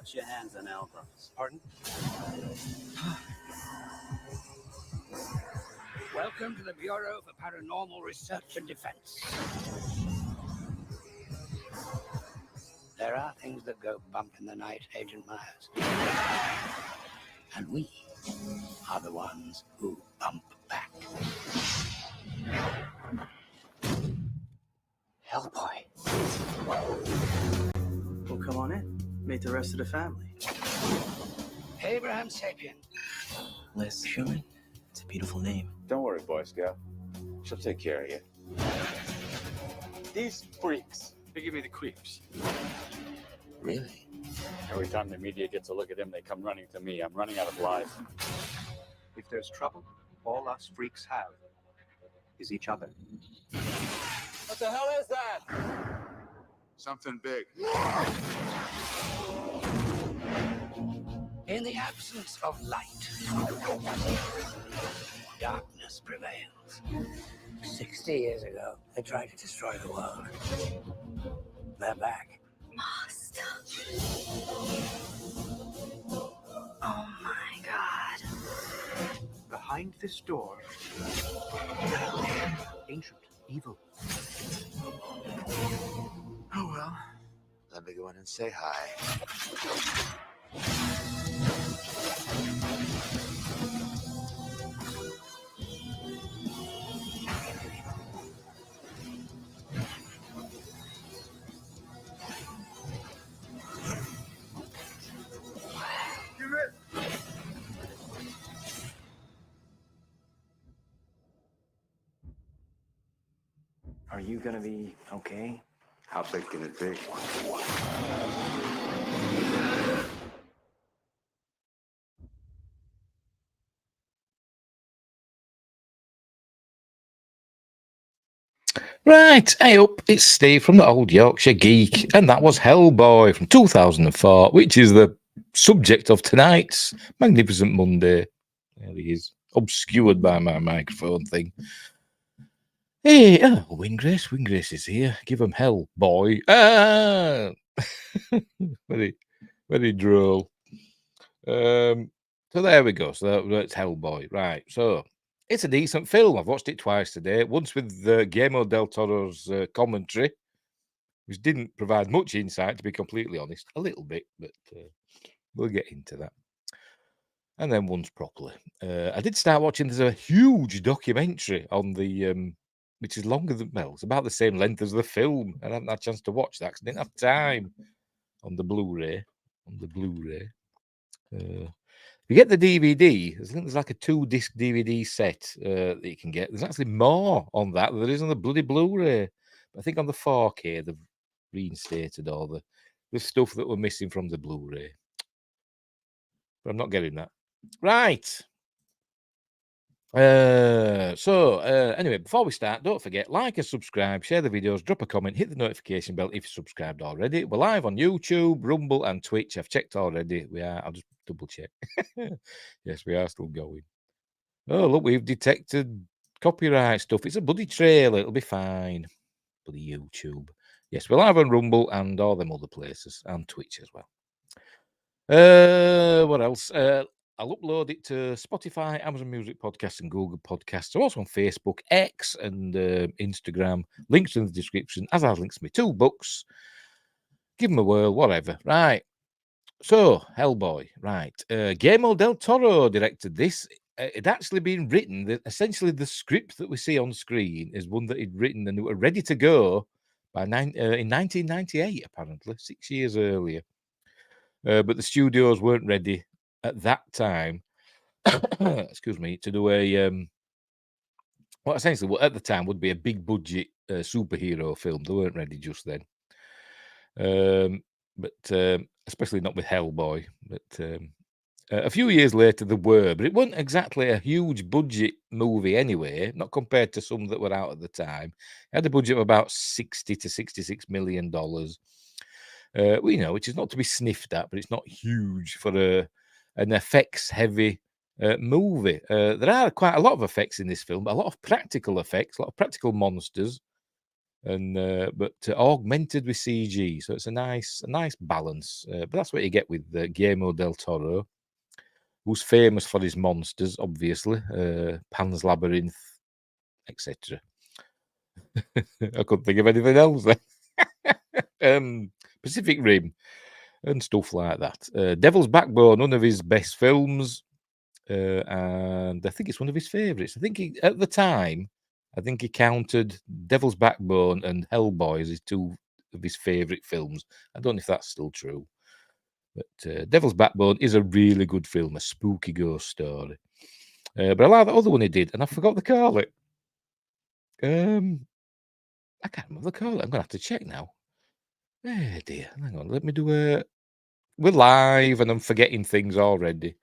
Wash your hands and elbows. Pardon? Welcome to the Bureau for Paranormal Research and Defense. There are things that go bump in the night, Agent Myers. And we are the ones who bump back. Hellboy. Well, come on in. Meet the rest of the family. Abraham Sapien. Liz Schumann. It's a beautiful name. Don't worry, Boy Scout. She'll take care of you. These freaks, they give me the creeps. Really? Every time the media gets a look at them, they come running to me. I'm running out of lies. If there's trouble, all us freaks have is each other. What the hell is that? Something big. In the absence of light, darkness prevails. 60 years ago, they tried to destroy the world. They're back. Master. Oh my God. Behind this door, ancient evil. Oh well. Let me go in and say hi. Are you gonna be okay? How big can it be? Right, hey up, it's Steve from the Old Yorkshire Geek, and that was Hellboy from 2004, which is the subject of tonight's Magnificent Monday. There he is, obscured by my microphone thing. Hey, Wingrace is here. Give him Hellboy. Ah! very droll. So there we go. So that's Hellboy. Right, so it's a decent film. I've watched it twice today. Once with Guillermo del Toro's commentary, which didn't provide much insight, to be completely honest. A little bit, but we'll get into that. And then once properly. I did start watching. There's a huge documentary on the, which is longer than, well, it's about the same length as the film. And I haven't had a chance to watch that because I didn't have time on the Blu-ray. If you get the DVD, I think there's like a 2-disc DVD set that you can get. There's actually more on that than there is on the bloody Blu-ray. But I think on the 4K, they've reinstated all the stuff that were missing from the Blu-ray. But I'm not getting that. Right. Anyway, before we start, don't forget, like and subscribe, share the videos, drop a comment, hit the notification bell if you're subscribed already. We're live on YouTube, Rumble, and Twitch. I've checked already. We are. I'll just double check. Yes, we are still going. Oh, look, we've detected copyright stuff. It's a bloody trailer. It'll be fine. Bloody YouTube. Yes, we're live on Rumble and all them other places, and Twitch as well. What else? I'll upload it to Spotify, Amazon Music Podcasts, and Google Podcasts. I'm also on Facebook, X, and Instagram. Links in the description, as are links to my 2 books. Give them a whirl, whatever. Right. So, Hellboy. Right. Guillermo del Toro directed this. It'd actually been written, that essentially the script that we see on screen is one that he'd written and were ready to go by in 1998, apparently, 6 years earlier. But the studios weren't ready at that time, excuse me, to do a well, essentially what at the time would be a big budget superhero film. They weren't ready just then, but especially not with Hellboy. But a few years later they were, but it wasn't exactly a huge budget movie anyway, not compared to some that were out at the time. It had a budget of about $60 to $66 million. We know, which is not to be sniffed at, but it's not huge for an effects-heavy movie. There are quite a lot of effects in this film, but a lot of practical effects, a lot of practical monsters. and but augmented with CG. So it's a nice balance. But that's what you get with Guillermo del Toro, who's famous for his monsters, obviously, Pan's Labyrinth, etc. I couldn't think of anything else. Pacific Rim and stuff like that. Devil's Backbone, one of his best films, and I think it's one of his favourites. I think at the time, I think he counted Devil's Backbone and Hellboy as his two of his favourite films. I don't know if that's still true. But Devil's Backbone is a really good film, a spooky ghost story. But I like the other one he did, and I forgot to call it. I can't remember the call it. I'm going to have to check now. Oh dear. Hang on. Let me do a... We're live, and I'm forgetting things already.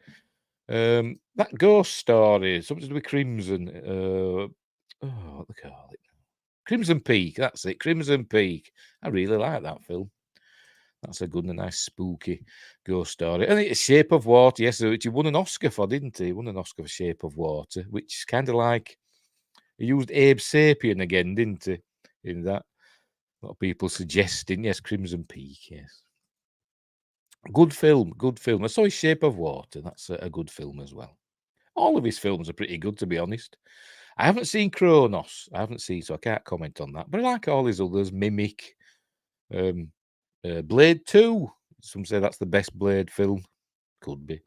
That ghost story, something to do with Crimson. What they call it? Crimson Peak. That's it. Crimson Peak. I really like that film. That's a good and nice spooky ghost story. And it's Shape of Water. Yes, which he won an Oscar for, didn't he? He won an Oscar for Shape of Water, which is kind of like he used Abe Sapien again, didn't he? In that, a lot of people suggesting, yes, Crimson Peak, yes. Good film, good film. I saw his Shape of Water. That's a good film as well. All of his films are pretty good, to be honest. I haven't seen Kronos. So I can't comment on that. But I like all his others. Mimic, Blade 2. Some say that's the best Blade film. Could be.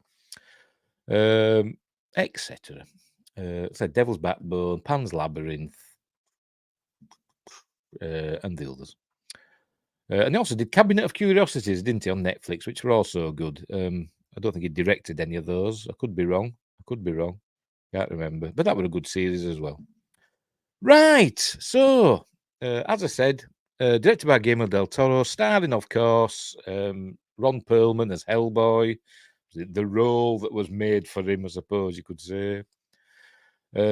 Etc. So Devil's Backbone, Pan's Labyrinth, and the others. And he also did Cabinet of Curiosities, didn't he, on Netflix, which were also good. I don't think he directed any of those. I could be wrong. Can't remember. But that was a good series as well. Right. So, as I said, directed by Guillermo del Toro, starring, of course, Ron Perlman as Hellboy, the role that was made for him, I suppose you could say.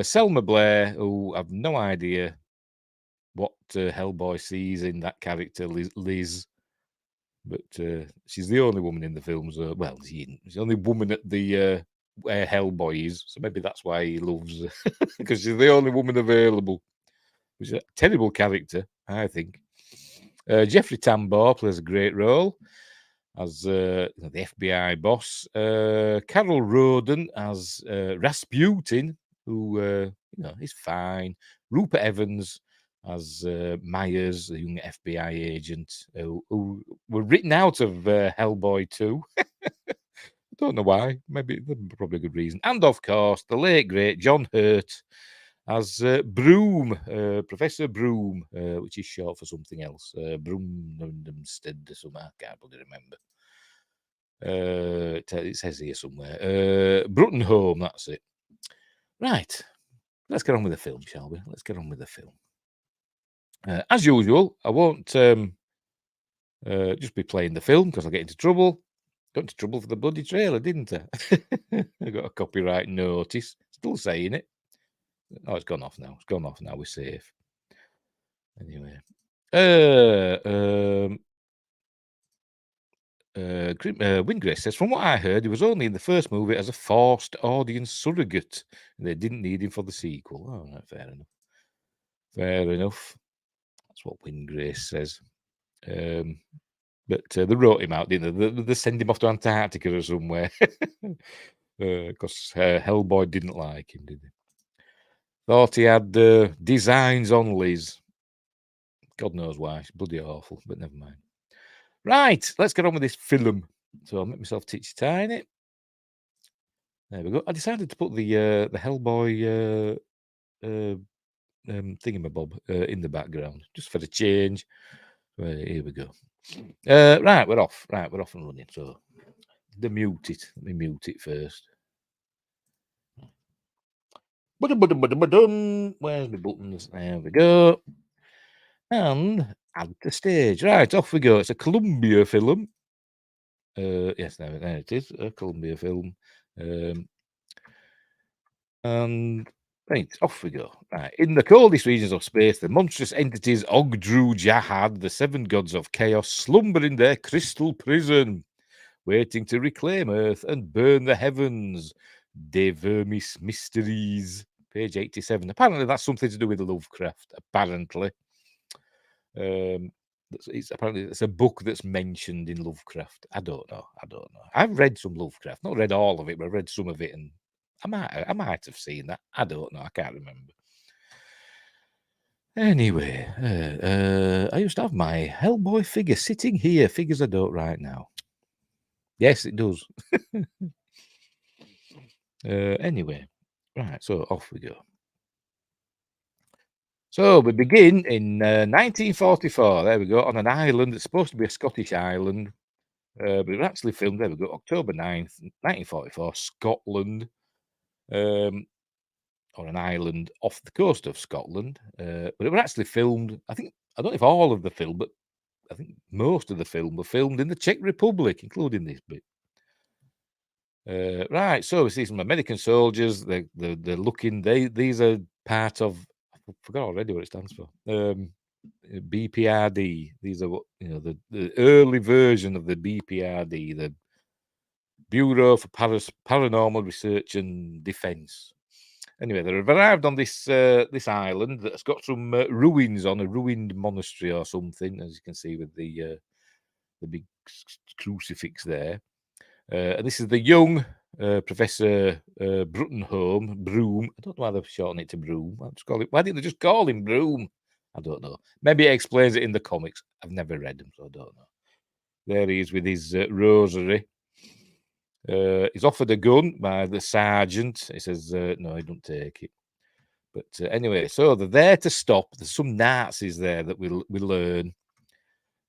Selma Blair, who I've no idea what Hellboy sees in that character, Liz. But she's the only woman in the films. Well, she's the only woman at the where Hellboy is. So maybe that's why he loves her, because she's the only woman available. Which is a terrible character, I think. Jeffrey Tambor plays a great role as the FBI boss. Carol Roden as Rasputin, who is fine. Rupert Evans as Myers, the young FBI agent, who were written out of Hellboy 2. I don't know why. Maybe probably a good reason. And of course, the late great John Hurt as Broom, Professor Broom, which is short for something else. Broomstead or something. I can't really remember. It says here somewhere. Bruttenholm, that's it. Right. Let's get on with the film, shall we? Let's get on with the film. As usual, I won't just be playing the film because I'll get into trouble. Got into trouble for the bloody trailer, didn't I? I got a copyright notice. Still saying it. Oh, it's gone off now. We're safe. Anyway. Wingray says, from what I heard, he was only in the first movie as a forced audience surrogate, and they didn't need him for the sequel. Oh, right, fair enough. Fair enough. That's what Wingray says. But they wrote him out, didn't they? They sent him off to Antarctica or somewhere. Because Hellboy didn't like him, did he? Thought he had designs on Liz. God knows why. It's bloody awful, but never mind. Right, let's get on with this film. So I'll make myself teach tiny. There we go. I decided to put the Hellboy thingamabob in the background, just for the change. Here we go. Right, we're off. We're off and running. So mute it. Let me mute it first. Where's my buttons? There we go. And add the stage. Right, off we go. It's a Columbia film. Yes, there it is. A Columbia film. And right, off we go. Right. In the coldest regions of space, the monstrous entities Ogdru Jahad, the seven gods of chaos, slumber in their crystal prison, waiting to reclaim Earth and burn the heavens. De Vermis Mysteries, page 87. Apparently, that's something to do with Lovecraft. Apparently. Apparently it's a book that's mentioned in Lovecraft. I don't know. I've read some Lovecraft, not read all of it, but I've read some of it, and I might have seen that. I don't know. I can't remember. Anyway, I used to have my Hellboy figure sitting here. Figures I don't right now. Yes, it does. Anyway, right, so off we go. So we begin in 1944. There we go, on an island. It's supposed to be a Scottish island, but it was actually filmed. There we go, October 9th, 1944, Scotland, or an island off the coast of Scotland. But it was actually filmed. I don't know if all of the film, but I think most of the film were filmed in the Czech Republic, including this bit. Right, so we see some American soldiers. They're looking. These are part of. I forgot already what it stands for. BPRD. These are what the early version of the BPRD, the Bureau for Paranormal Research and Defense. Anyway, they've arrived on this island that's got some ruins on, a ruined monastery or something, as you can see with the big crucifix there. And this is the young Professor Broom. I don't know why they've shortened it to Broom. Why didn't they just call him Broom? I don't know. Maybe it explains it in the comics. I've never read them, so I don't know. There he is with his rosary. He's offered a gun by the sergeant. He says, no, he don't take it. But anyway, so they're there to stop. There's some Nazis there that we learn.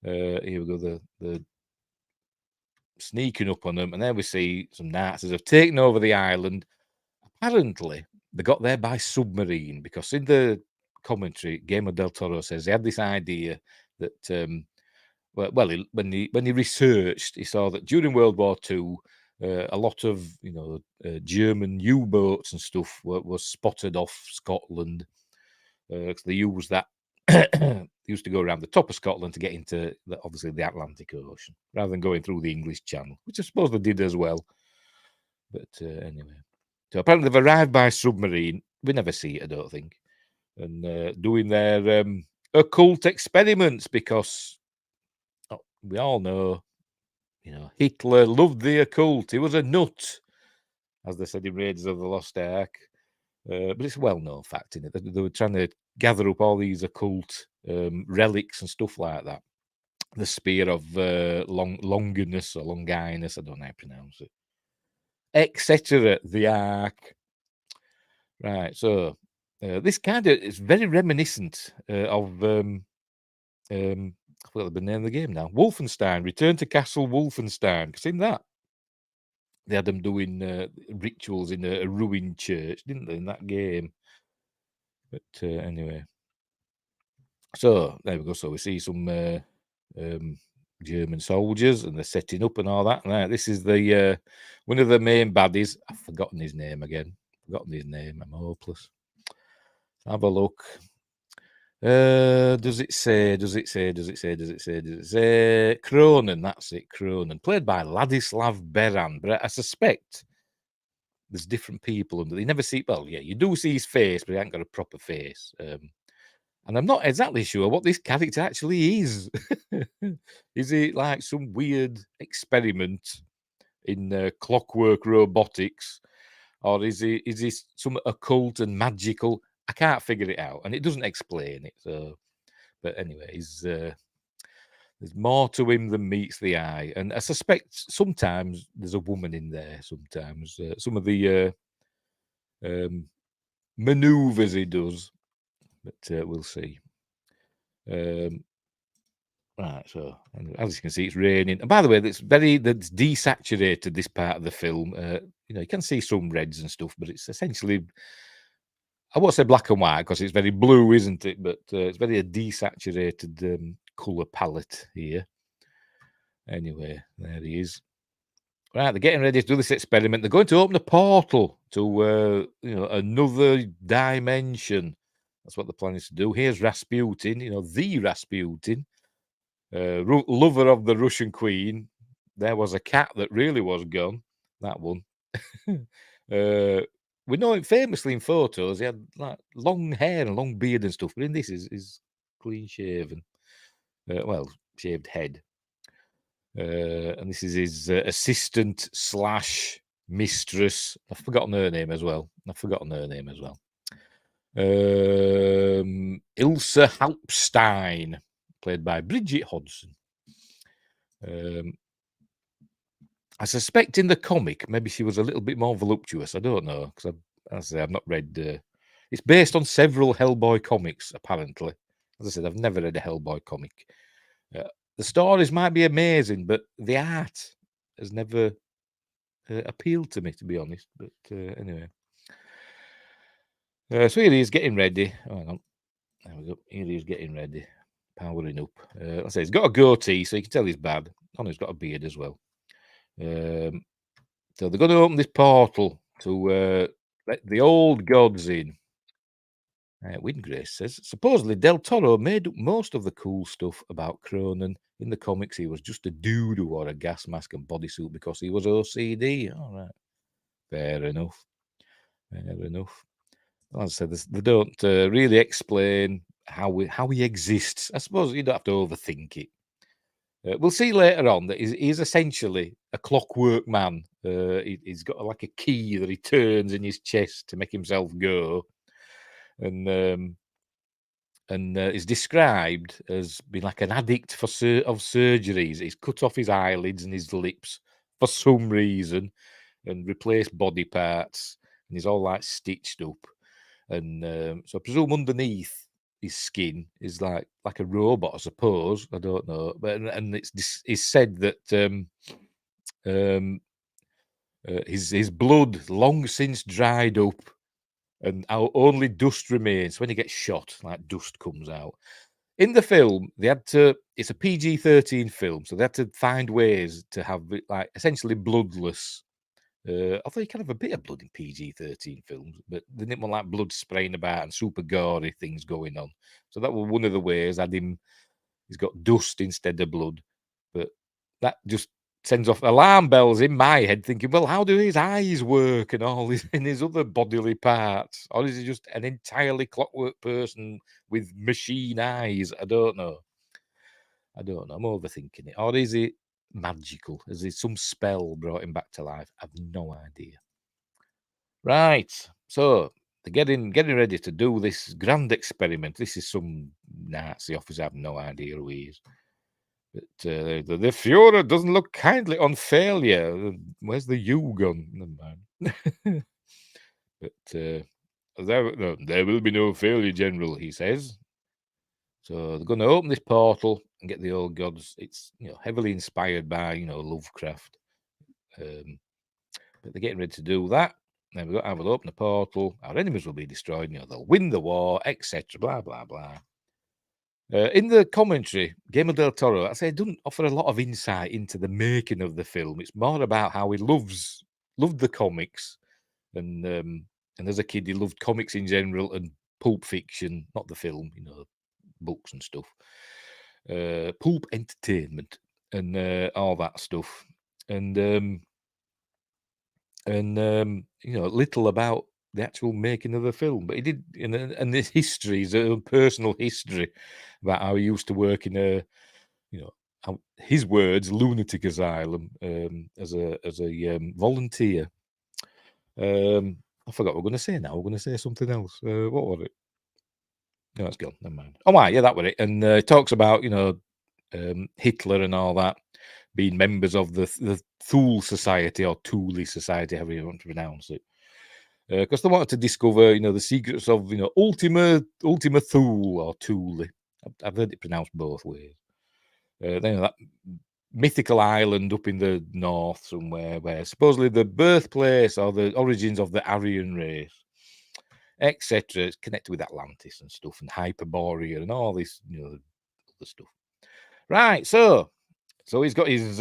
Here we go. The sneaking up on them, and there we see some Nazis have taken over the island. Apparently, they got there by submarine, because in the commentary, Guillermo del Toro says he had this idea that, when he researched, he saw that during World War II, a lot of German U-boats and stuff were spotted off Scotland. Because they used that. They used to go around the top of Scotland to get into obviously the Atlantic Ocean, rather than going through the English Channel, which I suppose they did as well. But anyway, so apparently they've arrived by submarine. We never see it, I don't think, and doing their occult experiments, because we all know, Hitler loved the occult. He was a nut, as they said in Raiders of the Lost Ark. But it's a well-known fact, in it, that they were trying to gather up all these occult relics and stuff like that. The spear of Longinus or Longinus, I don't know how to pronounce it, etc. The Ark. Right, so this kind of is very reminiscent of I forgot the name of the game now. Wolfenstein, Return to Castle Wolfenstein. Because in that, they had them doing rituals in a ruined church, didn't they, in that game? But anyway, so there we go. So we see some German soldiers, and they're setting up and all that. And this is the one of the main baddies. I've forgotten his name again. I'm hopeless. Have a look. Does it say? Cronin, that's it, Cronin. Played by Ladislav Beran. But I suspect there's different people under. You never see, well, yeah, you do see his face, but he ain't got a proper face. And I'm not exactly sure what this character actually is. Is it like some weird experiment in clockwork robotics? Or is he some occult and magical? I can't figure it out, and it doesn't explain it. So, but anyway, there's more to him than meets the eye, and I suspect sometimes there's a woman in there. Sometimes some of the maneuvers he does, but we'll see. Right, so as you can see, it's raining. And by the way, that's desaturated, this part of the film. You can see some reds and stuff, but it's essentially, I won't say black and white because it's very blue, isn't it? But it's very a desaturated colour palette here. Anyway, there he is. Right, they're getting ready to do this experiment. They're going to open a portal to another dimension. That's what the plan is to do. Here's Rasputin, the Rasputin. Lover of the Russian queen. There was a cat that really was gone. That one. We know him famously in photos. He had like long hair and long beard and stuff, but in this is clean shaven. well, shaved head. And this is his assistant slash mistress. I've forgotten her name as well. Ilse Halpstein, played by Bridget Hodgson. I suspect in the comic, maybe she was a little bit more voluptuous. I don't know, because I've not read... it's based on several Hellboy comics, apparently. As I said, I've never read a Hellboy comic. The stories might be amazing, but the art has never appealed to me, to be honest. But anyway. So here he is getting ready. Oh, hang on. There we go. Here he is getting ready. Powering up. I say he's got a goatee, so you can tell he's bad. Oh, no, he's got a beard as well. So they're going to open this portal to let the old gods in. Windgrace says, supposedly Del Toro made up most of the cool stuff about Cronin. In the comics, he was just a dude who wore a gas mask and bodysuit because he was OCD. All right. Fair enough. As I said, they don't really explain how he exists. I suppose you don't have to overthink it. We'll see later on that he's essentially a clockwork man. He's got like a key that he turns in his chest to make himself go. And is described as being like an addict of surgeries. He's cut off his eyelids and his lips for some reason and replaced body parts. And he's all like stitched up. And so I presume underneath his skin is like a robot, I suppose. I don't know. But and it's said that his blood long since dried up. And only dust remains. When he gets shot, like dust comes out. In the film, they had to. It's a PG-13 film, so they had to find ways to have it like essentially bloodless. Although you can have a bit of blood in PG-13 films, but they didn't want like blood spraying about and super gory things going on. So that was one of the ways. He's got dust instead of blood, but that just sends off alarm bells in my head, thinking, well, how do his eyes work and all his other bodily parts? Or is he just an entirely clockwork person with machine eyes? I don't know. I'm overthinking it. Or is it magical? Is it some spell brought him back to life? I've no idea. Right. So they're getting ready to do this grand experiment. This is some Nazi officer. I have no idea who he is. But the Führer doesn't look kindly on failure. Where's the U gun? Never mind. But there will be no failure, General, he says. So they're going to open this portal and get the old gods. It's heavily inspired by Lovecraft. But they're getting ready to do that. Then we've got to open the portal. Our enemies will be destroyed. They'll win the war, etc. Blah blah blah. In the commentary, Guillermo del Toro, I say, doesn't offer a lot of insight into the making of the film. It's more about how he loved the comics, and as a kid, he loved comics in general and pulp fiction, not the film, books and stuff, pulp entertainment and all that stuff, and little about the actual making of the film, but he did, and this history, his own personal history about how he used to work in a, his words, lunatic asylum as a volunteer. I forgot what we're going to say now. We're going to say something else. What was it? No, it's gone. Never mind. Oh, right, yeah, that was it. And it talks about Hitler and all that being members of the Thule Society or Thule Society, however you want to pronounce it. Because they wanted to discover, the secrets of, Ultima Thule or Thule. I've heard it pronounced both ways. Then that mythical island up in the north somewhere, where supposedly the birthplace or the origins of the Aryan race, etc., is connected with Atlantis and stuff, and Hyperborea and all this, other stuff. Right, so he's got his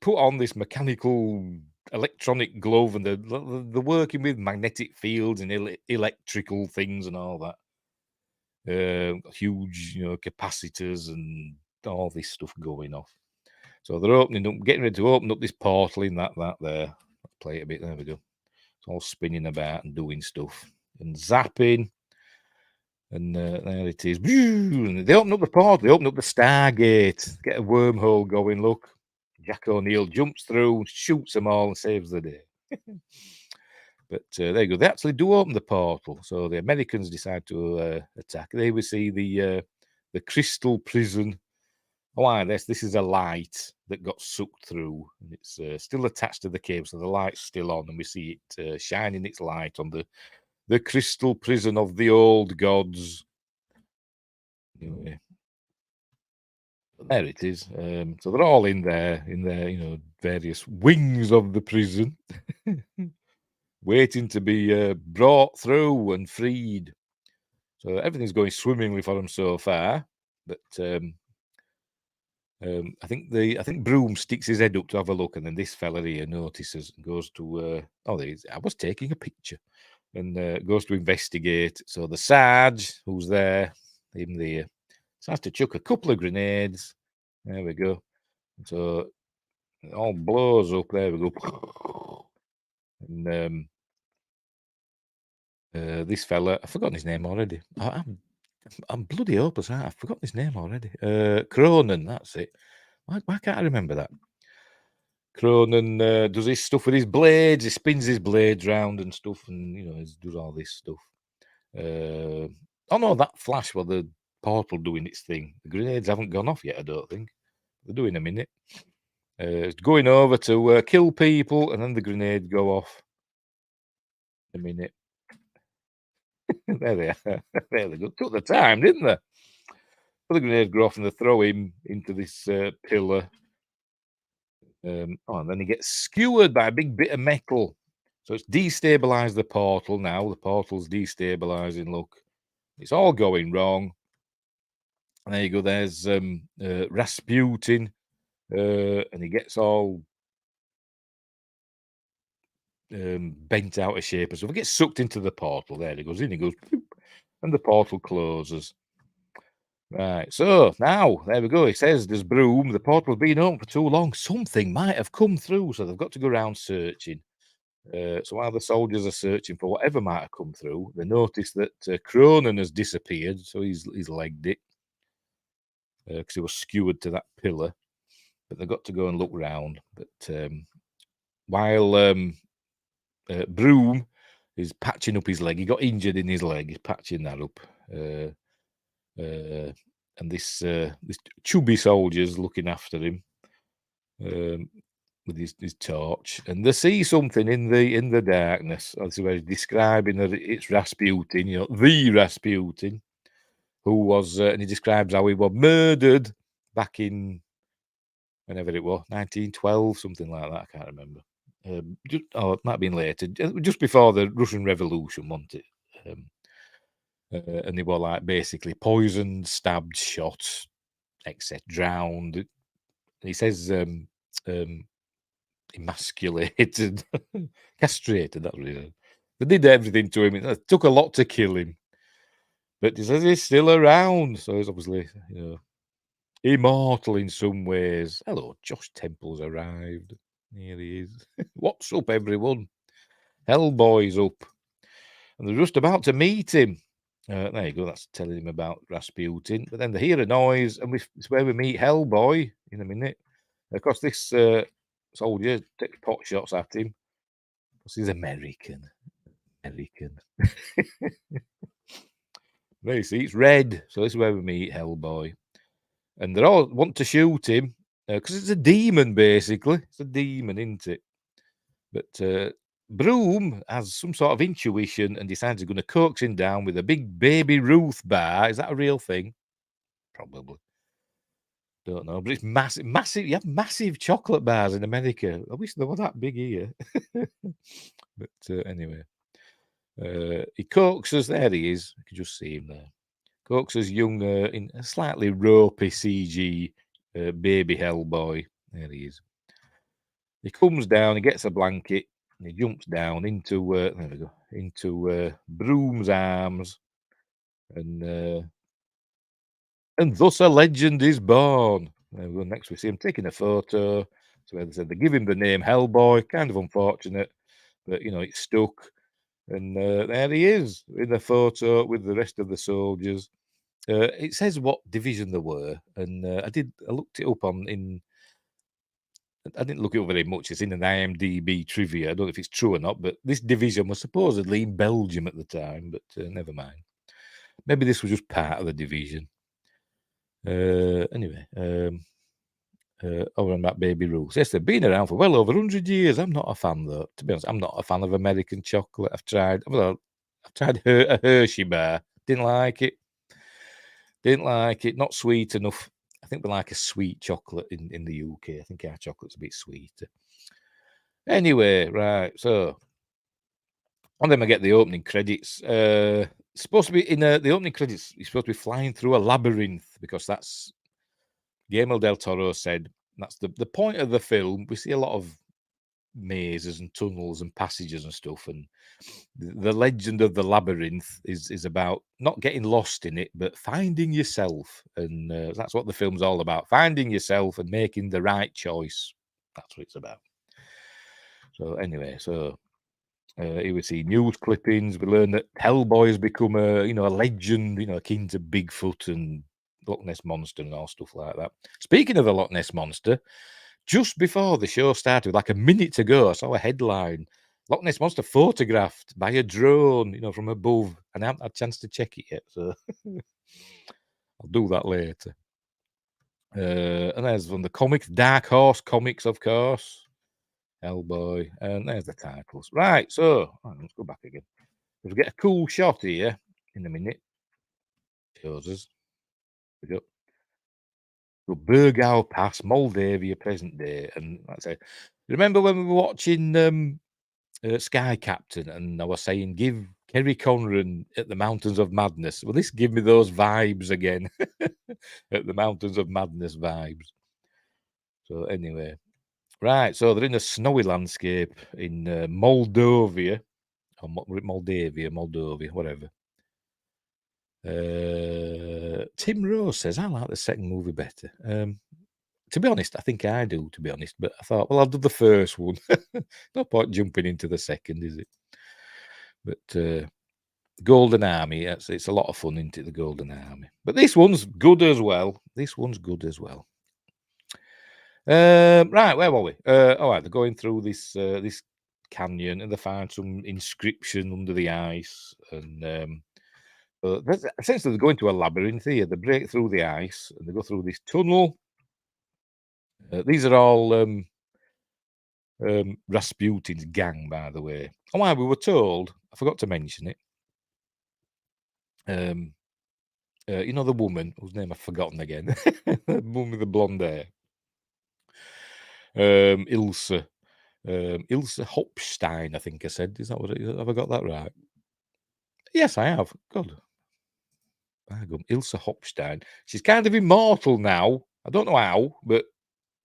put on this mechanical electronic glove, and they're working with magnetic fields and electrical things and all that. Huge, capacitors and all this stuff going off. So they're getting ready to open up this portal in that there. Let's play it a bit. There we go. It's all spinning about and doing stuff and zapping. And there it is. And they open up the portal, they open up the Stargate, get a wormhole going. Look, Jack O'Neill jumps through, shoots them all, and saves the day. But there you go. They actually do open the portal. So the Americans decide to attack. There we see the crystal prison. Oh, this is a light that got sucked through, and it's still attached to the cave, so the light's still on, and we see it shining its light on the crystal prison of the old gods. Anyway, there it is. So they're all in there, various wings of the prison, waiting to be brought through and freed. So everything's going swimmingly for them so far, but I think Broom sticks his head up to have a look, and then this fella here notices and goes to I was taking a picture, and goes to investigate. So the Sarge, who's there, him there, starts to chuck a couple of grenades. There we go. So it all blows up. There we go. And this fella, I've forgotten his name already. I'm bloody hopeless. I've forgotten his name already. Cronin, that's it. Why can't I remember that? Cronin does his stuff with his blades. He spins his blades round and stuff, and he does all this stuff. Oh no, that flash while the portal doing its thing. The grenades haven't gone off yet, I don't think. They're doing a minute. It's going over to kill people, and then the grenades go off. A minute. There they are. There they go. Took the time, didn't they? The grenades go off, and they throw him into this pillar. And then he gets skewered by a big bit of metal. So it's destabilized the portal now. The portal's destabilizing. Look, it's all going wrong. And there you go. There's Rasputin, and he gets all bent out of shape. So he gets sucked into the portal. There he goes in. He goes, and the portal closes. Right. So now there we go. It says there's Broom. The portal's been open for too long. Something might have come through, so they've got to go around searching. So while the soldiers are searching for whatever might have come through, they notice that Cronin has disappeared. So he's legged it because he was skewered to that pillar. But they've got to go and look round. But while Broom is patching up his leg, he got injured in his leg. He's patching that up. And this chubby soldier's looking after him with his torch, and they see something in the darkness. That's where he's describing that it's Rasputin, the Rasputin, who was, and he describes how he was murdered back in whenever it was, 1912, something like that. I can't remember. It might have been later, just before the Russian Revolution, wasn't it? And they were like basically poisoned, stabbed, shot, etc., drowned. He says emasculated, castrated. That's what he said. They did everything to him. It took a lot to kill him, but he says he's still around. So he's obviously, immortal in some ways. Hello, Josh Temple's arrived. Here he is. What's up, everyone? Hellboy's up, and they're just about to meet him. There you go. That's telling him about Rasputin. But then they hear a noise, and it's where we meet Hellboy in a minute. Of course, this soldier takes pot shots at him because he's American. There you see, it's red. So this is where we meet Hellboy. And they all want to shoot him because it's a demon, basically. It's a demon, isn't it? But Broom has some sort of intuition and decides he's going to coax him down with a big Baby Ruth bar. Is that a real thing? Probably. Don't know, but it's massive. You have massive chocolate bars in America. I wish they were that big here. But anyway, he coaxes. There he is. You can just see him there. Coaxes young, in a slightly ropey CG baby Hellboy. There he is. He comes down. He gets a blanket. And he jumps down into there we go, into Broom's arms, and thus a legend is born. There we go. Next we see him taking a photo. So as I said, they give him the name Hellboy. Kind of unfortunate, but it's stuck. And there he is in a photo with the rest of the soldiers. It says what division they were, and I looked it up I didn't look it up very much. It's in an IMDb trivia. I don't know if it's true or not, but this division was supposedly in Belgium at the time, but never mind. Maybe this was just part of the division. Anyway, over on that Baby Ruth. Yes, they've been around for well over 100 years. I'm not a fan, though. To be honest, I'm not a fan of American chocolate. I've tried a Hershey bar. Didn't like it. Not sweet enough. I think we like a sweet chocolate in the UK. I think our chocolate's a bit sweeter. Anyway, right. So, and then I get the opening credits. Supposed to be in the opening credits. You're supposed to be flying through a labyrinth because that's Guillermo del Toro said that's the point of the film. We see a lot of mazes and tunnels and passages and stuff, and the legend of the labyrinth is about not getting lost in it, but finding yourself, and that's what the film's all about: finding yourself and making the right choice. That's what it's about. So anyway, here we see news clippings. We learn that Hellboy has become a legend, akin to Bigfoot and Loch Ness Monster and all stuff like that. Speaking of the Loch Ness Monster, just before the show started, like a minute ago, I saw a headline: Loch Ness Monster photographed by a drone, from above, and I haven't had a chance to check it yet, so I'll do that later. And there's from the comics, Dark Horse Comics, of course. Hellboy, and there's the titles. Right, so let's go back again. We'll get a cool shot here in a minute. Shows us. We go. So Burgau Pass, Moldavia, present day, and that's it. Remember when we were watching Sky Captain, and I was saying, give Kerry Conran at the Mountains of Madness. Well, this give me those vibes again, at the Mountains of Madness vibes. So anyway, right. So they're in a snowy landscape in Moldavia, or Moldavia, whatever. Tim Rose says, I like the second movie better. To be honest, I think I do, to be honest. But I thought, well, I'll do the first one. No point jumping into the second, is it? But Golden Army, it's a lot of fun, isn't it, the Golden Army? But this one's good as well. Right, where were we? All right, they're going through this canyon, and they find some inscription under the ice, and essentially they're going to a labyrinth here. They break through the ice, and they go through this tunnel. These are all Rasputin's gang, by the way. Oh, we were told, I forgot to mention it. The woman whose name I've forgotten again, the woman with the blonde hair, Ilse Hopstein, I think I said. Is that what it is? Have I got that right? Yes, I have. God, Ilse Hopstein. She's kind of immortal now. I don't know how, but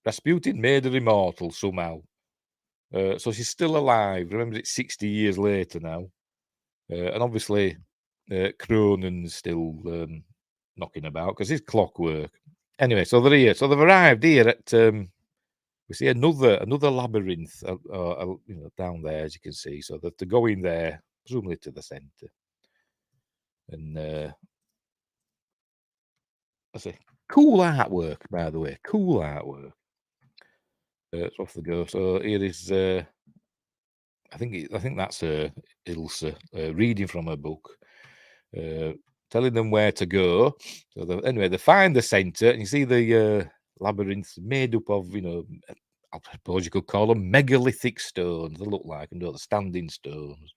Rasputin made her immortal somehow. So she's still alive. Remember, it's 60 years later now. And obviously, Cronen's still knocking about because it's clockwork. Anyway, so they're here. So they've arrived here at, we see another labyrinth, down there, as you can see. So they're going there, presumably to the centre. And I say, cool artwork, by the way. Cool artwork. It's off the go. So here is, I think that's Ilse reading from her book, telling them where to go. So they find the centre, and you see the labyrinth made up of, I suppose you could call them megalithic stones. They look like, and the standing stones.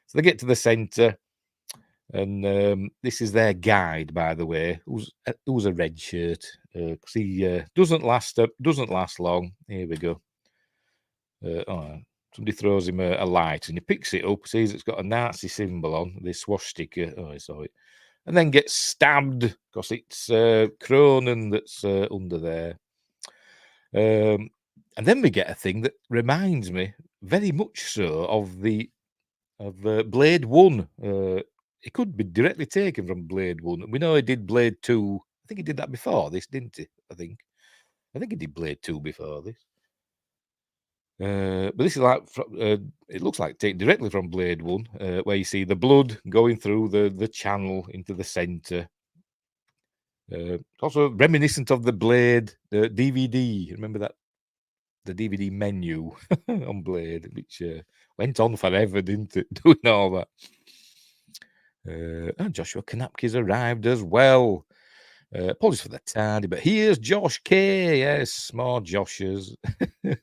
So they get to the centre, and this is their guide, by the way, who's a red shirt, because he doesn't last long. Here we go. Somebody throws him a light, and he picks it up, sees it's got a Nazi symbol on, this swastika. Oh, I saw it. And then gets stabbed because it's Cronin that's under there. And then we get a thing that reminds me very much so of Blade 1. It could be directly taken from Blade 1. We know he did Blade 2. I think he did that before this, didn't he? I think he did Blade 2 before this. But this is like it looks like taken directly from Blade 1, where you see the blood going through the channel into the center. Also reminiscent of the Blade DVD. Remember that? The DVD menu on Blade, which went on forever, didn't it? Doing all that. And Joshua Kanapke's arrived as well. Apologies for the tardy, but here's Josh K. Yes, more Joshes. At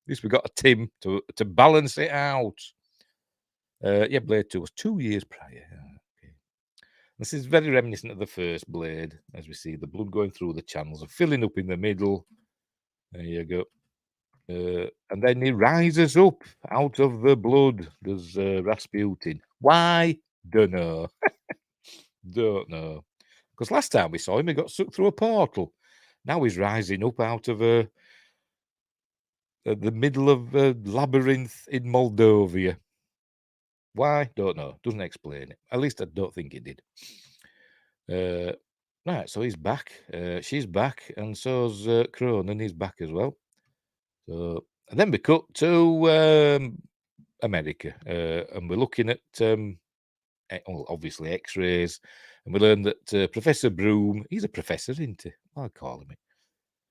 least we got a Tim to balance it out. Yeah, Blade 2 was 2 years prior. Okay. This is very reminiscent of the first Blade, as we see the blood going through the channels and filling up in the middle. There you go. And then he rises up out of the blood. There's Rasputin. Why? Don't know. Don't know. Because last time we saw him, he got sucked through a portal. Now he's rising up out of the middle of a labyrinth in Moldova. Why? Don't know. Doesn't explain it. At least I don't think it did. Right, so he's back. She's back, and so's Cronin. He's back as well. So, and then we cut to America, and we're looking at obviously X-rays, and we learn that Professor Broom, he's a professor, isn't he? I'll call him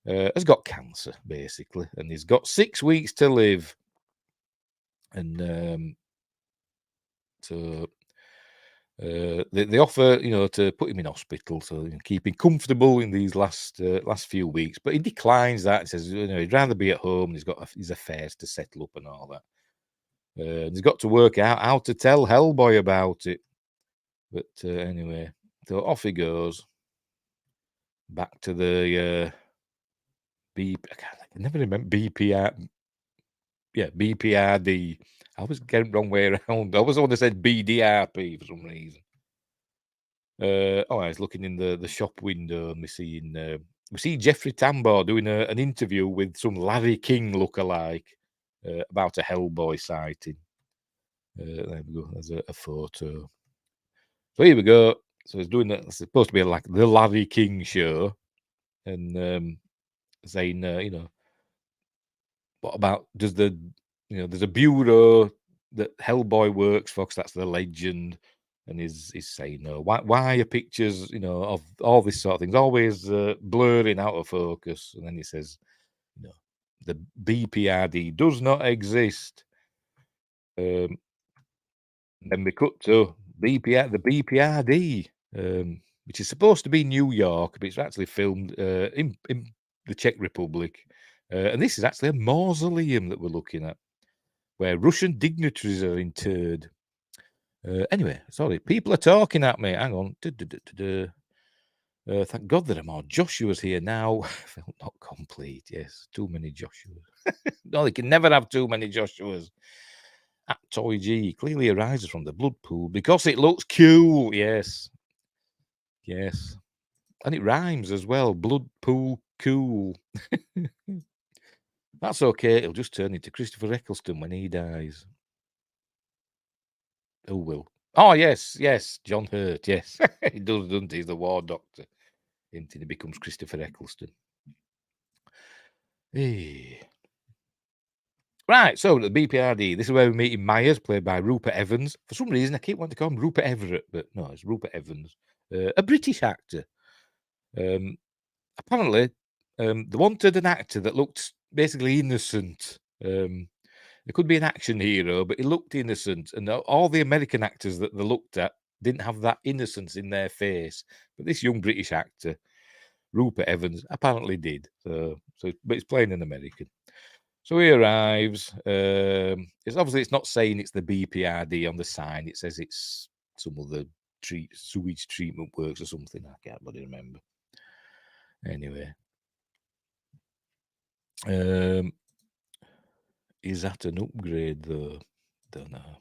it. Has got cancer basically, and he's got 6 weeks to live, and so they offer, to put him in hospital, so keep him comfortable in these last few weeks. But he declines that. He says, he'd rather be at home. And he's got his affairs to settle up and all that. He's got to work out how to tell Hellboy about it. But anyway, so off he goes back to the I never remember BPR. Yeah, BPRD. I always get it wrong way around. I always want to say BDRP for some reason. I was looking in the shop window, and we see Jeffrey Tambor doing an interview with some Larry King lookalike about a Hellboy sighting. There we go. There's a photo. So here we go. So he's doing that. It's supposed to be like the Larry King show, and saying, what about there's a bureau that Hellboy works for, 'cause that's the legend, and he's saying, why are pictures, of all this sort of things always blurring out of focus? And then he says, the BPRD does not exist. Then we cut to the BPRD, which is supposed to be New York, but it's actually filmed in the Czech Republic. And this is actually a mausoleum that we're looking at, where Russian dignitaries are interred. Anyway, sorry, people are talking at me. Hang on. Thank God there are more Joshuas here now. Felt not complete. Yes, too many Joshuas. No, they can never have too many Joshuas. At TOYG clearly arises from the blood pool because it looks cool. Yes. Yes. And it rhymes as well. Blood pool cool. That's okay. It'll just turn into Christopher Eccleston when he dies. Who will? Oh, yes. John Hurt. Yes. He does, doesn't he? He's the war doctor. He becomes Christopher Eccleston. Hey. Right, so the BPRD. This is where we're meeting Myers, played by Rupert Evans. For some reason, I keep wanting to call him Rupert Everett, but no, it's Rupert Evans. A British actor. Apparently, they wanted an actor that looked basically innocent. It could be an action hero, but he looked innocent. And all the American actors that they looked at didn't have that innocence in their face. But this young British actor, Rupert Evans, apparently did. But it's playing an American. So he arrives. It's not saying it's the BPRD on the sign. It says it's some other sewage treatment works or something. I can't bloody remember. Anyway. Is that an upgrade though? Don't know.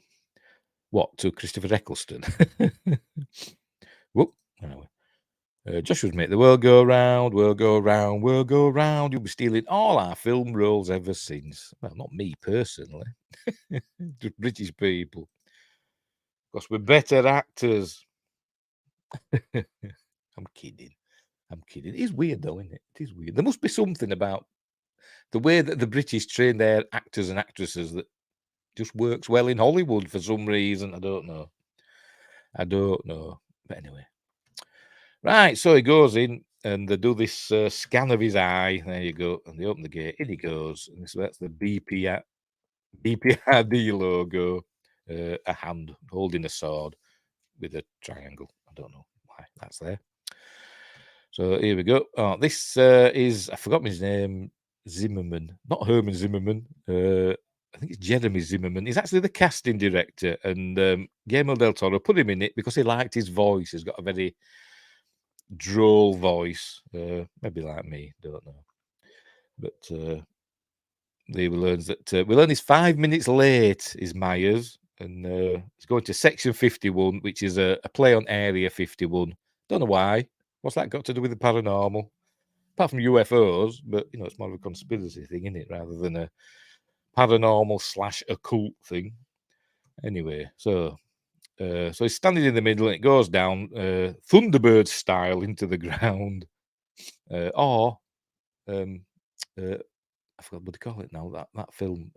What, to Christopher Eccleston? Whoop. Anyway. Joshua's made the world go round, world go round, world go round. You'll be stealing all our film roles ever since. Well, not me personally. Just British people. Because we're better actors. I'm kidding. It is weird though, isn't it? It is weird. There must be something about the way that the British train their actors and actresses that just works well in Hollywood for some reason. I don't know. But anyway. Right, so he goes in and they do this scan of his eye. There you go. And they open the gate. In he goes. And so that's the BPRD logo. A hand holding a sword with a triangle. I don't know why that's there. So here we go. Oh, this is, I forgot his name, Zimmerman. Not Herman Zimmerman. I think it's Jeremy Zimmerman. He's actually the casting director. And Guillermo del Toro put him in it because he liked his voice. He's got a very droll voice. Maybe like me, don't know. But we learn he's 5 minutes late, is Myers. And he's going to Section 51, which is a play on Area 51. Don't know why. What's that got to do with the paranormal? Apart from UFOs, but, you know, it's more of a conspiracy thing, isn't it? Rather than a paranormal / occult thing. Anyway, so he's standing in the middle and it goes down Thunderbird style into the ground. Or, I forgot what they call it now, that film.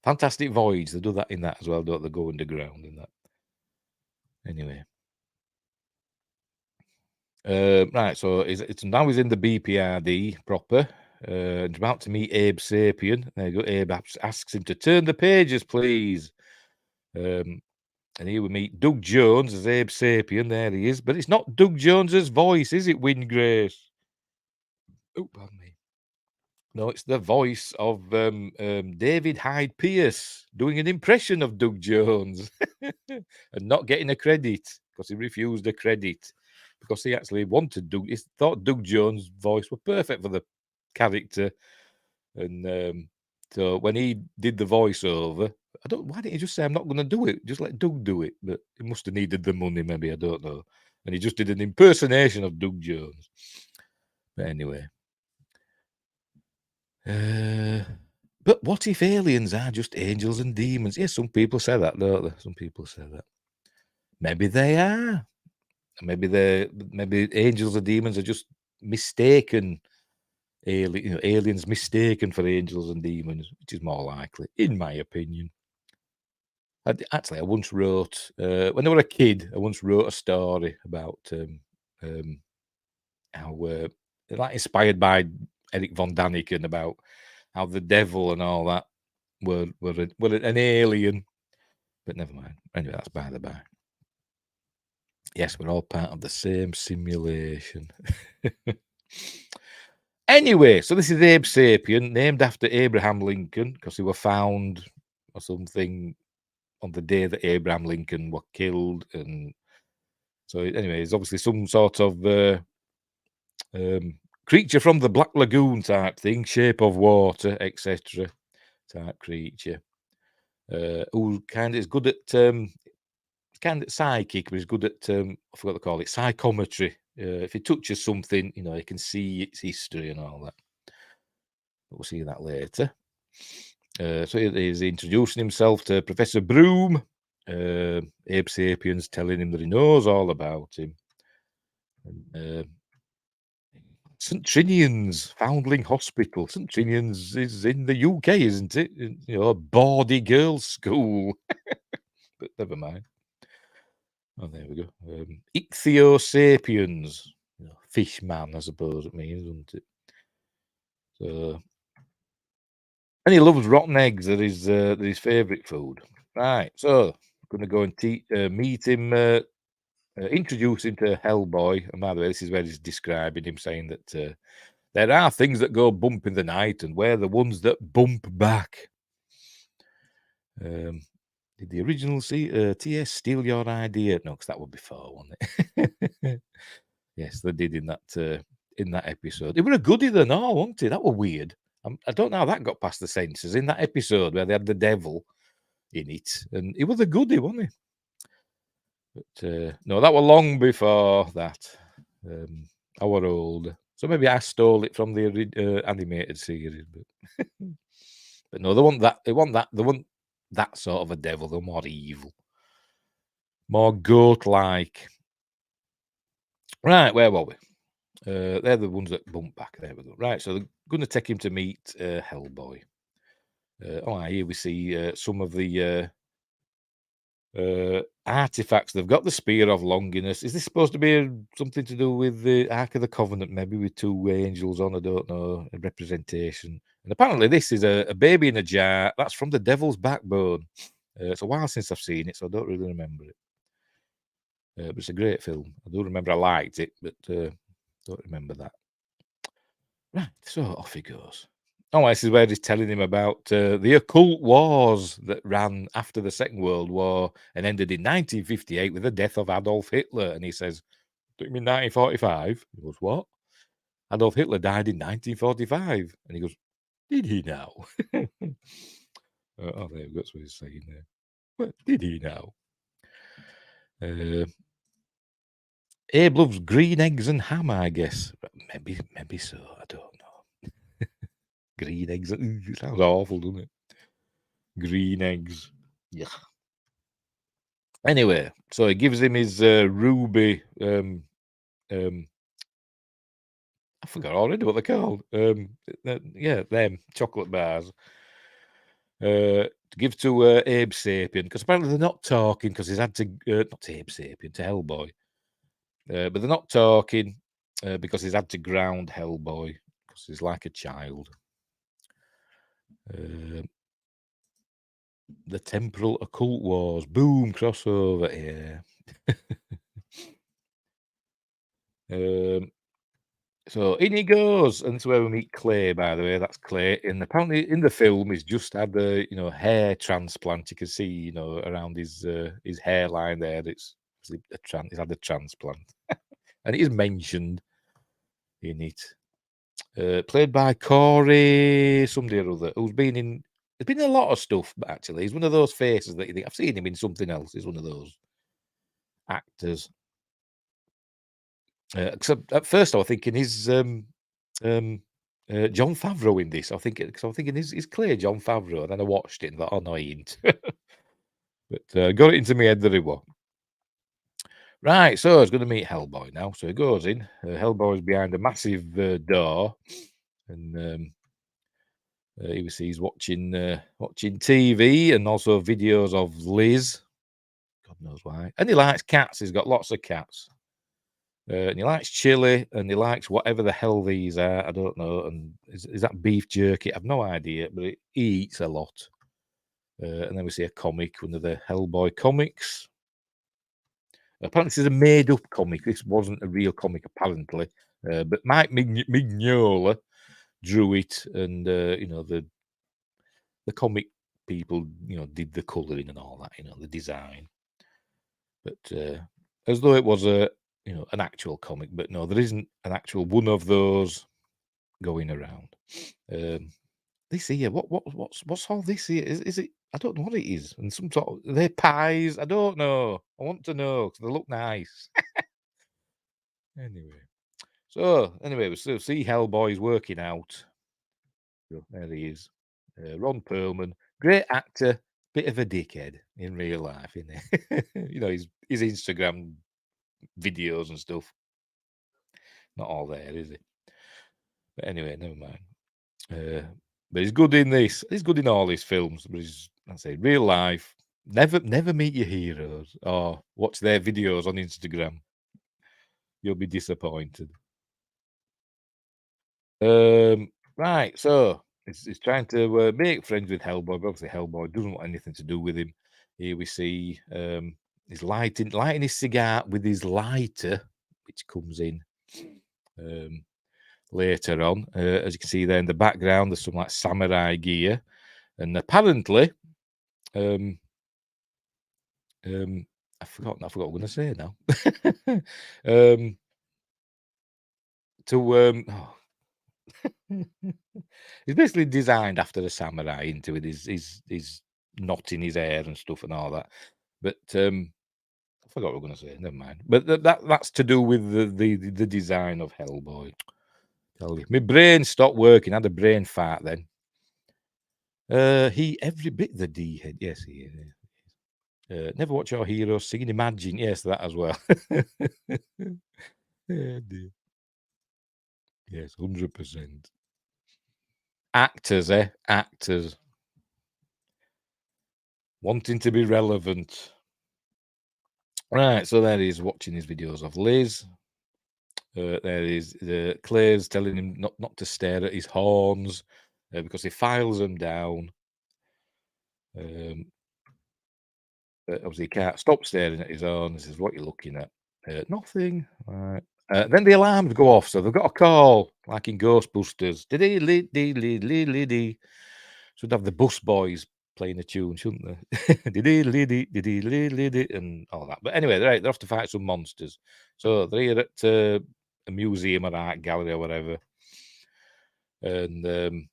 Fantastic Voyage. They do that in that as well, don't they? Go underground in that. Anyway. Right, so it's now he's in the BPRD proper. He's about to meet Abe Sapien. There you go. Abe asks him to turn the pages, please. And here we meet Doug Jones as Abe Sapien. There he is. But it's not Doug Jones's voice, is it, Wyngrace? Oh, pardon me. No, it's the voice of David Hyde Pierce doing an impression of Doug Jones and not getting a credit because he refused a credit because he actually wanted Doug. He thought Doug Jones' voice was perfect for the character. And so when he did the voiceover, why didn't he just say, I'm not going to do it? Just let Doug do it. But he must have needed the money, maybe. I don't know. And he just did an impersonation of Doug Jones. But anyway. But what if aliens are just angels and demons? Yes, some people say that, don't they? Some people say that. Maybe they are. Maybe angels and demons are just mistaken. Aliens mistaken for angels and demons, which is more likely, in my opinion. I once wrote, when I was a kid, I once wrote a story about how, like inspired by Eric von Daniken, about how the devil and all that were an alien. But never mind. Anyway, that's by the by. Yes, we're all part of the same simulation. Anyway, so this is Abe Sapien, named after Abraham Lincoln, because he was found or something on the day that Abraham Lincoln was killed. And so anyway, it's obviously some sort of creature from the Black Lagoon type thing, shape of water, etc. type creature. Who kind of is good at kind of psychic, but he's good at I forgot to call it psychometry. If he touches something, you know, he can see its history and all that. But we'll see that later. So he's introducing himself to Professor Broom. Abe Sapien's telling him that he knows all about him. St. Trinian's Foundling Hospital. St. Trinian's is in the UK, isn't it? You know, a bawdy girls' school. But never mind. Oh, there we go. Ichthyosapiens. You know, fish man, I suppose it means, doesn't it? So, and he loves rotten eggs. That is his favourite food. Right. So, I'm going to go and meet him, introduce him to Hellboy. And by the way, this is where he's describing him, saying that there are things that go bump in the night, and we're the ones that bump back. Did the original TS steal your idea? No, because that was before, wasn't it? Yes, they did in that episode. It was a goodie then, wasn't it? That was weird. I don't know how that got past the censors in that episode where they had the devil in it, and it was a goodie, wasn't it? But no, that was long before that. I was old, so maybe I stole it from the animated series. But no, they want that. They want that sort of a devil. They're more evil, more goat-like. Right, where were we? they're the ones that bump back. There we go. Right, so they're going to take him to meet Hellboy. Here we see some of the artifacts. They've got the Spear of Longinus. Is this supposed to be something to do with the Ark of the Covenant, maybe with two angels on? I don't know, a representation. And apparently this is a baby in a jar. That's from the Devil's Backbone. It's a while since I've seen it, so I don't really remember it. But it's a great film. I do remember I liked it, but don't remember that. Right, so off he goes. This is where he's telling him about the occult wars that ran after the Second World War and ended in 1958 with the death of Adolf Hitler. And he says, "Do you mean 1945?" He goes, "What? Adolf Hitler died in 1945." And he goes, "Did he now?" There we go. That's what he's saying there. Well, did he now? Abe loves green eggs and ham, I guess. Maybe so. I don't know. Green eggs. It sounds awful, doesn't it? Green eggs. Yeah. Anyway, so he gives him his ruby. I forgot already what they're called. Them chocolate bars. To give to Abe Sapien, because apparently they're not talking because he's had to not to Abe Sapien, to Hellboy. But they're not talking because he's had to ground Hellboy because he's like a child. The Temporal Occult Wars. Boom, crossover. Yeah. So in he goes, and this is where we meet Clay, by the way. That's Clay. And apparently in the film, he's just had the hair transplant. You can see, around his hairline there. He's had a transplant. And it is mentioned in it. Played by Corey, somebody or other, who's been in. He's been in a lot of stuff, but actually, he's one of those faces that you think I've seen him in something else. He's one of those actors. Except at first, I was thinking he's John Favreau in this. I was thinking he's clear John Favreau, and then I watched it and thought, oh no, he ain't. But got it into my head that he was. Right, so he's going to meet Hellboy now. So he goes in. Hellboy's behind a massive door, and he's watching TV and also videos of Liz. God knows why. And he likes cats. He's got lots of cats. And he likes chili, and he likes whatever the hell these are. I don't know. And is that beef jerky? I've no idea, but he eats a lot. And then we see a comic, one of the Hellboy comics. Apparently, this is a made-up comic. This wasn't a real comic, apparently. But Mike Mignola drew it, and the comic people, did the colouring and all that, the design. But as though it was an actual comic, but no, there isn't an actual one of those going around. This here, what's all this here? Is it? I don't know what it is. And some sort of, they're pies. I don't know. I want to know because they look nice. Anyway, we still see Hellboy's working out. There he is. Ron Perlman, great actor, bit of a dickhead in real life, isn't he? his Instagram videos and stuff. Not all there, is it? But anyway, never mind. But he's good in this. He's good in all his films. But real life. Never meet your heroes or watch their videos on Instagram. You'll be disappointed. Right, so he's trying to make friends with Hellboy, but obviously Hellboy doesn't want anything to do with him. Here we see he's lighting his cigar with his lighter, which comes in later on. As you can see there in the background, there's some like samurai gear, and apparently, I forgot what I'm going to say now. He's basically designed after a samurai into it. His knot in his hair and stuff and all that. But I forgot what I was going to say. Never mind. But that's to do with the design of Hellboy. Tell you, my brain stopped working. I had a brain fart then. He every bit the D head. Yes, he is. Never watch our heroes singing. Imagine, yes, that as well. Yeah, dear. Yes, 100%. Actors, eh? Actors. Wanting to be relevant. Right, so there he is watching his videos of Liz. There is Claire's telling him not to stare at his horns because he files them down. Obviously, he can't stop staring at his horns. He says, "What are you looking at?" Nothing. Right. Then the alarms go off, so they've got a call, like in Ghostbusters. Should have the bus boys playing a tune, shouldn't they? And all that. But anyway, they're off to fight some monsters. So they're here at a museum or art gallery or whatever. And the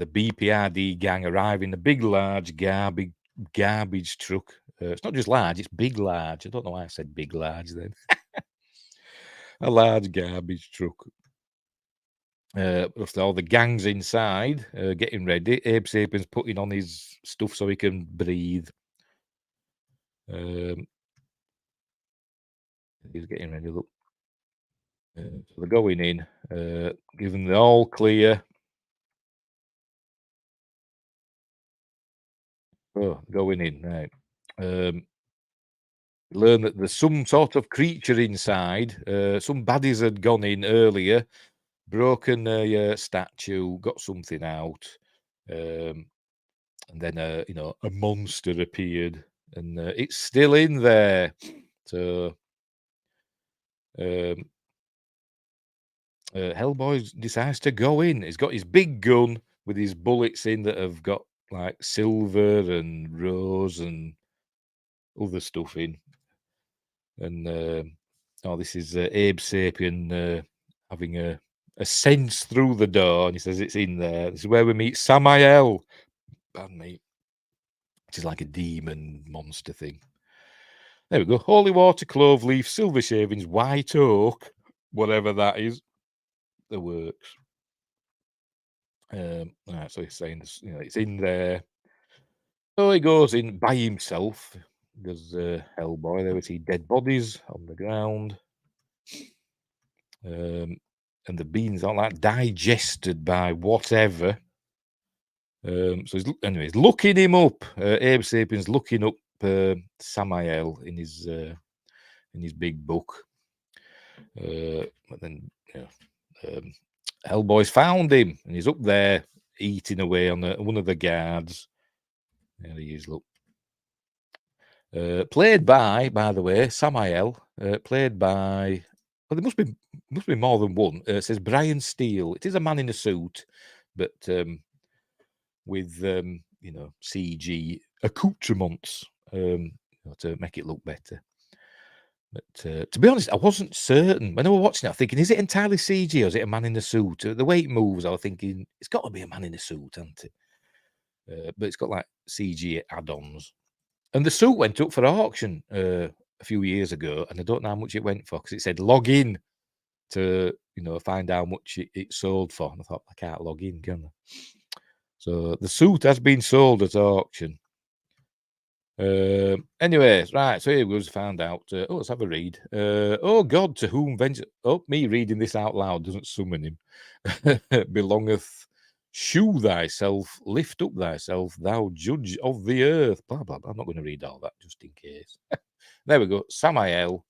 BPRD gang arrive in a big, large garbage truck. It's not just large, it's big, large. I don't know why I said big, large then. A large garbage truck. All the gang's inside, getting ready. Abe Sapien's putting on his stuff so he can breathe. He's getting ready. Look, so they're going in, giving the all clear. Oh, going in right. Learn that there's some sort of creature inside. Some baddies had gone in earlier, broken a statue, got something out, and then a monster appeared, and it's still in there. So Hellboy decides to go in. He's got his big gun with his bullets in that have got like silver and rose and other stuff in. And this is Abe Sapien having a sense through the door, and he says it's in there. This is where we meet Samael. Pardon me. Which is like a demon monster thing. There we go. Holy water, clove leaf, silver shavings, white oak, whatever that is. The works. Right, so he's saying this, it's in there. So he goes in by himself. There's Hellboy. There we see dead bodies on the ground. And the beans are like digested by whatever. So he's looking him up. Abe Sapien's looking up Samael in his big book. But then Hellboy's found him, and he's up there eating away on one of the guards. There he is. Look. Played by the way, Samael. Played by. Well, there must be more than one. It says Brian Steele. It is a man in a suit, but with CG accoutrements to make it look better. But to be honest, I wasn't certain when I was watching it. I'm thinking, is it entirely CG or is it a man in a suit? The way it moves, I was thinking it's got to be a man in a suit, hasn't it? But it's got like CG add-ons. And the suit went up for auction a few years ago, and I don't know how much it went for because it said log in to find how much it sold for. And I thought, I can't log in, can I? So the suit has been sold at auction. Anyways, right. So here was found out. Let's have a read. Oh God, to whom vengeance? Oh, me reading this out loud doesn't summon him. Belongeth. Shew thyself, lift up thyself, thou judge of the earth. Blah, blah, blah. I'm not going to read all that just in case. There we go. Samael.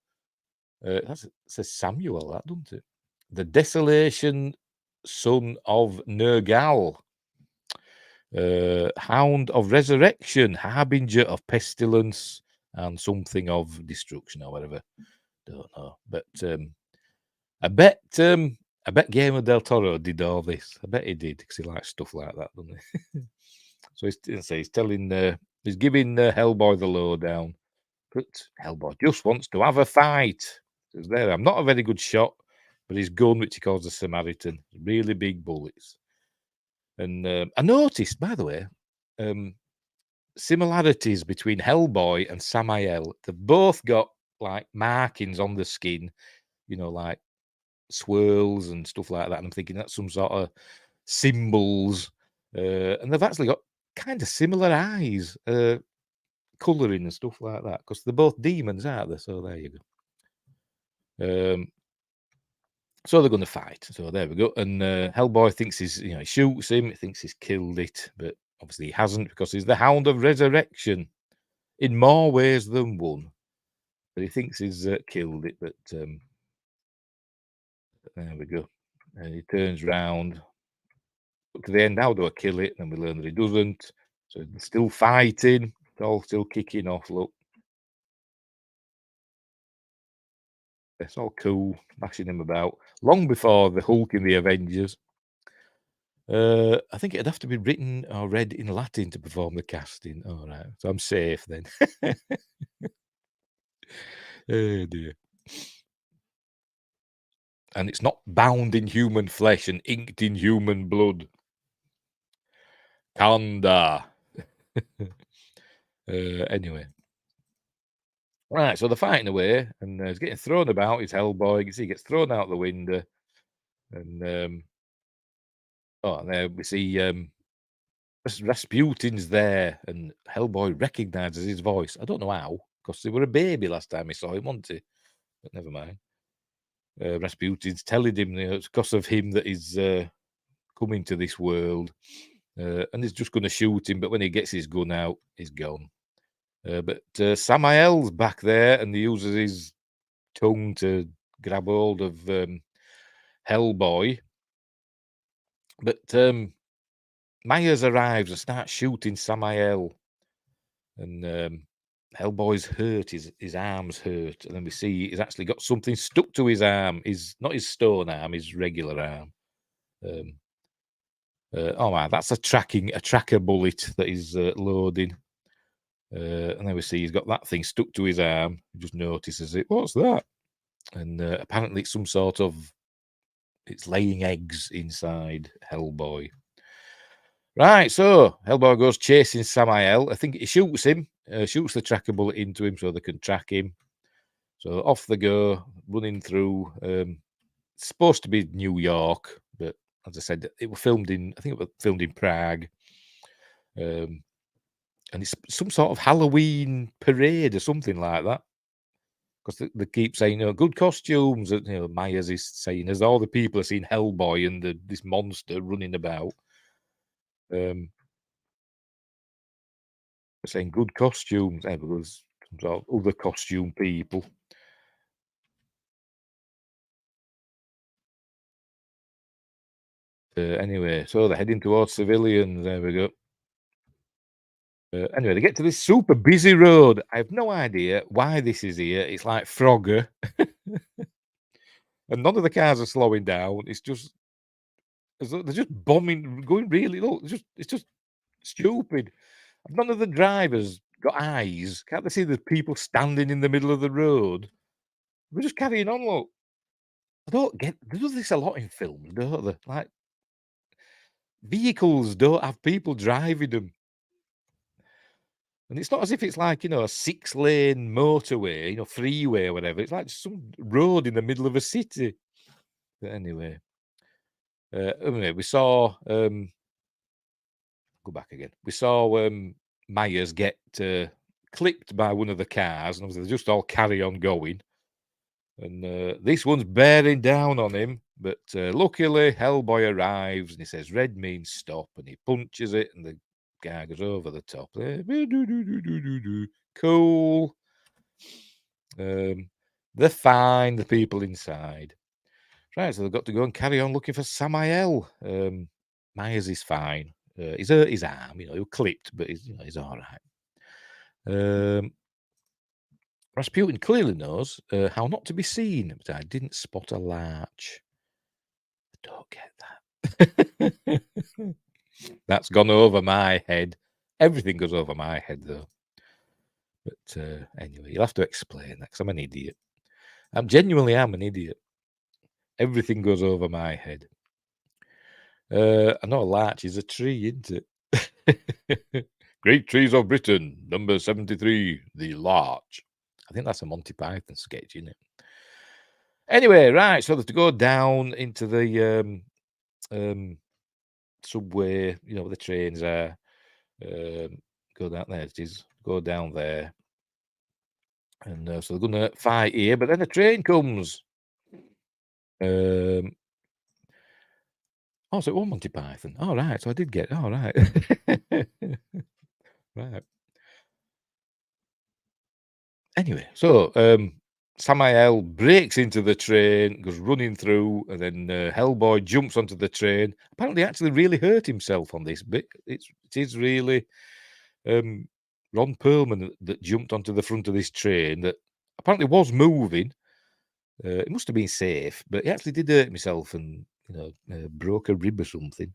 It says Samuel, that, doesn't it? The desolation son of Nergal. Hound of resurrection, harbinger of pestilence, and something of destruction or whatever. Don't know. But I bet Guillermo del Toro did all this. I bet he did because he likes stuff like that, doesn't he? So he's telling, he's giving Hellboy the lowdown. But Hellboy just wants to have a fight. Says there, I'm not a very good shot, but his gun, which he calls the Samaritan, really big bullets. And I noticed, by the way, similarities between Hellboy and Samael. They've both got like markings on the skin, like swirls and stuff like that. And I'm thinking that's some sort of symbols. And they've actually got kind of similar eyes, colouring and stuff like that, because they're both demons, aren't they? So there you go. So they're going to fight. So there we go. And Hellboy thinks he shoots him. He thinks he's killed it, but obviously he hasn't, because he's the Hound of Resurrection in more ways than one. But he thinks he's killed it. But there we go. And he turns round. Up to the end, how do I kill it? And we learn that he doesn't. So they're still fighting. It's all still kicking off. Look. It's all cool, mashing him about. Long before the Hulk in the Avengers. I think it'd have to be written or read in Latin to perform the casting. All right, so I'm safe then. Oh dear. And it's not bound in human flesh and inked in human blood. Kanda. Anyway. Right, so they're fighting away, and he's getting thrown about. He's Hellboy. You can see he gets thrown out the window. And and there we see Rasputin's there, and Hellboy recognizes his voice. I don't know how, because they were a baby last time he saw him, wasn't he? But never mind. Rasputin's telling him it's because of him that he's coming to this world, and he's just going to shoot him. But when he gets his gun out, he's gone. But Samael's back there, and he uses his tongue to grab hold of Hellboy. But Myers arrives and starts shooting Samael, and Hellboy's hurt. His arm's hurt, and then we see he's actually got something stuck to his arm. Not his stone arm, his regular arm. Oh man, that's a tracker bullet that he's loading. And then we see he's got that thing stuck to his arm. He just notices it. What's that? And apparently it's some sort of, it's laying eggs inside Hellboy. Right, so Hellboy goes chasing Samael. I think he shoots him, shoots the tracker bullet into him so they can track him. So off they go, running through. It's supposed to be New York, but as I said, it was filmed in, I think it was filmed in Prague. And it's some sort of Halloween parade or something like that. Because they keep saying, good costumes. Myers is saying, as all the people are seeing Hellboy and this monster running about. Saying good costumes. There's some sort of other costume people. Anyway, so they're heading towards civilians. There we go. Anyway, they get to this super busy road. I have no idea why this is here. It's like Frogger. And none of the cars are slowing down. It's just, they're just bombing, going really low. It's just stupid. None of the drivers got eyes. Can't they see the people standing in the middle of the road? We're just carrying on, look. I don't get, they do this a lot in films, don't they? Like, vehicles don't have people driving them. And it's not as if it's like, a 6-lane motorway, freeway or whatever. It's like some road in the middle of a city. But anyway, we saw, go back again. We saw Myers get clipped by one of the cars, and obviously they just all carry on going. And this one's bearing down on him, but luckily Hellboy arrives and he says, red means stop, and he punches it, and the guy goes over the top. Cool. They're fine, the people inside. Right, so they've got to go and carry on looking for Samael. Myers is fine. He's hurt his arm, he was clipped, but he's all right. Rasputin clearly knows how not to be seen, but I didn't spot a larch. I don't get that. That's gone over my head. Everything goes over my head, though. But anyway, you'll have to explain that, because I'm an idiot. I'm genuinely an idiot. Everything goes over my head. I know a larch is a tree, isn't it? Great Trees of Britain, number 73, the larch. I think that's a Monty Python sketch, isn't it? Anyway, right, so they have to go down into the subway, where the trains are. Go down there, it is. Go down there. And so they're going to fight here, but then a train comes. Oh, so it was Monty Python. All right. So I did get. All right. Right. Anyway, so Samael breaks into the train, goes running through, and then Hellboy jumps onto the train. Apparently, actually, really hurt himself on this bit. It is really Ron Perlman that jumped onto the front of this train that apparently was moving. It must have been safe, but he actually did hurt himself and broke a rib or something.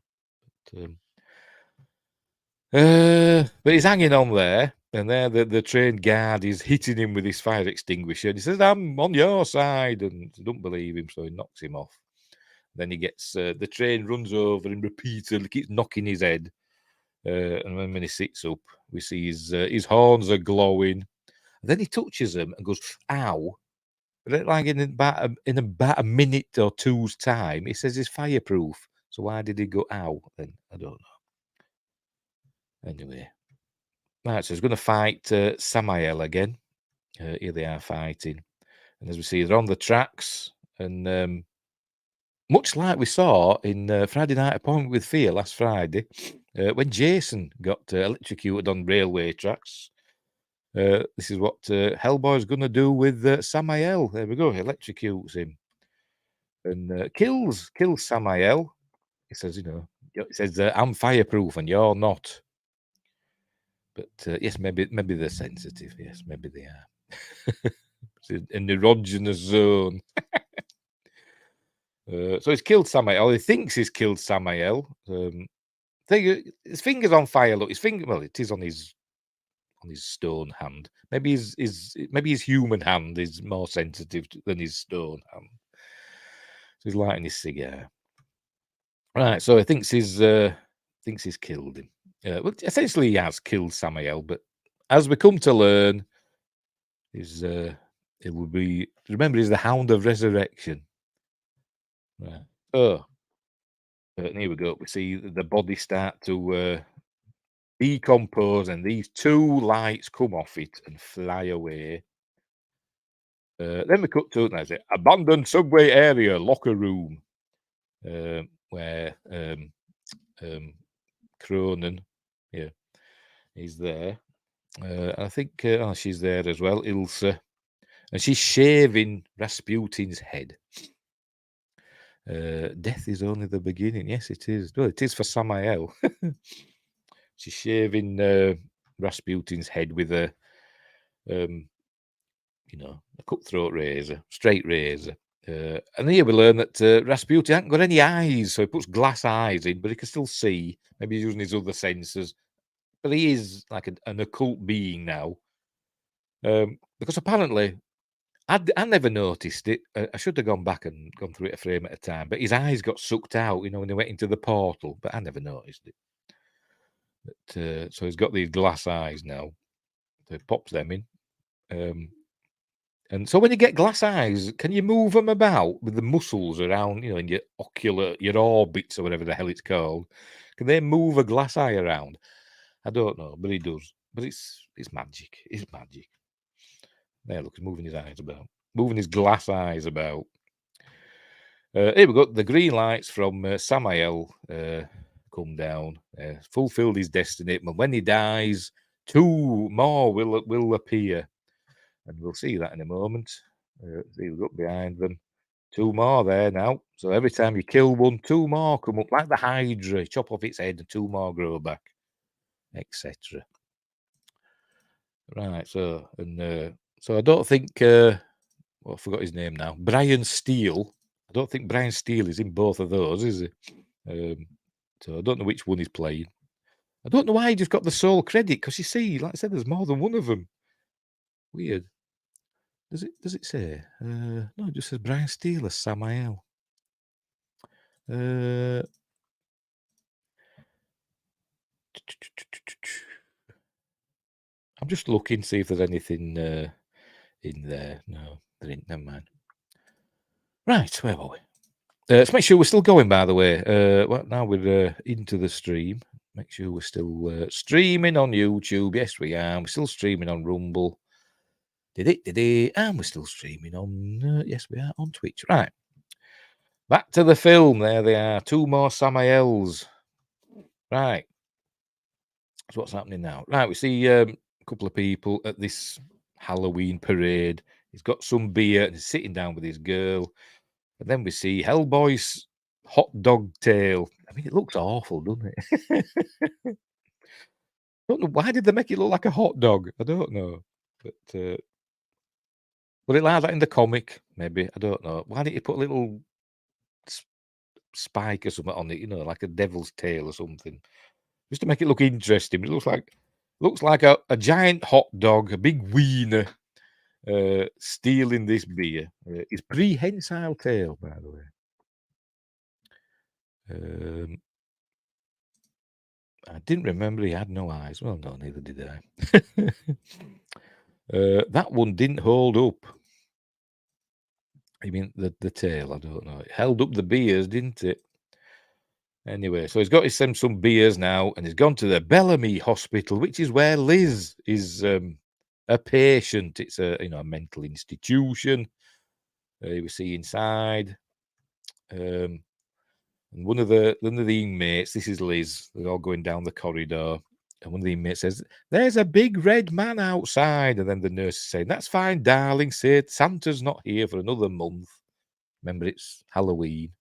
But he's hanging on there, and there the train guard is hitting him with his fire extinguisher. And he says, "I'm on your side," and I don't believe him, so he knocks him off. Then he gets the train runs over and repeatedly keeps knocking his head. And when he sits up, we see his horns are glowing. And then he touches them and goes, "Ow!" But like in about a minute or two's time, he says he's fireproof. So why did he go ow? Then I don't know. Anyway, right. So he's going to fight Samael again. Here they are fighting, and as we see, they're on the tracks, and much like we saw in Friday Night Appointment with Fear last Friday, when Jason got electrocuted on railway tracks. This is what Hellboy's going to do with Samael. There we go. He electrocutes him and kills Samael. He says, I'm fireproof and you're not. But yes, maybe they're sensitive. Yes, maybe they are. It's an erogenous zone. So he's killed Samael. He thinks he's killed Samael. His finger's on fire. Look, his finger. Well, it is on his stone hand. Maybe his human hand is more sensitive than his stone hand. So he's lighting his cigar. Right. So he thinks he's killed him. Well, essentially, he has killed Samael. But as we come to learn, it will be. Remember, he's the Hound of Resurrection. Right. Oh. And here we go. We see the body start to decompose, and these two lights come off it and fly away. Then we cut to it, and I say, abandoned subway area, locker room, where Cronin, yeah, he's there. I think she's there as well, Ilsa, and she's shaving Rasputin's head. Death is only the beginning. Yes, it is. Well, it is for Samael. She's shaving Rasputin's head with a cutthroat razor, straight razor. And here we learn that Rasputin hasn't got any eyes, so he puts glass eyes in, but he can still see. Maybe he's using his other senses. But he is like an occult being now. Because apparently, I never noticed it. I should have gone back and gone through it a frame at a time. But his eyes got sucked out, when he went into the portal. But I never noticed it. But, so he's got these glass eyes now. So he pops them in. And so when you get glass eyes, can you move them about with the muscles around, in your orbits or whatever the hell it's called? Can they move a glass eye around? I don't know, but he does. But it's magic. It's magic. There, look, he's moving his eyes about, moving his glass eyes about. Here we go. The green lights from Samael come down. Fulfilled his destiny. But when he dies, two more will appear. And we'll see that in a moment. See, look behind them. Two more there now. So every time you kill one, two more come up. Like the Hydra. Chop off its head and two more grow back. Etc. Right, so I don't think I forgot his name now. Brian Steele. I don't think Brian Steele is in both of those, is he? So I don't know which one he's playing. I don't know why he just got the sole credit, because you see, like I said, there's more than one of them. Weird. Does it say? No, it just says Brian Steele as Samael. I'm just looking, see if there's anything in there. No, there ain't. Never mind. Right, where were we? Let's make sure we're still going, by the way. Well, now we're into the stream. Make sure we're still streaming on YouTube. Yes, we are. We're still streaming on Rumble. And we're still streaming on, yes, we are on Twitch. Right. Back to the film. There they are. 2 more Samaels. Right. So what's happening now? Right, we see a couple of people at this Halloween parade. He's got some beer and he's sitting down with his girl. And then we see Hellboy's hot dog tail. I mean, it looks awful, doesn't it? Don't know why did they make it look like a hot dog? I don't know. But would it like that in the comic? Maybe. I don't know. Why didn't you put a little spike or something on it, you know, like a devil's tail or something? Just to make it look interesting. It looks like a giant hot dog, a big wiener, stealing this beer. It's prehensile tail, by the way. I didn't remember he had no eyes. Well, no, neither did I. That one didn't hold up. I mean, the tail, I don't know. It held up the beers, didn't it? Anyway, so he's got some beers now, and he's gone to the Bellamy Hospital, which is where Liz is a patient. It's a mental institution. We see inside. And one of the inmates, this is Liz, they're all going down the corridor, and one of the inmates says, "There's a big red man outside." And then the nurse is saying, "That's fine, darling, said Santa's not here for another month." Remember, it's Halloween.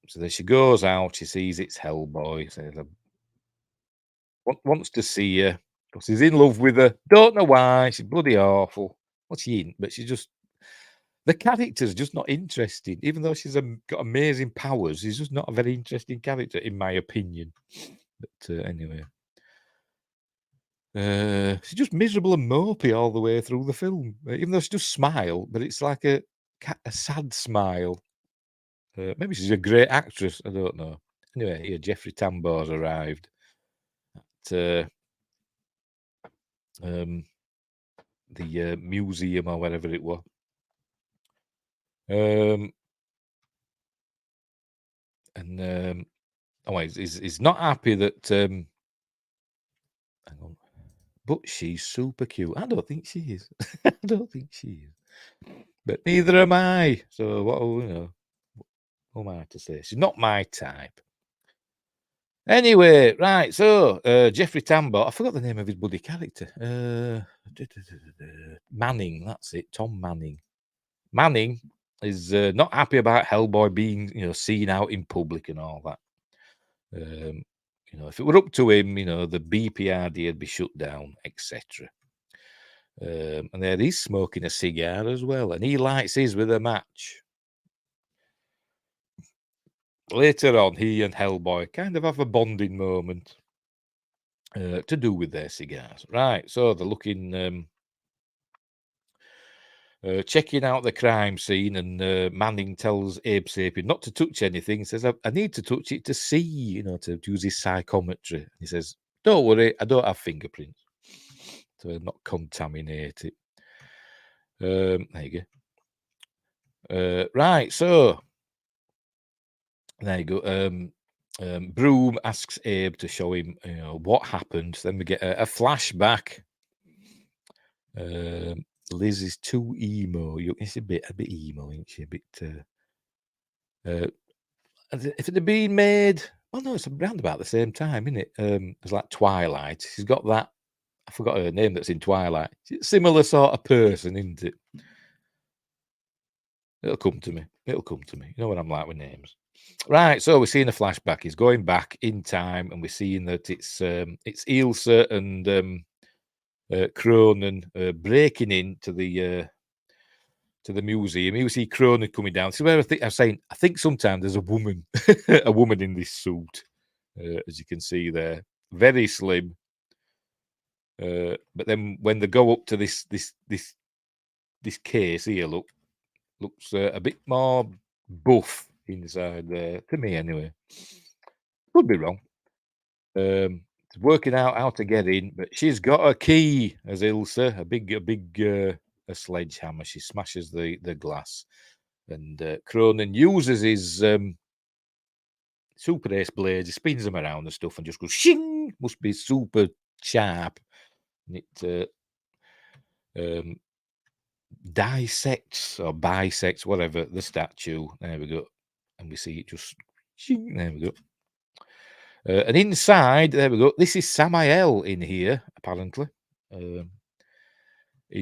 So then she goes out, she sees it's Hellboy, says, wants to see her, because he's in love with her. Don't know why, she's bloody awful. Well, she ain't, but she's just, the character's just not interesting. Even though she's got amazing powers, she's just not a very interesting character, in my opinion. But anyway. She's just miserable and mopey all the way through the film. Even though she does smile, but it's like a sad smile. Maybe she's a great actress. I don't know. Anyway, here, Jeffrey Tambor's arrived at the museum or wherever it was. He's not happy that. Hang on. But she's super cute. I don't think she is. I don't think she is. But neither am I. So what am I to say? She's not my type. Anyway, right. So Jeffrey Tambor. I forgot the name of his bloody character. Manning. That's it. Tom Manning. Manning is not happy about Hellboy being, seen out in public and all that. If it were up to him, the BPRD would be shut down, etc. And there he's smoking a cigar as well, and he lights his with a match. Later on, he and Hellboy kind of have a bonding moment to do with their cigars. Right, so they're looking, checking out the crime scene, and Manning tells Abe Sapien not to touch anything. He says, I need to touch it to see, to use his psychometry. He says, don't worry, I don't have fingerprints, so I'm not contaminated. There you go. Right, so there you go. Broom asks Abe to show him, what happened. Then we get a flashback. Liz is too emo. It's a bit emo, isn't she? A bit. If it had been made, well, no, it's around about the same time, isn't it? It's like Twilight. She's got that. I forgot her name. That's in Twilight. Similar sort of person, isn't it? It'll come to me. You know what I'm like with names. Right, so we're seeing a flashback. He's going back in time, and we're seeing that it's Ilsa and Cronin breaking into the museum. You see Cronin coming down. So where I think sometimes there's a woman, a woman in this suit, as you can see there, very slim. But then when they go up to this case here, looks a bit more buff inside there, to me anyway. Could be wrong. It's working out how to get in, but she's got a key, as Ilsa, a big sledgehammer. She smashes the glass, and Cronin uses his super ace blades. He spins them around and stuff, and just goes shing. Must be super sharp. And it dissects or bisects, whatever, the statue. There we go. And we see it just, there we go. And inside, there we go. This is Samael in here, apparently, in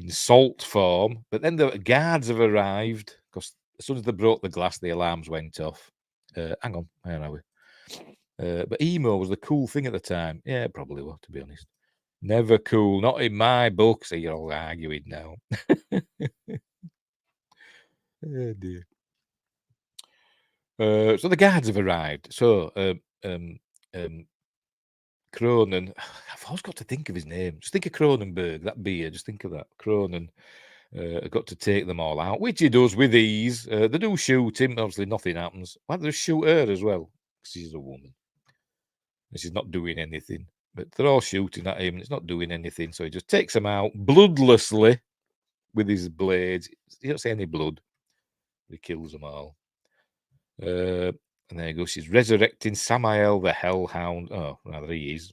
salt form. But then the guards have arrived because as soon as they broke the glass, the alarms went off. Hang on, where are we? But emo was the cool thing at the time. Yeah, it probably was, to be honest. Never cool, not in my book. So you're all arguing now. Oh dear. So the guards have arrived. So Cronin, I've always got to think of his name. Just think of Cronenberg, that beard. Just think of that. Cronin got to take them all out, which he does with ease. They do shoot him. Obviously, nothing happens. Why do they shoot her as well? Because she's a woman. And she's not doing anything. But they're all shooting at him. And it's not doing anything. So he just takes them out bloodlessly with his blades. You don't see any blood. He kills them all. And there you go. She's resurrecting Samael the Hellhound. Oh, rather he is.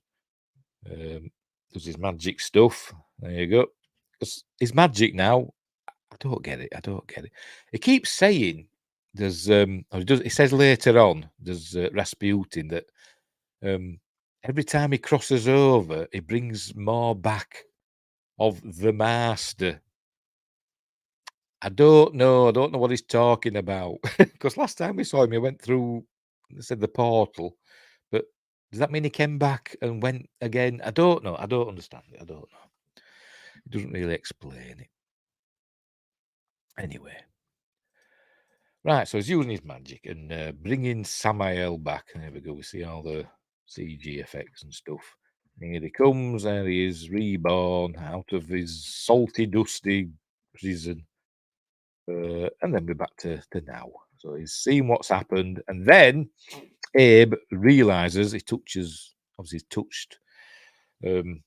Does his magic stuff. There you go. His magic now. I don't get it. I don't get it. He keeps saying there's. He says later on there's Rasputin that every time he crosses over, he brings more back of the master. I don't know. I don't know what he's talking about. Because last time we saw him, he went through, they said, the portal. But does that mean he came back and went again? I don't know. I don't understand it. I don't know. It doesn't really explain it. Anyway. Right, so he's using his magic and bringing Samael back. There we go. We see all the CG effects and stuff. Here he comes. There he is, reborn out of his salty, dusty prison. And then we're back to now. So he's seen what's happened. And then Abe realizes he touches, obviously, he's touched Broom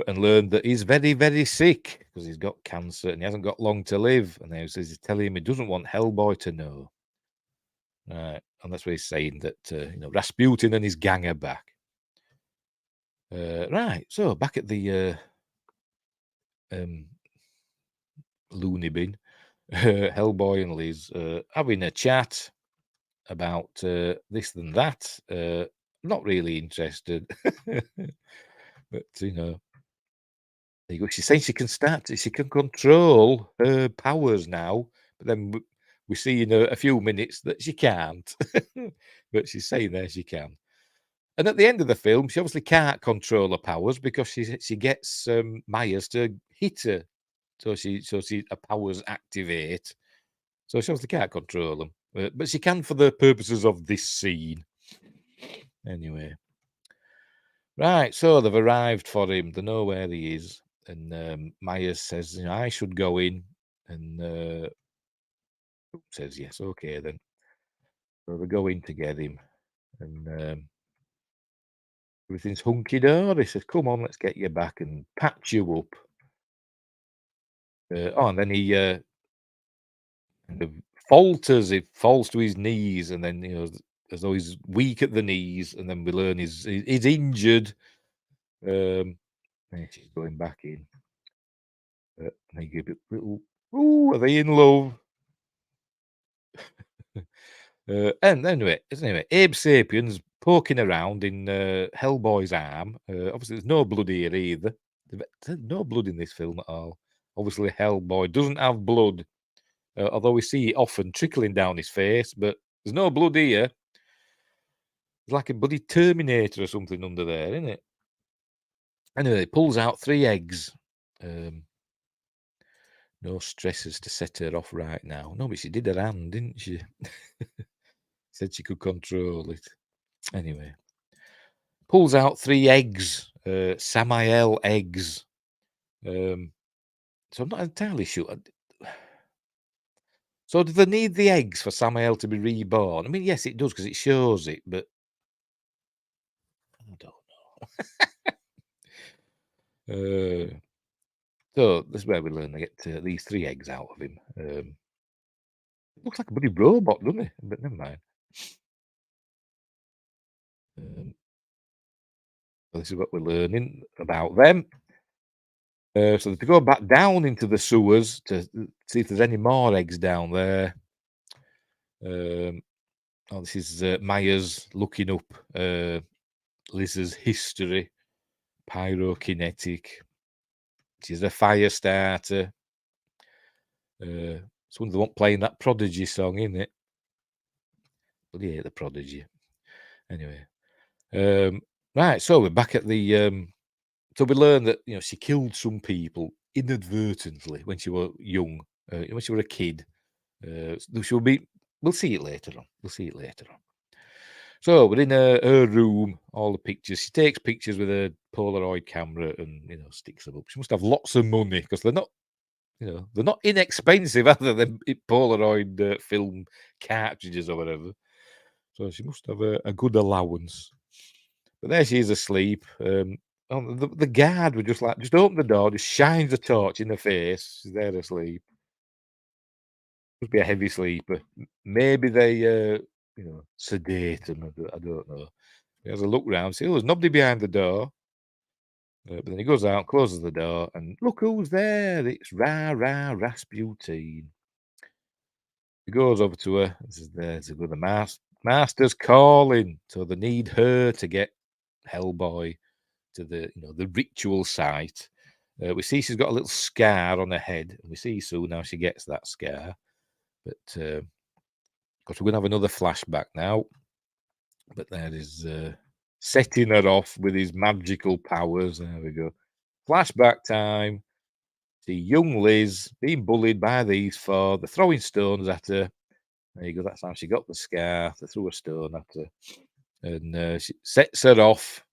and learned that he's very, very sick because he's got cancer and he hasn't got long to live. And then he says he's telling him he doesn't want Hellboy to know. Right. And that's what he's saying that, Rasputin and his gang are back. Right. So back at the loony bin. Hellboy and Liz having a chat about this and that. Not really interested, but there you go. She's saying she can control her powers now, but then we see in a few minutes that she can't. But she's saying there she can. And at the end of the film, she obviously can't control her powers because she gets Myers to hit her. So her powers activate. So she obviously can't control them. But she can for the purposes of this scene. Anyway. Right, so they've arrived for him. They know where he is. And Myers says, I should go in. And says, yes, okay then. So they go in to get him. And everything's hunky-dory. He says, come on, let's get you back and patch you up. And then he kind of falters. He falls to his knees, and then as though he's weak at the knees. And then we learn he's injured. And she's going back in. And they give it a little. Ooh, are they in love? And anyway, Abe Sapien's poking around in Hellboy's arm. Obviously, there's no blood here either. There's no blood in this film at all. Obviously, Hellboy doesn't have blood, although we see it often trickling down his face, but there's no blood here. It's like a bloody Terminator or something under there, isn't it? Anyway, he pulls out 3 eggs. No stresses to set her off right now. No, but she did her hand, didn't she? Said she could control it. Anyway. Pulls out 3 eggs. Samael eggs. So I'm not entirely sure. So do they need the eggs for Samael to be reborn? I mean, yes, it does because it shows it, but I don't know. So this is where we learn to get these 3 eggs out of him. Looks like a bloody robot, doesn't it? But never mind. So this is what we're learning about them. So to go back down into the sewers to see if there's any more eggs down there. This is Maya's looking up Liz's history, pyrokinetic. She's a fire starter. It's one of the one playing that Prodigy song, isn't it? Bloody hate the Prodigy. Anyway, right. So we're back at the. So we learn that she killed some people inadvertently when she was young, when she was a kid. She'll be. We'll see it later on. So we're in her room. All the pictures. She takes pictures with a Polaroid camera and sticks them up. She must have lots of money because they're not. They're not inexpensive other than Polaroid film cartridges or whatever. So she must have a good allowance. But there she is asleep. The guard would just open the door, just shines a torch in her face. She's there asleep. Must be a heavy sleeper. Maybe they, sedate him. I don't know. He has a look round, see, there's nobody behind the door. But then he goes out, closes the door, and look who's there. It's Rasputin. He goes over to her and says, there's a good master's calling. So they need her to get Hellboy to the ritual site. We see she's got a little scar on her head, and we see soon how she gets that scar. But because we're going to have another flashback now. But there is setting her off with his magical powers. There we go. Flashback time. See young Liz being bullied by these four. They're throwing stones at her. There you go. That's how she got the scar. They threw a stone at her. And she sets her off.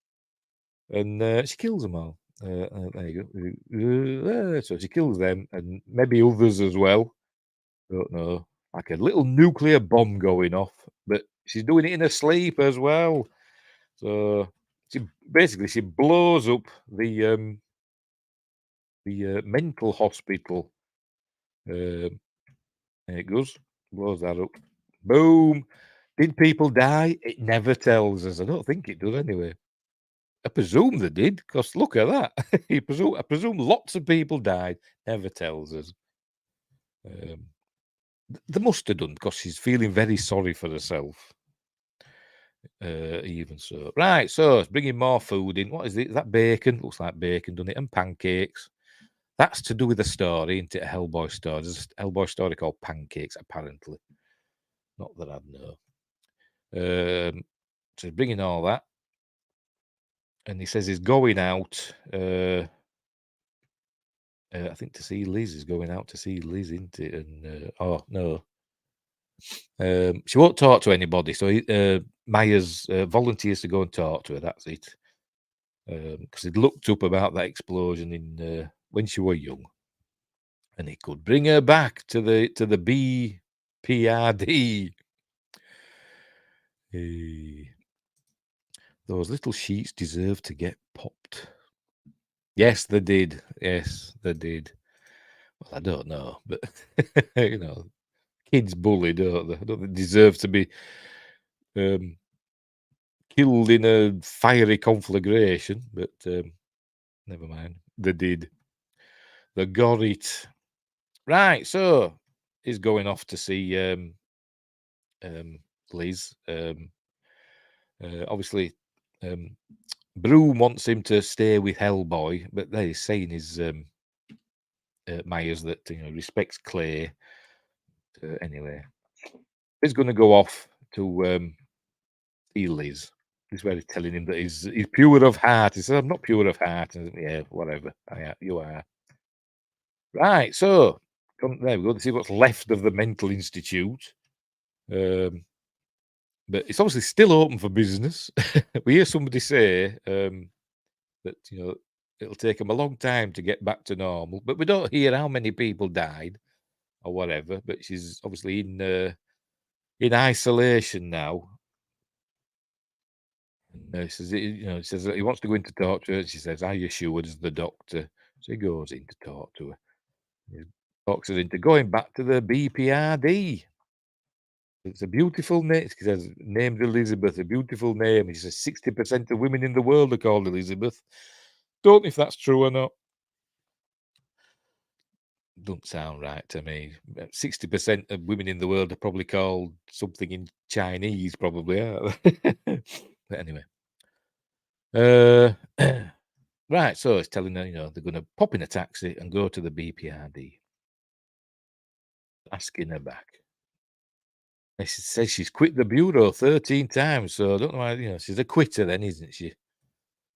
And she kills them all. There you go. So she kills them and maybe others as well. Don't know. Like a little nuclear bomb going off. But she's doing it in her sleep as well. So she blows up the mental hospital. There it goes. Blows that up. Boom. Did people die? It never tells us. I don't think it does anyway. I presume they did, because look at that. I presume lots of people died. Never tells us. They must have done, because she's feeling very sorry for herself. Even so. Right, so it's bringing more food in. What is it? Is that bacon? Looks like bacon, doesn't it? And pancakes. That's to do with the story, isn't it? A Hellboy story. There's a Hellboy story called Pancakes, apparently. Not that I'd know. So he's bringing all that. And he says he's going out. I think to see Liz. He's going out to see Liz, isn't it? And oh no. She won't talk to anybody. So Maya's volunteers to go and talk to her. That's it. Because he'd looked up about that explosion in when she was young, and it could bring her back to the BPRD. Those little sheets deserve to get popped. Yes, they did. Yes, they did. Well, I don't know, but kids bully, don't they? I don't think they deserve to be killed in a fiery conflagration, but never mind. They did. They got it. Right, so he's going off to see Liz. Obviously, Broom wants him to stay with Hellboy, but there he's saying his Myers that respects Clay. Anyway, he's going to go off to see Liz. This is where he's telling him that he's pure of heart. He says, "I'm not pure of heart." And, yeah, whatever. You are. Right, so there we go. To see what's left of the mental institute. But it's obviously still open for business. We hear somebody say that it'll take them a long time to get back to normal, but we don't hear how many people died or whatever. But she's obviously in isolation now. She says, she says that he wants to go in to talk to her. She says, "Are you sure?" As the doctor, so he goes in to talk to her. He talks her into going back to the BPRD. It's a beautiful name. He says, named Elizabeth, a beautiful name. He says 60% of women in the world are called Elizabeth. Don't know if that's true or not. Doesn't sound right to me. 60% of women in the world are probably called something in Chinese, probably. But anyway. Right, so it's telling her, they're going to pop in a taxi and go to the BPRD. Asking her back. And she says she's quit the bureau 13 times, so I don't know why, she's a quitter then, isn't she?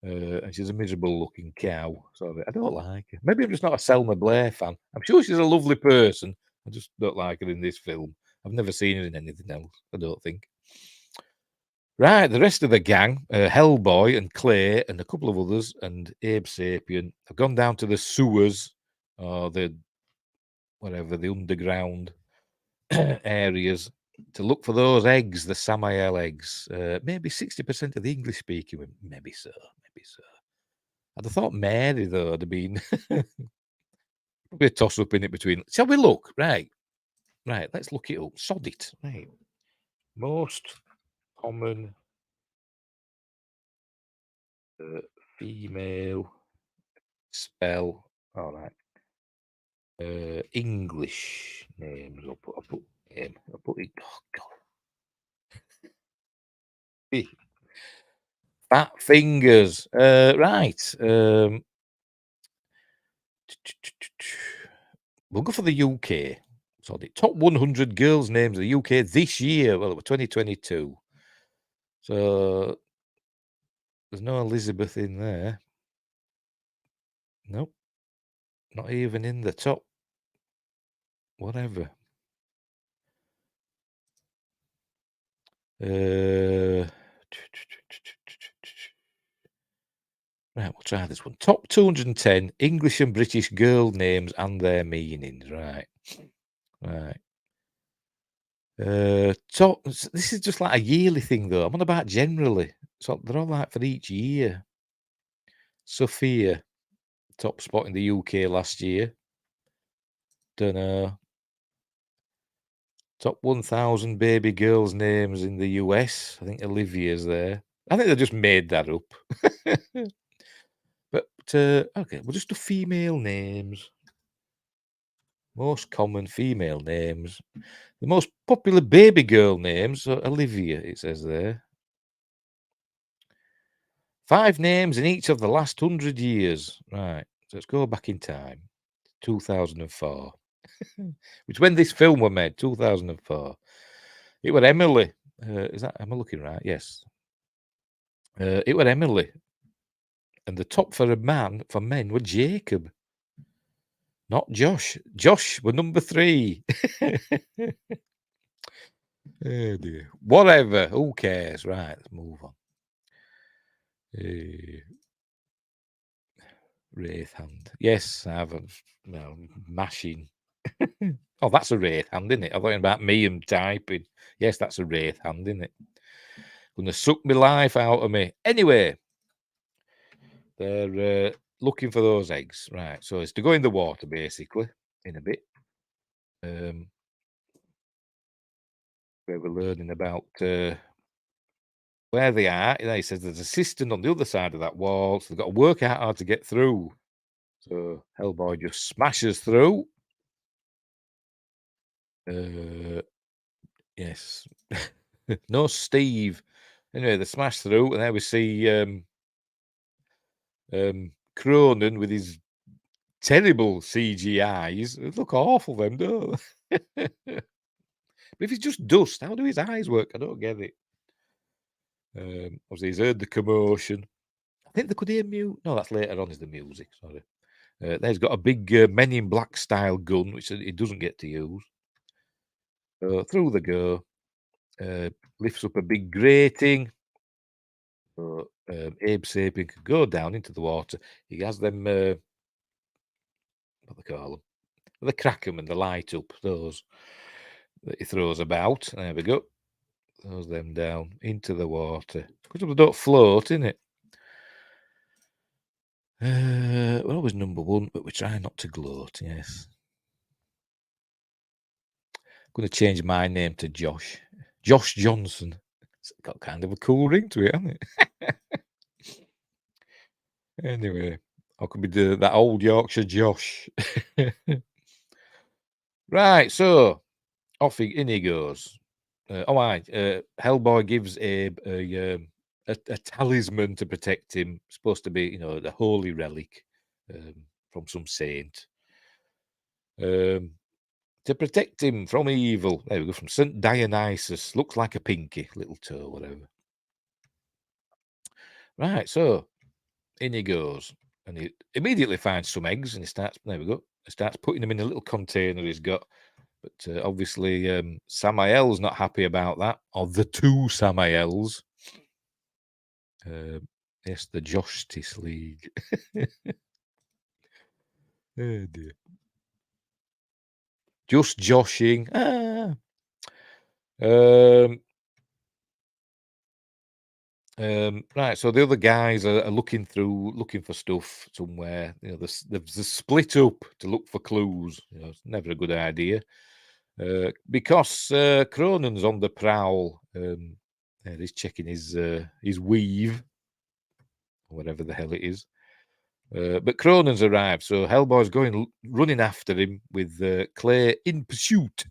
And she's a miserable looking cow. So I don't like her. Maybe I'm just not a Selma Blair fan. I'm sure she's a lovely person. I just don't like her in this film. I've never seen her in anything else, I don't think. Right, the rest of the gang, Hellboy and Clay and a couple of others and Abe Sapien have gone down to the sewers or the underground areas to look for those eggs, the Samael eggs. Maybe 60% of the English speaking women. Maybe so. I'd have thought Mary, though, would have been probably a toss up in it between. Shall we look? Right, let's look it up. Sod it. Right. Most common female spell. All right. English names. I'll put name. I'll put it. Oh God. Fat fingers. Right. We'll go for the UK. So the top 100 girls' names of the UK this year. Well, it was 2022. So there's no Elizabeth in there. Nope. Not even in the top. Whatever. Right, we'll try this one. Top 210 English and British girl names and their meanings. Right. Top. This is just like a yearly thing, though. I'm on about generally. So they're all like for each year. Sophia, top spot in the UK last year. Don't know. Top 1,000 baby girls' names in the US. I think Olivia's there. I think they just made that up. But okay, we'll just do female names. Most common female names. The most popular baby girl names are Olivia, it says there. 5 names in each of the last 100 years. Right, so let's go back in time. 2004. Which when this film was made, 2004. It was Emily. Am I looking right? Yes. It was Emily. And the top for men were Jacob. Not Josh. Josh were number 3. Oh dear. Whatever. Who cares? Right, let's move on. Wraith hand. Yes, I have. Mashing. Oh, that's a wraith hand, isn't it? I'm talking about me and typing. Yes, that's a wraith hand, isn't it? Gonna suck my life out of me. Anyway, they're looking for those eggs. Right, so it's to go in the water, basically, in a bit. Where we're learning about where they are. He says there's a cistern on the other side of that wall, so they've got to work out how to get through. So Hellboy just smashes through. Yes. No Steve. Anyway, they smash through, and there we see Cronin with his terrible CGIs. They look awful, them, don't they? But if it's just dust, how do his eyes work? I don't get it. Obviously, he's heard the commotion. I think they could hear music. No, that's later on is the music. Sorry. There's got a big Men in Black style gun, which he doesn't get to use. So through they go. Lifts up a big grating. So Abe Sapien could go down into the water. He has them, what they call them? They crack them and they light up, those that he throws about. There we go. Throws them down into the water. Because they don't float, innit? We're always number 1, but we try not to gloat, yes. I'm going to change my name to Josh. Josh Johnson. It's got kind of a cool ring to it, hasn't it? Anyway, I could be that old Yorkshire Josh. Right, so off in he goes. Hellboy gives Abe a talisman to protect him. Supposed to be, the holy relic from some saint. To protect him from evil. There we go, from St. Dionysus. Looks like a pinky, little toe, whatever. Right, so in he goes. And he immediately finds some eggs and there we go. He starts putting them in a little container he's got. But obviously, Samael's not happy about that, or the two Samaels. Yes, the Justice League. Oh dear. Just joshing. Right, so the other guys are looking for stuff somewhere. They've split up to look for clues. It's never a good idea. Because Cronen's on the prowl. He's checking his weave, or whatever the hell it is. But Cronen's arrived, so Hellboy's running after him with Clay in pursuit.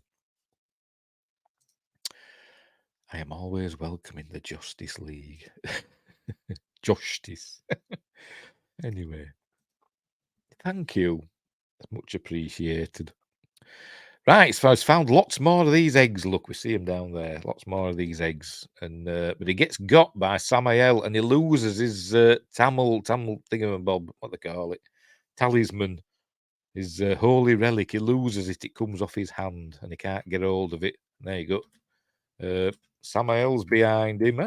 I am always welcome in the Justice League. Justice. Anyway, thank you. Much appreciated. Right, so I've found lots more of these eggs. Look, we see him down there. Lots more of these eggs, and but he gets got by Samael, and he loses his Tamil thingamabob, what they call it, talisman, his holy relic. He loses it. It comes off his hand, and he can't get hold of it. There you go. Samael's behind him.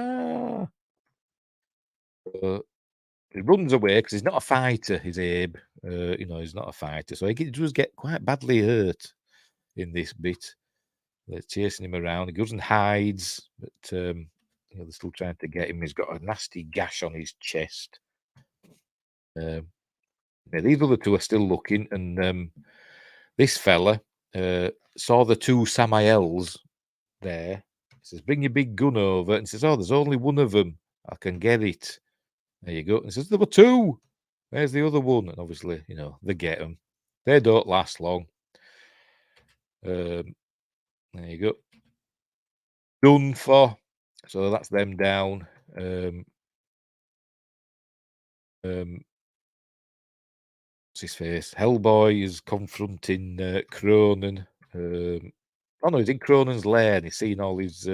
He runs away because he's not a fighter. He's Abe. He's not a fighter, so he does get quite badly hurt in this bit. They're chasing him around. He goes and hides, but they're still trying to get him. He's got a nasty gash on his chest. These other two are still looking, and this fella saw the two Samaels there. He says, "Bring your big gun over," and says, "Oh, there's only one of them. I can get it." There you go. And he says, "There were two. There's the other one." And obviously, they get them. They don't last long. There you go. Done for. So that's them down. What's his face? Hellboy is confronting Cronin. Oh no, he's in Cronen's lair and he's seen all his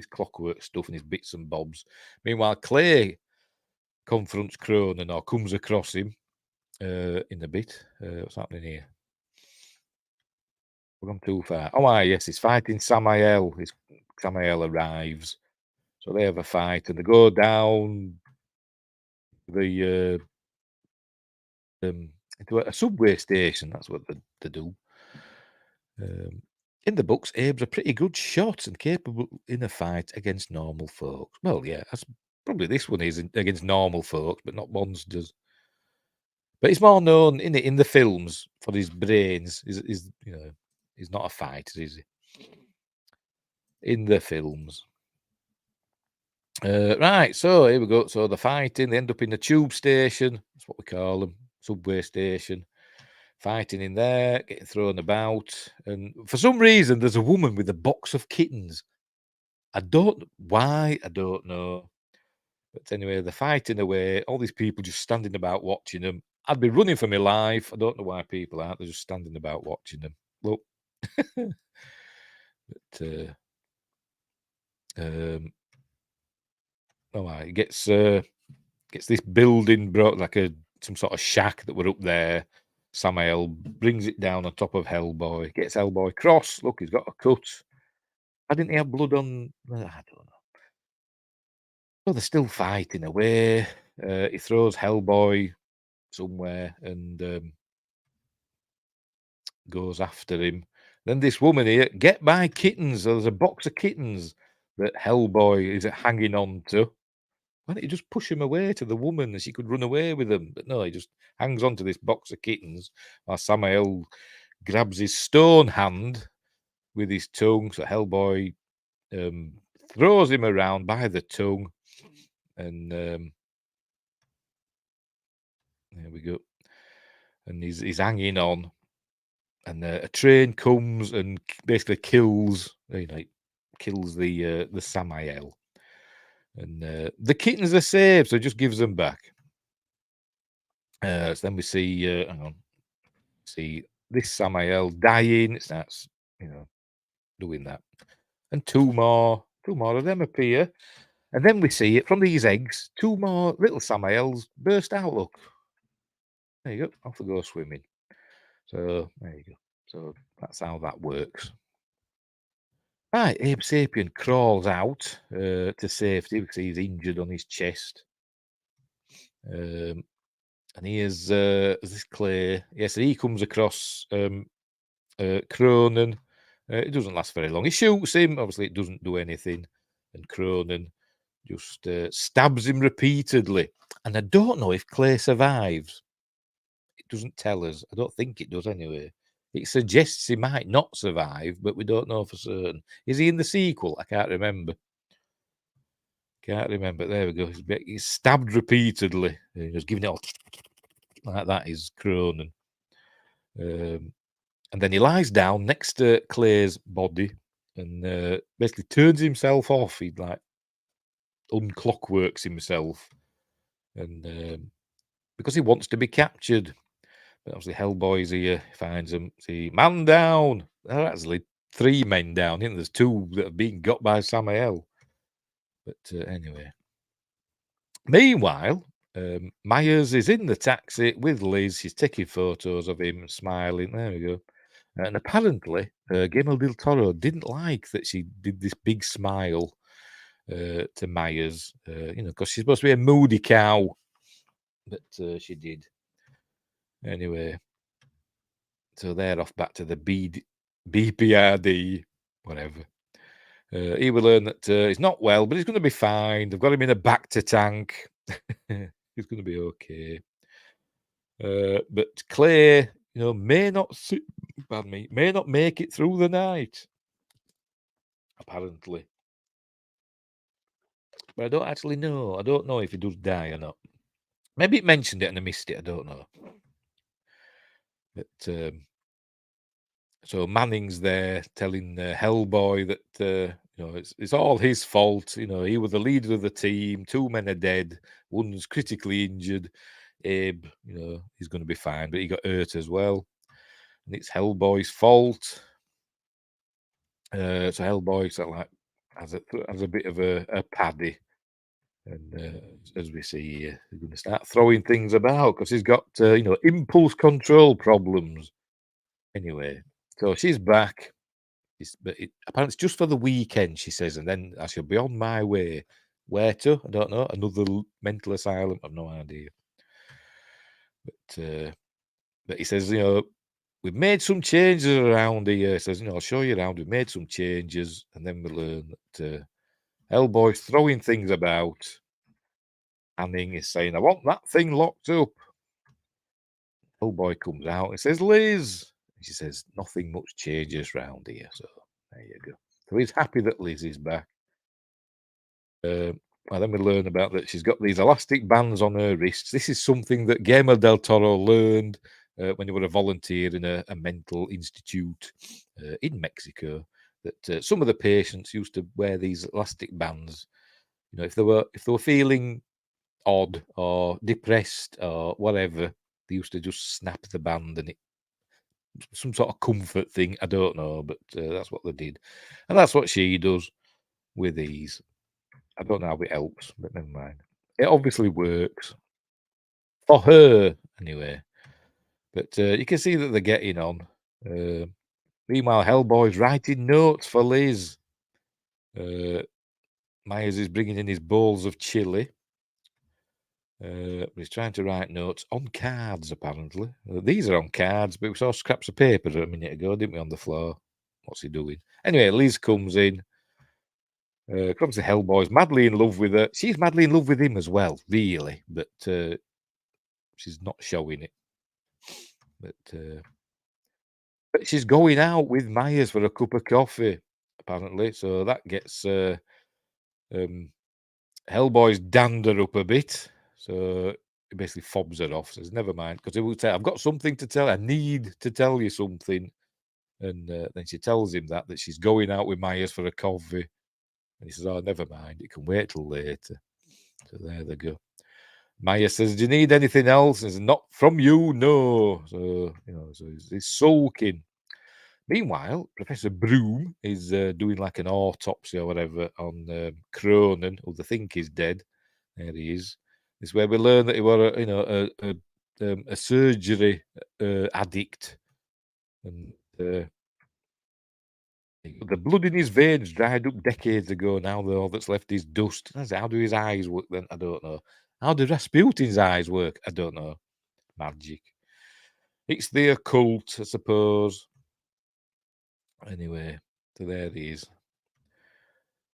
clockwork stuff and his bits and bobs. Meanwhile, Clay confronts Cronin or comes across him in a bit. What's happening here? We've gone too far. Oh, yes, he's fighting Samael. Samael arrives. So they have a fight and they go down the into a subway station. That's what they do. In the books, Abe's a pretty good shot and capable in a fight against normal folks. Well, yeah, that's probably this one is against normal folks, but not monsters. But he's more known in the films for his brains. He's not a fighter, is he? In the films. Right, so here we go. So they're fighting. They end up in the tube station. That's what we call them, subway station. Fighting in there, getting thrown about. And for some reason, there's a woman with a box of kittens. I don't know. But anyway, they're fighting away. All these people just standing about watching them. I'd be running for my life. I don't know why people aren't. They're just standing about watching them. Look. But, it gets this building brought like some sort of shack that were up there. Samael brings it down on top of Hellboy. Gets Hellboy cross. Look, he's got a cut. Why didn't he have blood on? I don't know. Well, they're still fighting away. He throws Hellboy somewhere and goes after him. Then this woman here, get my kittens. There's a box of kittens that Hellboy is hanging on to. Why don't you just push him away to the woman and she could run away with him? But no, he just hangs on to this box of kittens while Samael grabs his stone hand with his tongue. So Hellboy throws him around by the tongue. And there we go. And he's hanging on. and a train comes and basically kills, kills the Samael, and the kittens are saved, so it just gives them back. So then we see, hang on, see this Samael dying. It starts, doing that, and two more of them appear, and then we see it from these eggs. Two more little Samaels burst out. Look, there you go. Off they go swimming. So there you go. So that's how that works. Right, Abe Sapien crawls out to safety because he's injured on his chest. And here's this Clay. Yes, he comes across Cronin. It doesn't last very long. He shoots him. Obviously, it doesn't do anything. And Cronin just stabs him repeatedly. And I don't know if Clay survives. It doesn't tell us. I don't think it does anyway. It suggests he might not survive, but we don't know for certain. Is he in the sequel? I can't remember. There we go. He's stabbed repeatedly. He's giving it all like that. Is Cronin. And then he lies down next to Clay's body and basically turns himself off. He like unclockworks himself, and because he wants to be captured. But obviously, Hellboy's here, finds him. See, man down. There are actually 3 men down. There's 2 that have been got by Samael. But anyway. Meanwhile, Myers is in the taxi with Liz. She's taking photos of him, smiling. There we go. And apparently, Guillermo del Toro didn't like that she did this big smile to Myers, because she's supposed to be a moody cow. But she did. Anyway, so they're off back to the BPRD, whatever. He will learn that he's not well, but he's going to be fine. They've got him in a Bacta tank. He's going to be okay. But Clay, may not make it through the night. Apparently. But I don't actually know. I don't know if he does die or not. Maybe it mentioned it and I missed it. I don't know. But so Manning's there telling Hellboy that it's all his fault. He was the leader of the team. 2 men are dead. One's critically injured. Abe, he's going to be fine, but he got hurt as well, and it's Hellboy's fault. So Hellboy sort of like has a bit of a paddy. And as we see here, he's going to start throwing things about because he's got, impulse control problems. Anyway, so she's back. But apparently it's just for the weekend, she says, and then I shall be on my way. Where to? I don't know. Another mental asylum? I've no idea. But he says, we've made some changes around here. He says, I'll show you around. We've made some changes. And then we learn that Hellboy's throwing things about. Manning is saying, I want that thing locked up. Hellboy comes out and says, Liz. And she says, nothing much changes around here. So there you go. So he's happy that Liz is back. And then we learn about that she's got these elastic bands on her wrists. This is something that Guillermo del Toro learned when he was a volunteer in a mental institute in Mexico. That some of the patients used to wear these elastic bands. If they were feeling odd or depressed or whatever, they used to just snap the band, and it some sort of comfort thing. I don't know, but that's what they did, and that's what she does with these. I don't know how it helps, but never mind. It obviously works for her anyway. But you can see that they're getting on. Meanwhile, Hellboy's writing notes for Liz. Myers is bringing in his bowls of chili. He's trying to write notes on cards, apparently. These are on cards, but we saw scraps of paper a minute ago, didn't we, on the floor? What's he doing? Anyway, Liz comes in. Comes to Hellboy's madly in love with her. She's madly in love with him as well, really, but she's not showing it. But she's going out with Myers for a cup of coffee, apparently. So that gets Hellboy's dander up a bit. So he basically fobs her off, says, never mind, because he will say, I've got something to tell, I need to tell you something. And then she tells him that she's going out with Myers for a coffee. And he says, oh, never mind, it can wait till later. So there they go. Maya says, do you need anything else? And says, not from you, no. So, so he's sulking. Meanwhile, Professor Broom is doing like an autopsy or whatever on Cronin, who they think is dead. There he is. This is where we learn that he was a surgery addict. And the blood in his veins dried up decades ago. Now all that's left is dust. How do his eyes work then? I don't know. How do Rasputin's eyes work? I don't know. Magic. It's the occult, I suppose. Anyway, so there he is.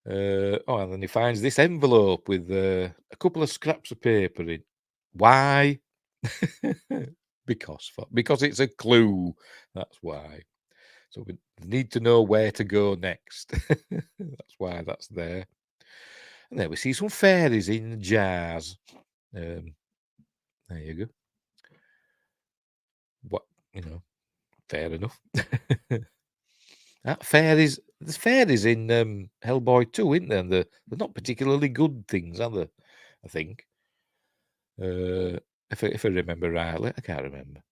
And then he finds this envelope with a couple of scraps of paper in. Why? Because it's a clue. That's why. So we need to know where to go next. That's why that's there. And there we see some fairies in jars. There you go. What, fair enough. There's fairies in Hellboy 2, isn't there? And they're not particularly good things, are they? I think. If I remember rightly, I can't remember.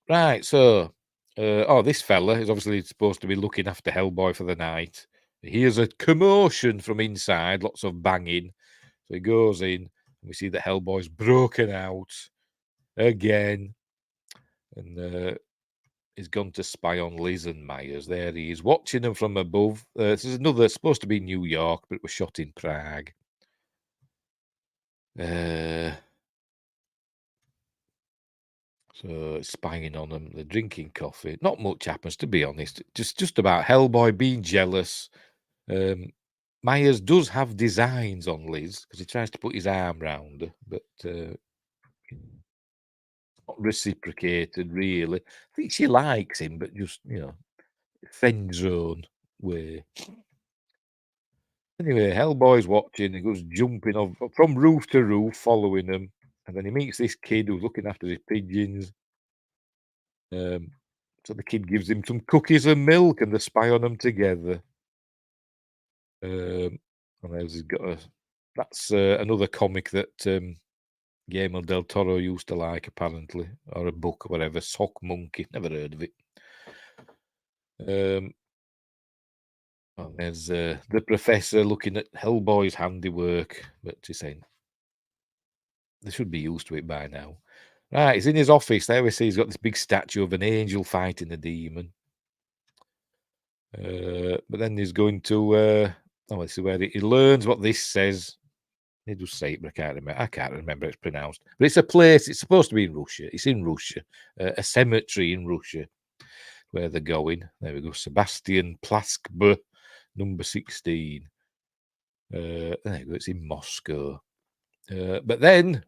Right, so this fella is obviously supposed to be looking after Hellboy for the night. He hears a commotion from inside, lots of banging. So he goes in, and we see that Hellboy's broken out again. And he's gone to spy on Liz and Myers. There he is, watching them from above. This is supposed to be New York, but it was shot in Prague. So spying on them, they're drinking coffee. Not much happens, to be honest. Just about Hellboy being jealous. Myers does have designs on Liz because he tries to put his arm round her, but not reciprocated really. I think she likes him, but just friend zone way. Anyway, Hellboy's watching. He goes jumping off from roof to roof, following them, and then he meets this kid who's looking after his pigeons. So the kid gives him some cookies and milk, and they spy on them together. And he's got that's another comic that Guillermo del Toro used to like, apparently, or a book or whatever. Sock Monkey, never heard of it. There's the professor looking at Hellboy's handiwork, but he's saying they should be used to it by now. Right, he's in his office. There we see he's got this big statue of an angel fighting a demon. But then he's going to this is where he learns what this says. He does say it, but I can't remember how it's pronounced. But it's a place. It's supposed to be in Russia. It's in Russia. A cemetery in Russia where they're going. There we go. Sebastian Plaskba, number 16. There you go. It's in Moscow. But then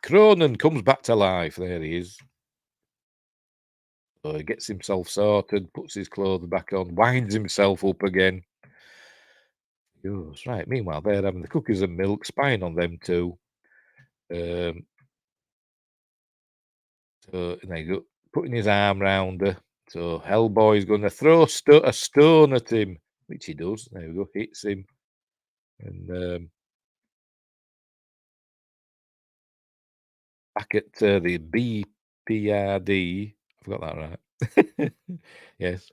Cronin comes back to life. There he is. So he gets himself sorted, puts his clothes back on, winds himself up again. Goes right. Meanwhile, they're having the cookies and milk, spying on them too. So there you go, putting his arm round her. So Hellboy's going to throw a stone at him, which he does. There we go, hits him, and back at the BPRD. I forgot that right. Yes.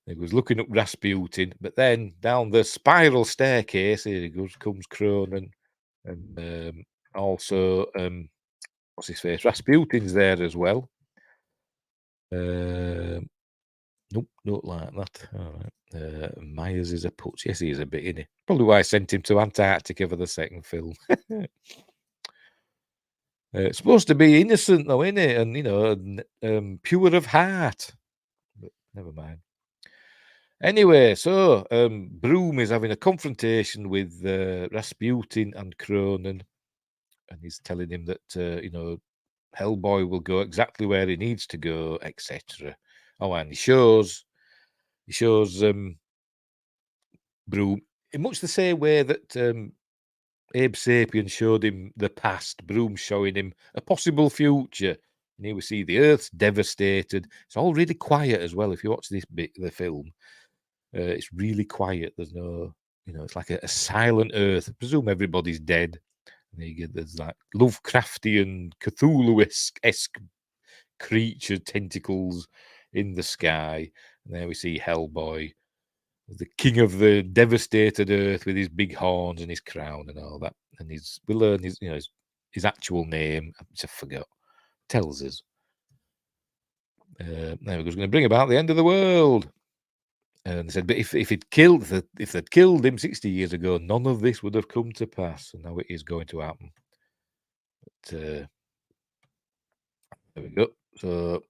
He was looking up Rasputin, but then down the spiral staircase, here he goes, comes Cronin, and also what's his face? Rasputin's there as well. Nope, not like that. All right. Myers is a putz. Yes, he is a bit, isn't he? Probably why I sent him to Antarctica for the second film. It's supposed to be innocent, though, isn't it? And pure of heart. But never mind. Anyway, so Broom is having a confrontation with Rasputin and Cronin, and he's telling him that Hellboy will go exactly where he needs to go, etc. Oh, and he shows Broom in much the same way that Abe Sapien showed him the past. Broom showing him a possible future. And here we see the Earth's devastated. It's all really quiet as well. If you watch this bit of the film, it's really quiet. There's no, it's like a silent Earth. I presume everybody's dead. And there's like Lovecraftian, Cthulhu-esque creature tentacles in the sky. And there we see Hellboy, the king of the devastated Earth, with his big horns and his crown and all that. And we learn his actual name, which I forgot. Tells us. There we go. He's going to bring about the end of the world. And they said, but if they'd killed him 60 years ago, none of this would have come to pass. And now it is going to happen. But there we go. So it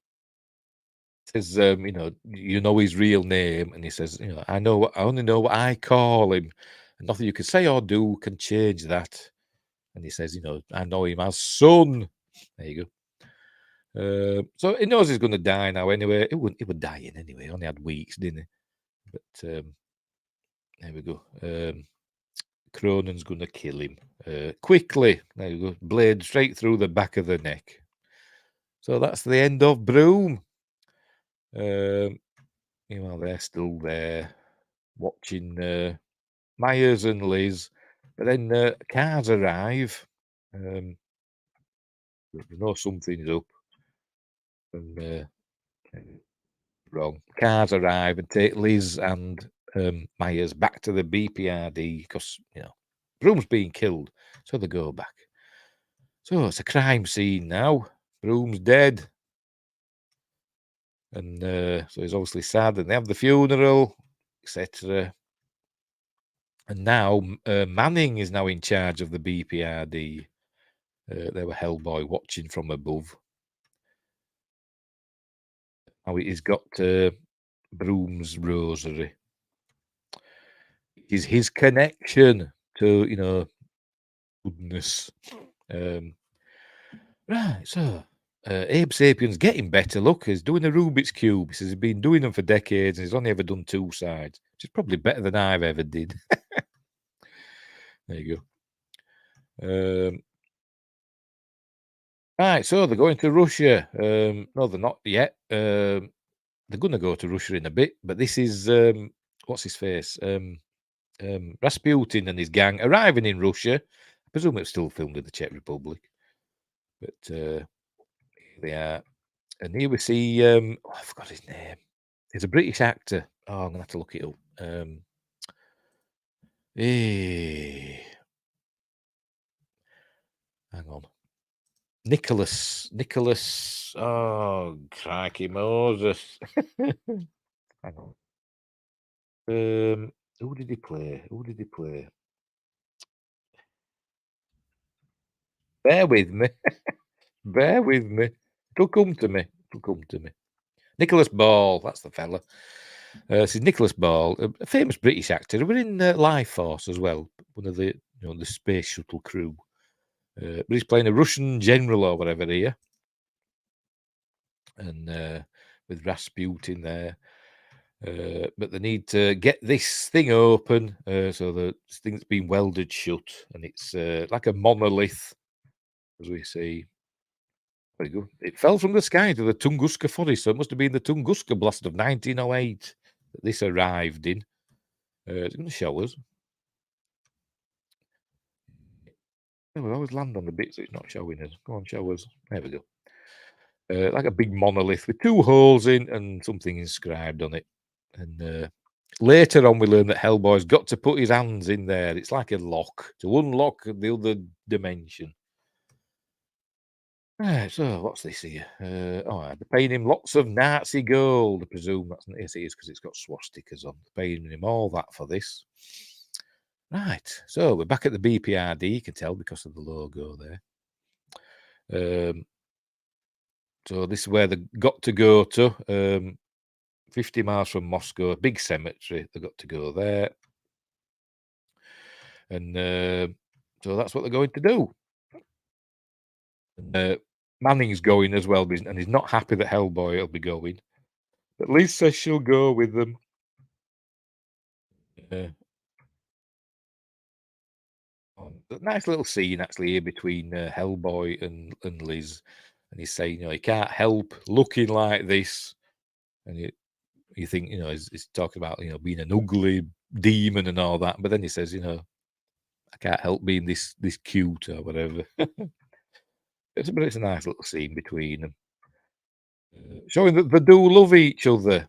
says, his real name, and he says, I only know what I call him, and nothing you can say or do can change that. And he says, I know him as son. There you go. So he knows he's going to die now anyway. He would die in anyway. He only had weeks, didn't he? But there we go. Cronen's going to kill him quickly. There you go. Blade straight through the back of the neck. So that's the end of Broom. They're still there watching Myers and Liz. But then cars arrive. They know something's up. And wrong. Cars arrive and take Liz and Myers back to the BPRD because, Broom's being killed. So they go back. So it's a crime scene now. Broom's dead. And so he's obviously sad. And they have the funeral, etc. And now Manning is now in charge of the BPRD. They were Hellboy watching from above. Now he's got Broom's rosary. Is his connection to goodness. Right, so Abe Sapien's getting better. Look, he's doing a Rubik's Cube. He says he's been doing them for decades and he's only ever done 2 sides, which is probably better than I've ever did. There you go. Right, so they're going to Russia. No, they're not yet. They're going to go to Russia in a bit, but this is what's his face? Rasputin and his gang arriving in Russia. I presume it's still filmed in the Czech Republic, but here they are. And here we see I forgot his name. He's a British actor. Oh, I'm gonna have to look it up. Hang on. Nicholas. Oh, crikey, Moses. Hang on. Who did he play? Bear with me. Bear with me. It'll come to me. Nicholas Ball. That's the fella. This is Nicholas Ball, a famous British actor. He was in Life Force as well. One of the the space shuttle crew. But he's playing a Russian general or whatever here. And with Rasputin there. But they need to get this thing open. So the thing that's been welded shut. And it's like a monolith, as we see. There you go. It fell from the sky to the Tunguska forest. So it must have been the Tunguska blast of 1908 that this arrived in. It's going to show us. Yeah, we always land on the bits it's not showing us. Go on, show us. There we go. Like a big monolith with 2 holes in and something inscribed on it. And later on, we learn that Hellboy's got to put his hands in there. It's like a lock to unlock the other dimension. Right, so what's this here? They're paying him lots of Nazi gold. I presume that's yes, it is because it's got swastikas on. They're paying him all that for this. Right, so we're back at the BPRD. You can tell because of the logo there. So this is where they got to go to. 50 miles from Moscow, a big cemetery. They got to go there. And so that's what they're going to do. Manning's going as well, and he's not happy that Hellboy will be going. But Liz says she'll go with them. Nice little scene actually here between Hellboy and Liz, and he's saying, he can't help looking like this, and you think, he's talking about, being an ugly demon and all that, but then he says, I can't help being this cute or whatever. It's a nice little scene between them, showing that they do love each other,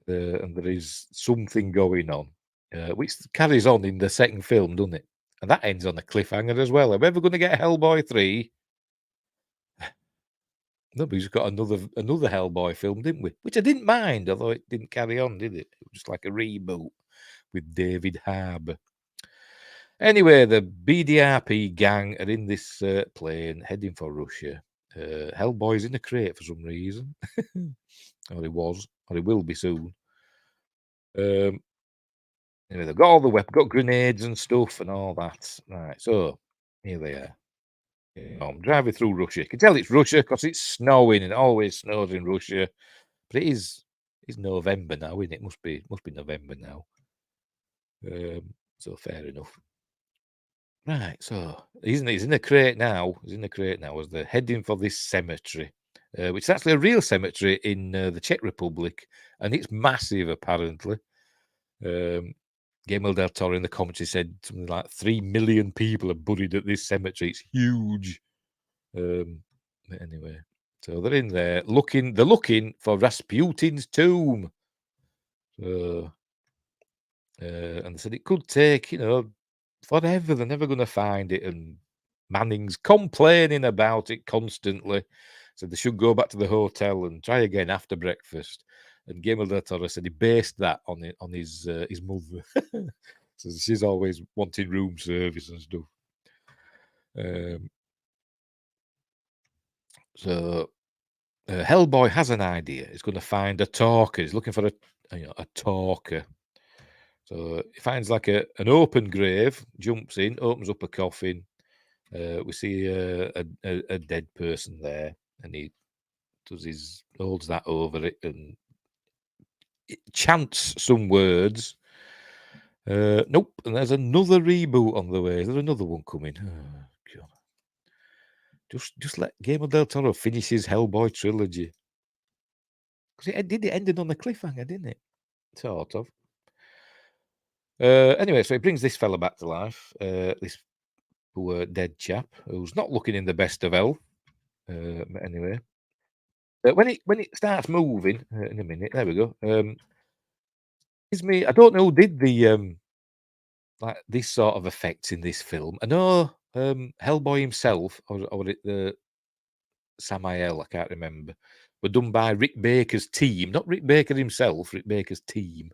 and there is something going on, which carries on in the second film, doesn't it? And that ends on a cliffhanger as well. Are we ever going to get Hellboy 3? No, but we've got another Hellboy film, didn't we? Which I didn't mind, although it didn't carry on, did it? It was just like a reboot with David Harbour. Anyway, the BDRP gang are in this plane heading for Russia. Hellboy's in a crate for some reason. Or he was, or he will be soon. Anyway, they've got all the weapons, got grenades and stuff and all that. Right, so here they are. I'm driving through Russia. You can tell it's Russia because it's snowing, and it always snows in Russia. But it's November now, isn't it? Must be November now. So fair enough. Right, so he's in a crate now. He's in a crate now as they're heading for this cemetery, which is actually a real cemetery in the Czech Republic, and it's massive apparently. Guillermo del Toro in the commentary said something like 3 million people are buried at this cemetery. It's huge. But anyway, so they're in there looking. They're looking for Rasputin's tomb. So, and they said it could take, forever. They're never going to find it. And Manning's complaining about it constantly. So they should go back to the hotel and try again after breakfast. And Guillermo del Toro said he based that on his mother. So she's always wanting room service and stuff. So Hellboy has an idea. He's going to find a talker. He's looking for a talker. So he finds like an open grave, jumps in, opens up a coffin. We see a dead person there, and he holds that over it and it chants some words. Nope, and there's another reboot on the way. Is there another one coming? Oh, God. Just let Guillermo del Toro finish his Hellboy trilogy. Because it ended on a cliffhanger, didn't it? Sort of. Anyway, so he brings this fella back to life. This poor dead chap who's not looking in the best of health. But anyway, when it starts moving in a minute, there we go. I don't know who did the like this sort of effects in this film. I know Hellboy himself, or the Samael, I can't remember, were done by Rick Baker's team, not Rick Baker himself, Rick Baker's team.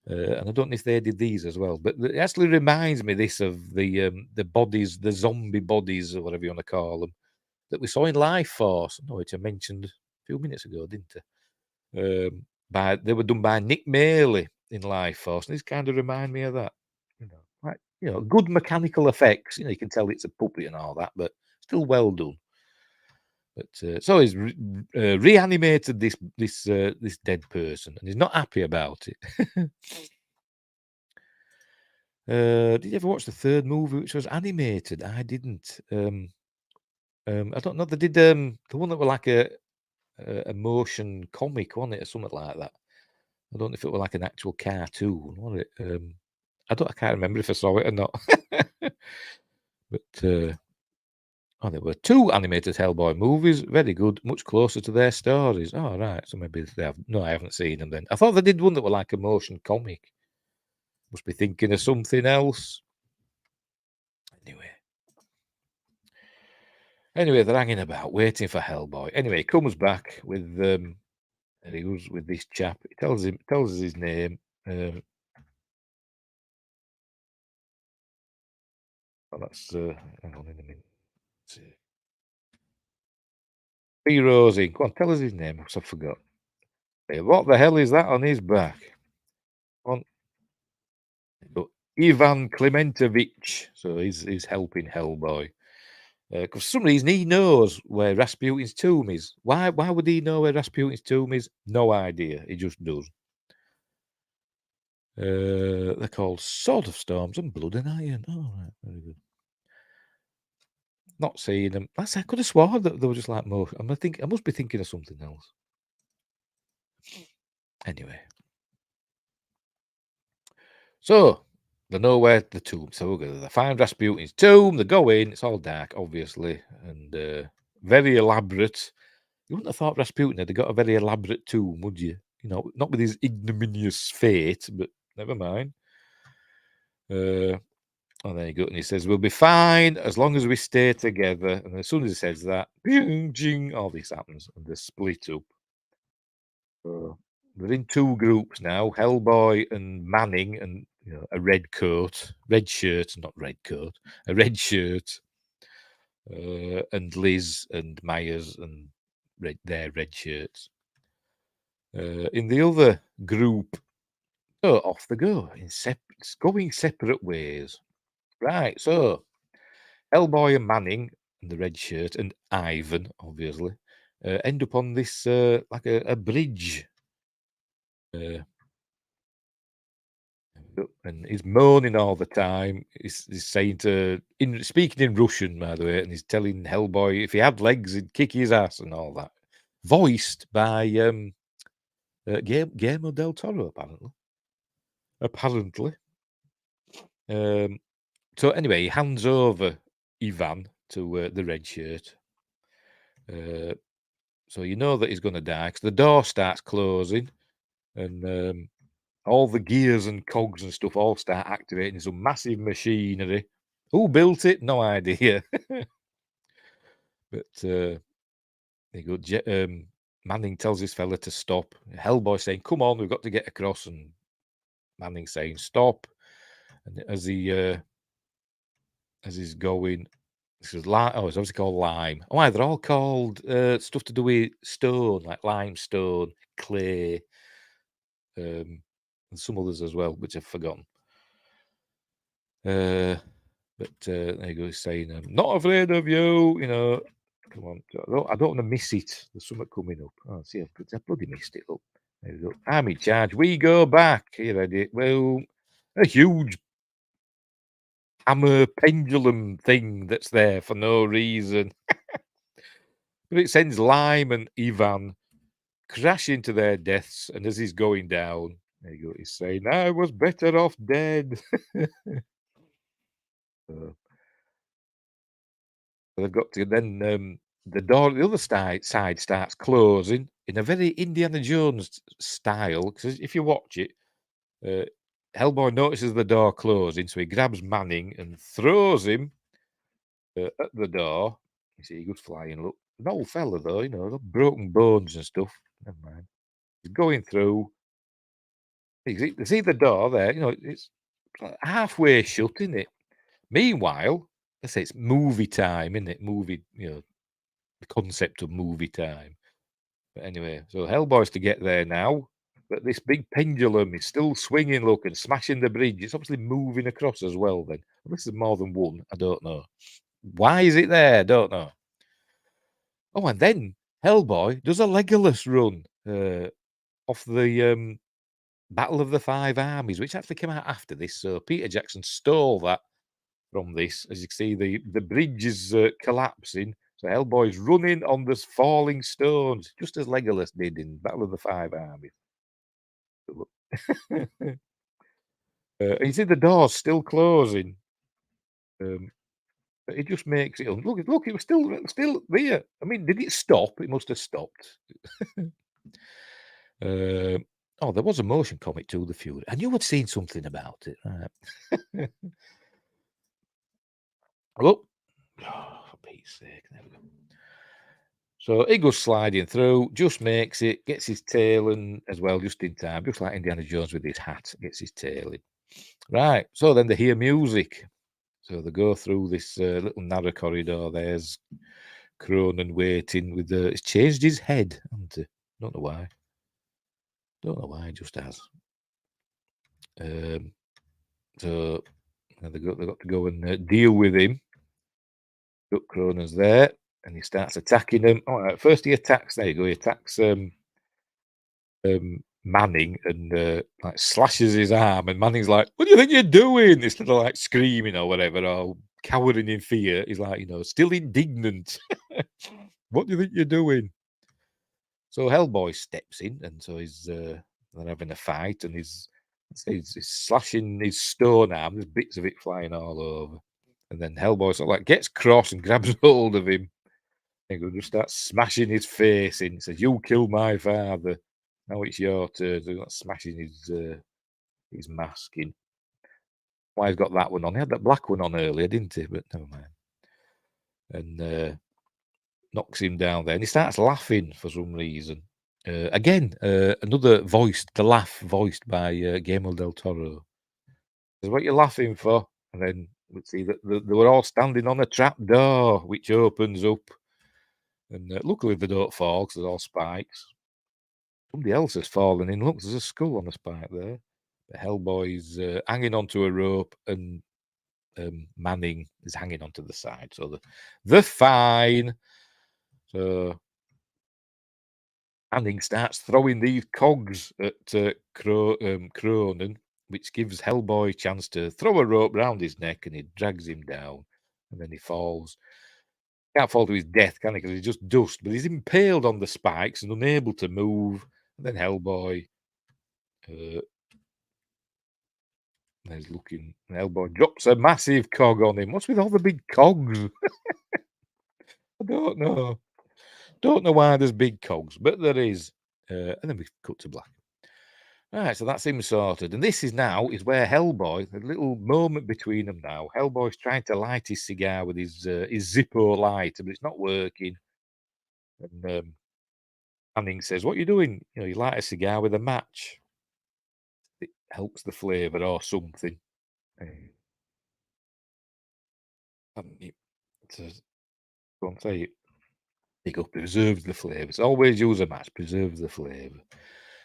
And I don't know if they did these as well, but it actually reminds me this of the bodies, the zombie bodies, or whatever you want to call them, that we saw in Life Force, which I mentioned a few minutes ago, didn't I? They were done by Nick Maley in Life Force, and these kind of remind me of that. Good mechanical effects. You can tell it's a puppet and all that, but still well done. But so he's reanimated this dead person, and he's not happy about it. Did you ever watch the third movie, which was animated? I didn't. I don't know. They did the one that were like a motion comic, wasn't it, or something like that. I don't know if it was like an actual cartoon, was it? I can't remember if I saw it or not. But there were 2 animated Hellboy movies. Very good, much closer to their stories. Oh, right. So maybe they have. No, I haven't seen them then. I thought they did one that were like a motion comic. Must be thinking of something else. Anyway, they're hanging about, waiting for Hellboy. Anyway, he comes back with and he goes with this chap. He tells us his name. That's hang on in a minute. P. Rosie. Go on, tell us his name, because I forgot. Hey, what the hell is that on his back? Ivan Klementovich. So he's helping Hellboy. Because for some reason he knows where Rasputin's tomb is. Why would he know where Rasputin's tomb is? No idea. He just does. They're called Sword of Storms and Blood and Iron. Oh, right, very good. Not seeing them. I could have sworn that they were just like more. I must be thinking of something else. Anyway. So, they know where the tomb. So they find Rasputin's tomb. They go in. It's all dark, obviously, and very elaborate. You wouldn't have thought Rasputin had got a very elaborate tomb, would you? You know, not with his ignominious fate, but never mind. Oh, there you go. And he says, we'll be fine as long as we stay together. And as soon as he says that, bing, jing, all this happens. And they split up. They're in two groups now, Hellboy and Manning, and a red shirt, not red coat, a red shirt. And Liz and Myers and their red shirts. In the other group, off they go, going separate ways. Right, so Hellboy and Manning and the red shirt and Ivan, obviously, end up on this like a bridge. And he's moaning all the time. He's saying speaking in Russian, by the way, and he's telling Hellboy if he had legs, he'd kick his ass and all that. Voiced by Guillermo del Toro, apparently. So anyway, he hands over Ivan to the red shirt. So you know that he's going to die because the door starts closing, and all the gears and cogs and stuff all start activating some massive machinery. Who built it? No idea. But there you go. Manning tells his fella to stop. Hellboy saying, "Come on, we've got to get across," and Manning saying, "Stop." And as he's going, this is it's obviously called lime. Oh, they're all called stuff to do with stone, like limestone, clay, and some others as well, which I've forgotten. But there you go. He's saying, "Not afraid of you," Come on, I don't want to miss it. There's something coming up. Oh, see, I bloody missed it. Look, there you go. I'm in charge. We go back. You ready? Well, a huge hammer pendulum thing that's there for no reason. But it sends Lime and Ivan crashing to their deaths. And as he's going down, there you go. He's saying, "I was better off dead." They've got to then the door, the other side starts closing in a very Indiana Jones style. Because if you watch it, Hellboy notices the door closing, so he grabs Manning and throws him at the door. You see, he goes flying. Look, an old fella though, got broken bones and stuff. Never mind. He's going through. You see the door there. It's halfway shut, isn't it? Meanwhile, let's say it's movie time, isn't it? Movie, the concept of movie time. But anyway, so Hellboy's to get there now, but this big pendulum is still swinging, look, and smashing the bridge. It's obviously moving across as well then. This is more than one, I don't know. Why is it there? I don't know. Oh, and then Hellboy does a Legolas run off the Battle of the Five Armies, which actually came out after this. So Peter Jackson stole that from this. As you can see, the bridge is collapsing. So Hellboy's running on the falling stones, just as Legolas did in Battle of the Five Armies. And you see the door's still closing. But it just makes it. Look! It was still there. I mean, did it stop? It must have stopped. There was a motion comic to the Fury. I knew I'd seen something about it. Right. Oh, for Pete's sake! There we go. So he goes sliding through, just makes it, gets his tail in as well, just in time, just like Indiana Jones with his hat, gets his tail in. Right, so then they hear music. So they go through this little narrow corridor. There's Cronin waiting with the. It's changed his head, hasn't it? Don't know why. It just has. So they got to go and deal with him. Look, Cronin's there. And he starts attacking them. All right, first he attacks. There you go. He attacks Manning and like slashes his arm, and Manning's like, "What do you think you're doing?" Instead of like screaming or whatever, or cowering in fear, he's like, still indignant. What do you think you're doing? So Hellboy steps in, and so they're having a fight, and he's slashing his stone arm. There's bits of it flying all over, and then Hellboy sort of like gets cross and grabs hold of him, and just starts smashing his face in. He says, "You killed my father. Now it's your turn." So he's like smashing his mask in. Why he's got that one on? He had that black one on earlier, didn't he? But never mind. And knocks him down there, and he starts laughing for some reason. Again, another the laugh voiced by Guillermo del Toro. Says, "What you laughing for?" And then let's see that they were all standing on a trap door, which opens up, and luckily they don't fall because there's all spikes. Somebody else has fallen in. Look, there's a skull on a spike there. The Hellboy's hanging onto a rope, and Manning is hanging onto the side. So they're fine. So Manning starts throwing these cogs at Cronin, which gives Hellboy a chance to throw a rope round his neck, and he drags him down, and then he falls. Can't fall to his death, can he? Because he's just dust, but he's impaled on the spikes and unable to move. And then Hellboy he's looking. Hellboy drops a massive cog on him. What's with all the big cogs? I don't know. Don't know why there's big cogs, but there is. And then we cut to black. Right, so that's him sorted. And this is where Hellboy, a little moment between them now. Hellboy's trying to light his cigar with his Zippo lighter, but it's not working. And Manning says, "What are you doing? You light a cigar with a match. It helps the flavour or something." Don't say it. Pick up, preserves the flavours. Always use a match, preserves the flavour.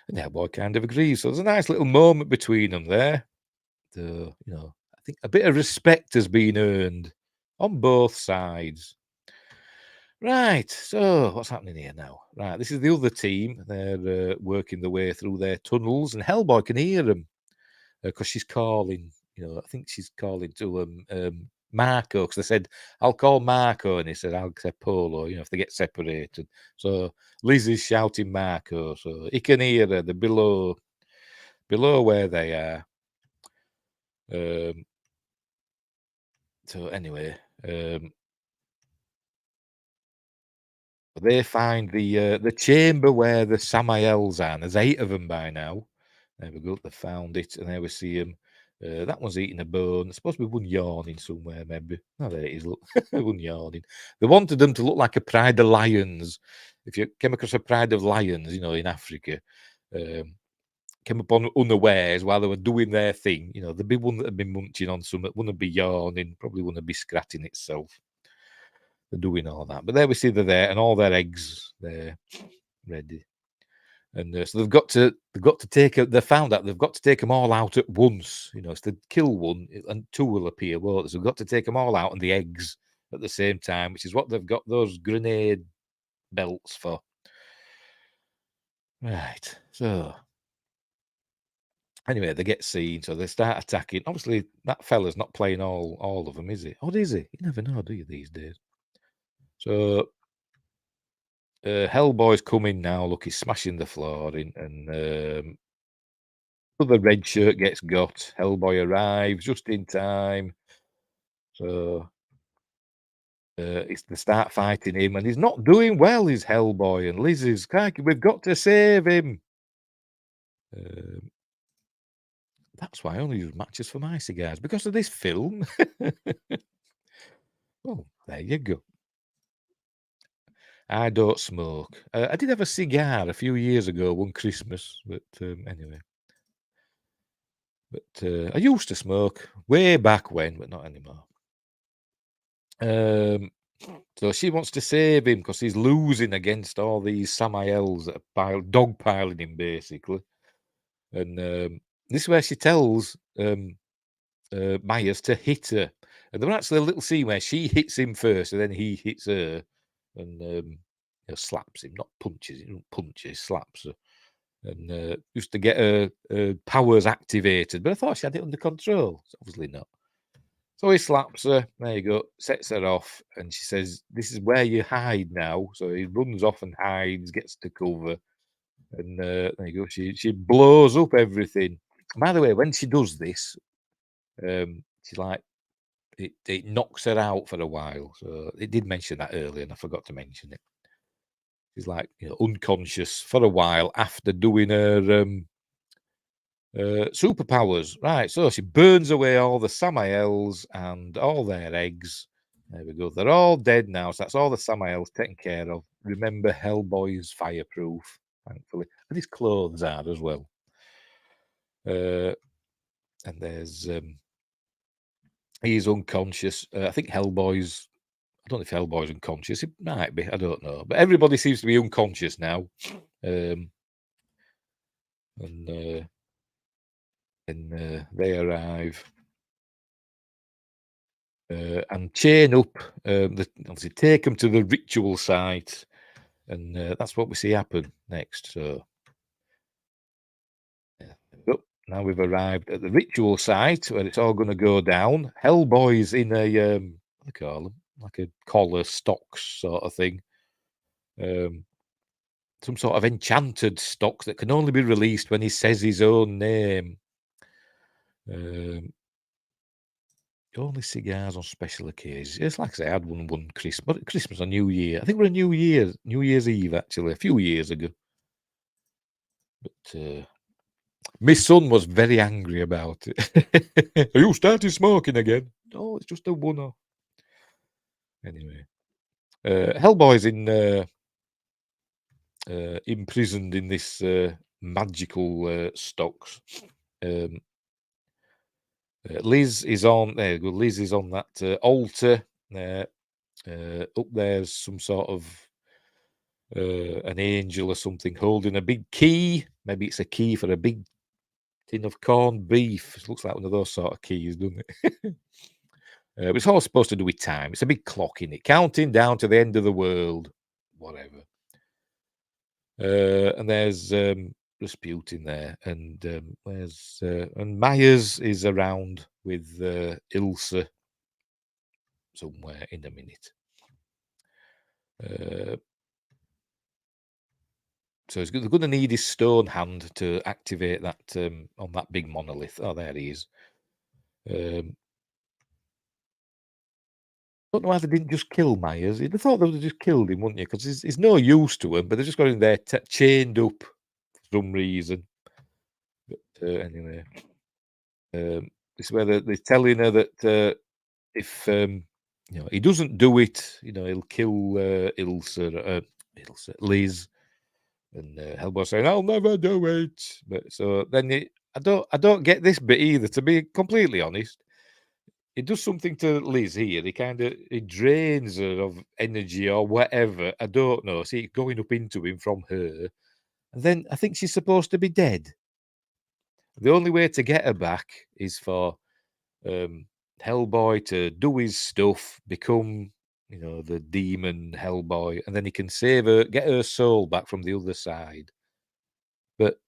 And Hellboy kind of agrees. So there's a nice little moment between them there. I think a bit of respect has been earned on both sides. Right, so what's happening here now? Right, this is the other team. They're working their way through their tunnels, and Hellboy can hear them because she's calling. I think she's calling to Marco, because they said, "I'll call Marco," and he said, "I'll say Polo," if they get separated. So Liz is shouting Marco, so he can hear her. They're below where they are. So anyway, they find the chamber where the Samaels are. There's 8 of them by now. There we go. They found it, and there we see them. That one's eating a bone. There's supposed to be one yawning somewhere, maybe. Oh, there it is. Look, one yawning. They wanted them to look like a pride of lions. If you came across a pride of lions, in Africa, came upon unawares while they were doing their thing, there'd be one that had been munching on something, wouldn't be yawning, probably wouldn't be scratching itself. They're doing all that. But there we see they're there, and all their eggs, they're ready. And so they've got to take. They found out they've got to take them all out at once. If they kill one, and 2 will appear. Well, so they've got to take them all out and the eggs at the same time, which is what they've got those grenade belts for. Right. So anyway, they get seen, so they start attacking. Obviously, that fella's not playing all of them, is he? Or is he? You never know, do you, these days? So Hellboy's coming now. Look, he's smashing the floor in, and the red shirt gets got. Hellboy arrives just in time. So they start fighting him, and he's not doing well, is Hellboy. And Liz is, "Crikey, we've got to save him." That's why I only use matches for my cigars, because of this film. Well, there you go. I don't smoke. I did have a cigar a few years ago, one Christmas, but anyway. But I used to smoke way back when, but not anymore. So she wants to save him because he's losing against all these Samaels that are dogpiling him, basically. And this is where she tells Myers to hit her. And there was actually a little scene where she hits him first, and then he hits her, and slaps him, not punches. He doesn't punch her, he slaps her. and just to get her powers activated. But I thought she had it under control. It's obviously not. So he slaps her. There you go. Sets her off, and she says, "This is where you hide now." So he runs off and hides, gets to cover, and there you go. She blows up everything. By the way, when she does this, she's like, it knocks her out for a while. So it did mention that earlier, and I forgot to mention it. She's like, unconscious for a while after doing her superpowers. Right, so she burns away all the Samaels and all their eggs. There we go. They're all dead now, so that's all the Samaels taken care of. Remember, Hellboy's fireproof, thankfully. And his clothes are as well. And there's... he's unconscious. I think Hellboy's... I don't know if Hellboy's unconscious. It might be. I don't know. But everybody seems to be unconscious now. And they arrive and chain up. Obviously, take them to the ritual site, and that's what we see happen next. So, now we've arrived at the ritual site where it's all going to go down. Hellboy's in a what do you call them? Like a collar stocks sort of thing. Some sort of enchanted stocks that can only be released when he says his own name. Only cigars on special occasions. It's like I say, I had one Christmas or New Year. I think we're a New Year's Eve, actually, a few years ago. But my son was very angry about it. Are you starting smoking again? No, it's just a one-off. Anyway, Hellboy's imprisoned in this magical stocks. Liz is on there. You go. Liz is on that altar. Up there's some sort of an angel or something holding a big key. Maybe it's a key for a big tin of corned beef. It looks like one of those sort of keys, doesn't it? But it's all supposed to do with time. It's a big clock in it, counting down to the end of the world. Whatever. And there's Rasputin there, and and Myers is around with Ilsa somewhere in a minute. So they're going to need his stone hand to activate that on that big monolith. Oh, there he is. Don't know why they didn't just kill Myers. You'd have thought they would have just killed him, wouldn't you? Because he's no use to him, but they've just got him there chained up for some reason. But anyway, this is where they're telling her that if he doesn't do it, he'll kill Ilsa, Liz, and Hellboy saying, "I'll never do it." But so then I don't get this bit either. To be completely honest, it does something to Liz here. It drains her of energy or whatever. I don't know. See it going up into him from her, and then I think she's supposed to be dead. The only way to get her back is for Hellboy to do his stuff, become, the demon Hellboy, and then he can save her, get her soul back from the other side. But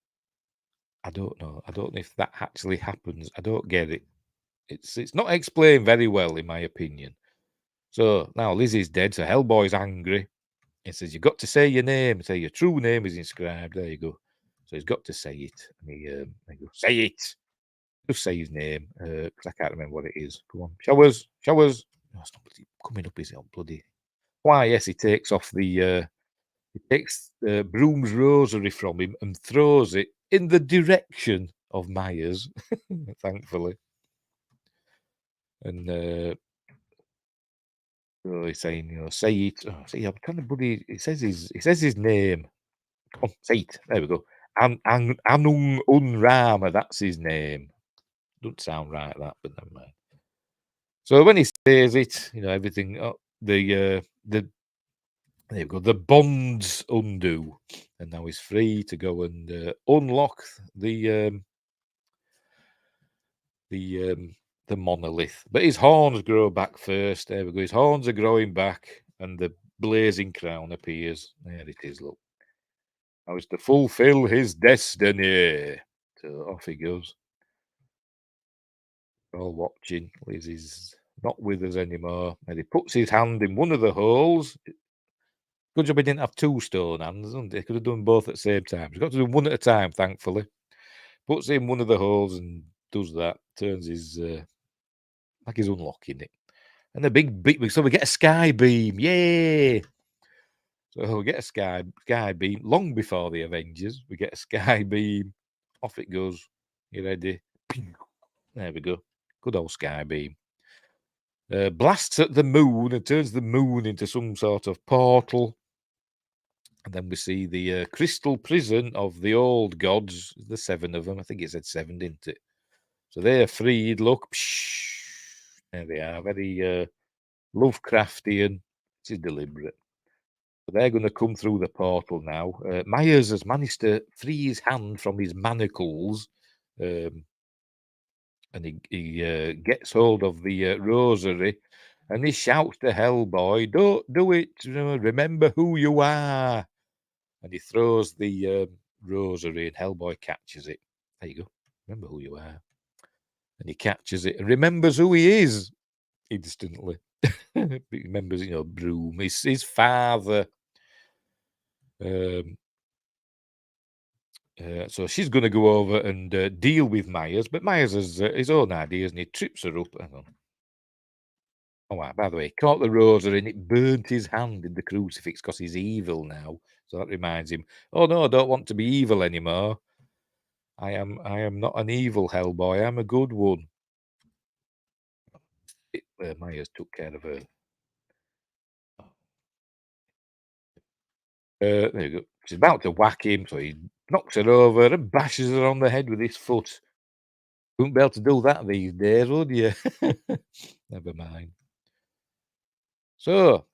I don't know. I don't know if that actually happens. I don't get it. It's not explained very well, in my opinion. So now Lizzie's dead, so Hellboy's angry. He says, "You've got to say your name. Say your true name is inscribed." There you go. So he's got to say it. And he goes, "Say it." Just say his name, because I can't remember what it is. Go on. Showers. No, it's not bloody coming up, is it? Bloody. Why, yes, he takes off he takes Broom's rosary from him and throws it in the direction of Myers, thankfully. And so he's saying, say it. Oh, see, I'm trying to bloody. It says his name. Come on, say it. There we go. Anung Unrama. That's his name. Doesn't sound right, that, but never mind. So when he says it, everything. There you go. The bonds undo, and now he's free to go and unlock the monolith. But his horns grow back first. There we go. His horns are growing back, and the blazing crown appears. There it is. Look. Now it's to fulfill his destiny. So off he goes. We're all watching. Liz is not with us anymore. And he puts his hand in one of the holes. Good job he didn't have two stone hands, isn't he? He could have done both at the same time. He's got to do one at a time, thankfully. Puts in one of the holes and does that. Turns his like he's unlocking it. And a big, so we get a sky beam. Yay! So we get a sky beam long before the Avengers. We get a sky beam. Off it goes. You ready? There we go. Good old sky beam. Blasts at the moon and turns the moon into some sort of portal. And then we see the crystal prison of the old gods. The 7 of them. I think it said 7, didn't it? So they're freed. Look. There they are. Very Lovecraftian. This is deliberate. So they're going to come through the portal now. Myers has managed to free his hand from his manacles. And he gets hold of the rosary. And he shouts to Hellboy, "Don't do it. Remember who you are." And he throws the rosary, and Hellboy catches it. There you go. Remember who you are. And he catches it and remembers who he is instantly. He remembers, Broom, his father. So she's going to go over and deal with Myers, but Myers has his own ideas, and he trips her up. Hang on. Oh, wow, by the way, he caught the rosary and it burnt his hand in the crucifix because he's evil now. So that reminds him, oh no, I don't want to be evil anymore. I am not an evil Hellboy. I'm a good one. Myers took care of her. There you go. She's about to whack him, so he knocks her over and bashes her on the head with his foot. Wouldn't be able to do that these days, would you? Never mind. So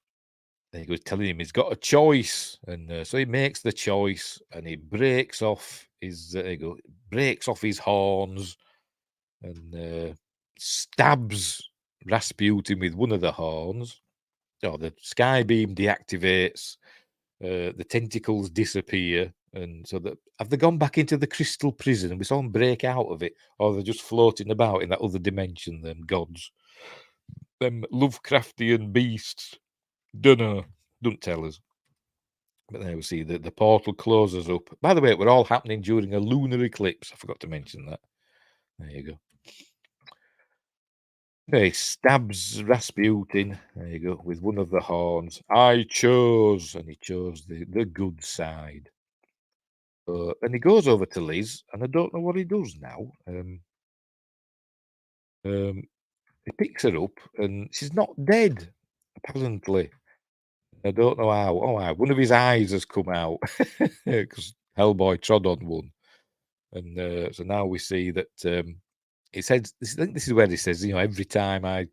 he was telling him he's got a choice, and so he makes the choice, and he breaks off his breaks off his horns, and stabs Rasputin with one of the horns. So the sky beam deactivates, the tentacles disappear, and so have they gone back into the crystal prison and we saw them break out of it, or they're just floating about in that other dimension? Them gods, them Lovecraftian beasts. Dunno. Don't tell us. But there we see that the portal closes up. By the way, it were all happening during a lunar eclipse. I forgot to mention that. There you go. Okay, stabs Rasputin. There you go, with one of the horns. I chose, and he chose the good side. And he goes over to Liz, and I don't know what he does now. He picks her up, and she's not dead, apparently. I don't know how. Oh, one of his eyes has come out because Hellboy trod on one, and so now we see that it says. I think this is where he says, every time I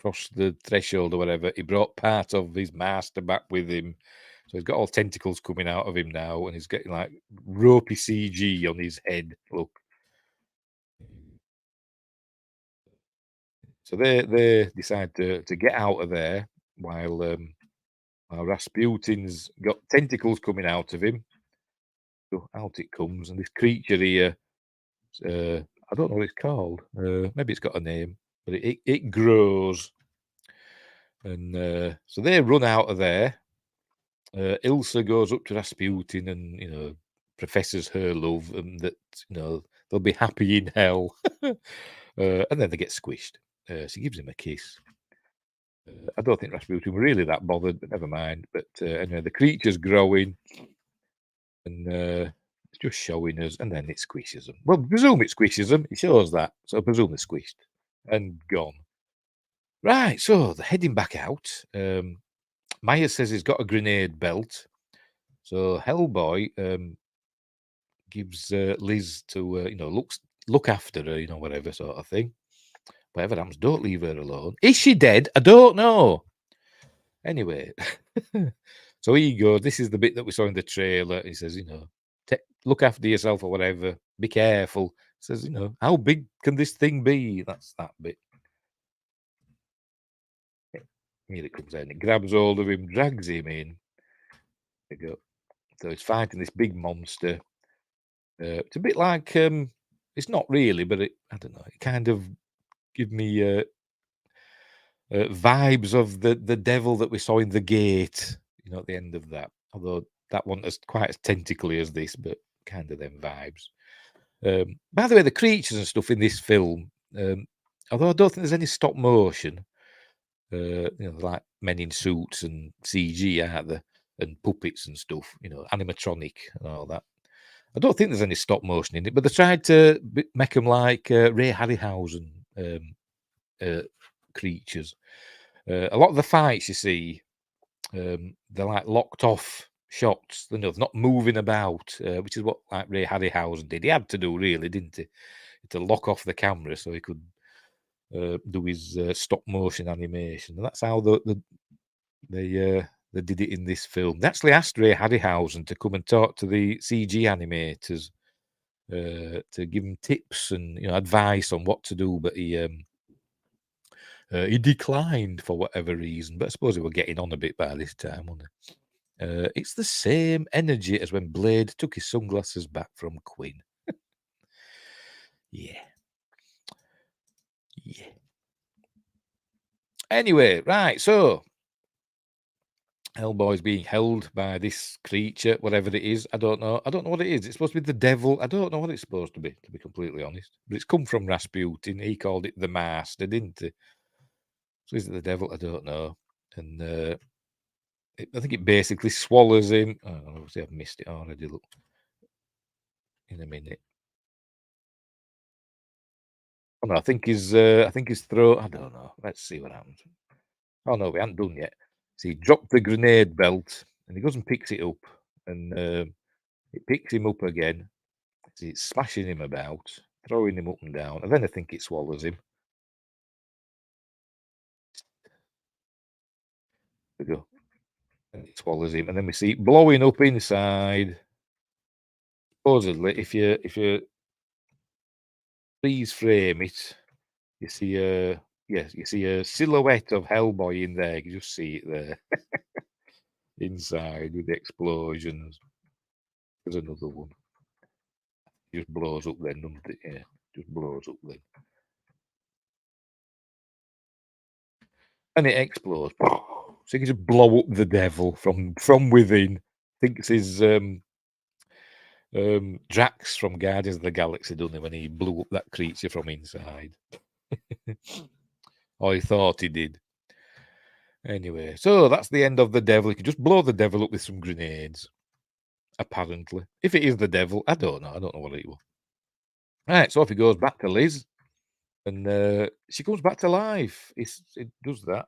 crossed the threshold or whatever, he brought part of his master back with him. So he's got all tentacles coming out of him now, and he's getting like ropey CG on his head. Look. So they decide to get out of there while Rasputin's got tentacles coming out of him. So out it comes, and this creature here, I don't know what it's called. Maybe it's got a name, but it grows. And so they run out of there. Ilsa goes up to Rasputin and professes her love, and that they'll be happy in hell. And then they get squished. She gives him a kiss. I don't think Rasputin were really that bothered, but never mind. But anyway, the creature's growing, and it's just showing us, and then it squishes them. Well, presume it squishes them. It shows that, so presume they're squished and gone. Right, so they're heading back out. Myers says he's got a grenade belt. So Hellboy gives Liz to look after her, whatever sort of thing. Whatever happens, don't leave her alone. Is she dead? I don't know. Anyway, so he goes. This is the bit that we saw in the trailer. He says, look after yourself or whatever. Be careful. He says, how big can this thing be? That's that bit. Here it comes in. It grabs hold of him, drags him in. There you go. So he's fighting this big monster. It's a bit like it's not really, but I don't know. It kind of give me vibes of the devil that we saw in The Gate. At the end of that. Although that one is quite as tentacly as this, but kind of them vibes. By the way, the creatures and stuff in this film, although I don't think there's any stop motion, like men in suits and CG, aren't there? And puppets and stuff, animatronic and all that. I don't think there's any stop motion in it, but they tried to make them like Ray Harryhausen creatures. A lot of the fights you see, they're like locked off shots. They're not moving about, which is what like Ray Harryhausen did. He had to do, really, didn't he? To lock off the camera so he could do his stop motion animation. And that's how they did it in this film. They actually asked Ray Harryhausen to come and talk to the CG animators to give him tips and advice on what to do, but he declined for whatever reason. But I suppose he were getting on a bit by this time, wasn't he? It's the same energy as when Blade took his sunglasses back from Quinn. Yeah. Anyway, right, so Hellboy's being held by this creature, whatever it is. I don't know what it is. It's supposed to be the devil. I don't know what it's supposed to be completely honest. But it's come from Rasputin. He called it the Master, didn't he? So is it the devil? I don't know. And I think it basically swallows him. Oh, obviously I've missed it already. Look, in a minute. Oh no, I think his throat. I don't know. Let's see what happens. Oh no, we haven't done yet. So he dropped the grenade belt, and he goes and picks it up, and it picks him up again. So it's smashing him about, throwing him up and down, and then I think it swallows him. There we go. And it swallows him, and then we see it blowing up inside. Supposedly, if you freeze frame it, you see a silhouette of Hellboy in there. You can just see it there inside with the explosions. There's another one. It just blows up then, doesn't it? Yeah, just blows up then. And it explodes. So you can just blow up the devil from within. Thinks his Drax from Guardians of the Galaxy, doesn't he, when he blew up that creature from inside. Or he thought he did. Anyway, so that's the end of the devil. You can just blow the devil up with some grenades. Apparently. If it is the devil, I don't know. I don't know what it was. Right, so if he goes back to Liz, and she comes back to life. It does that.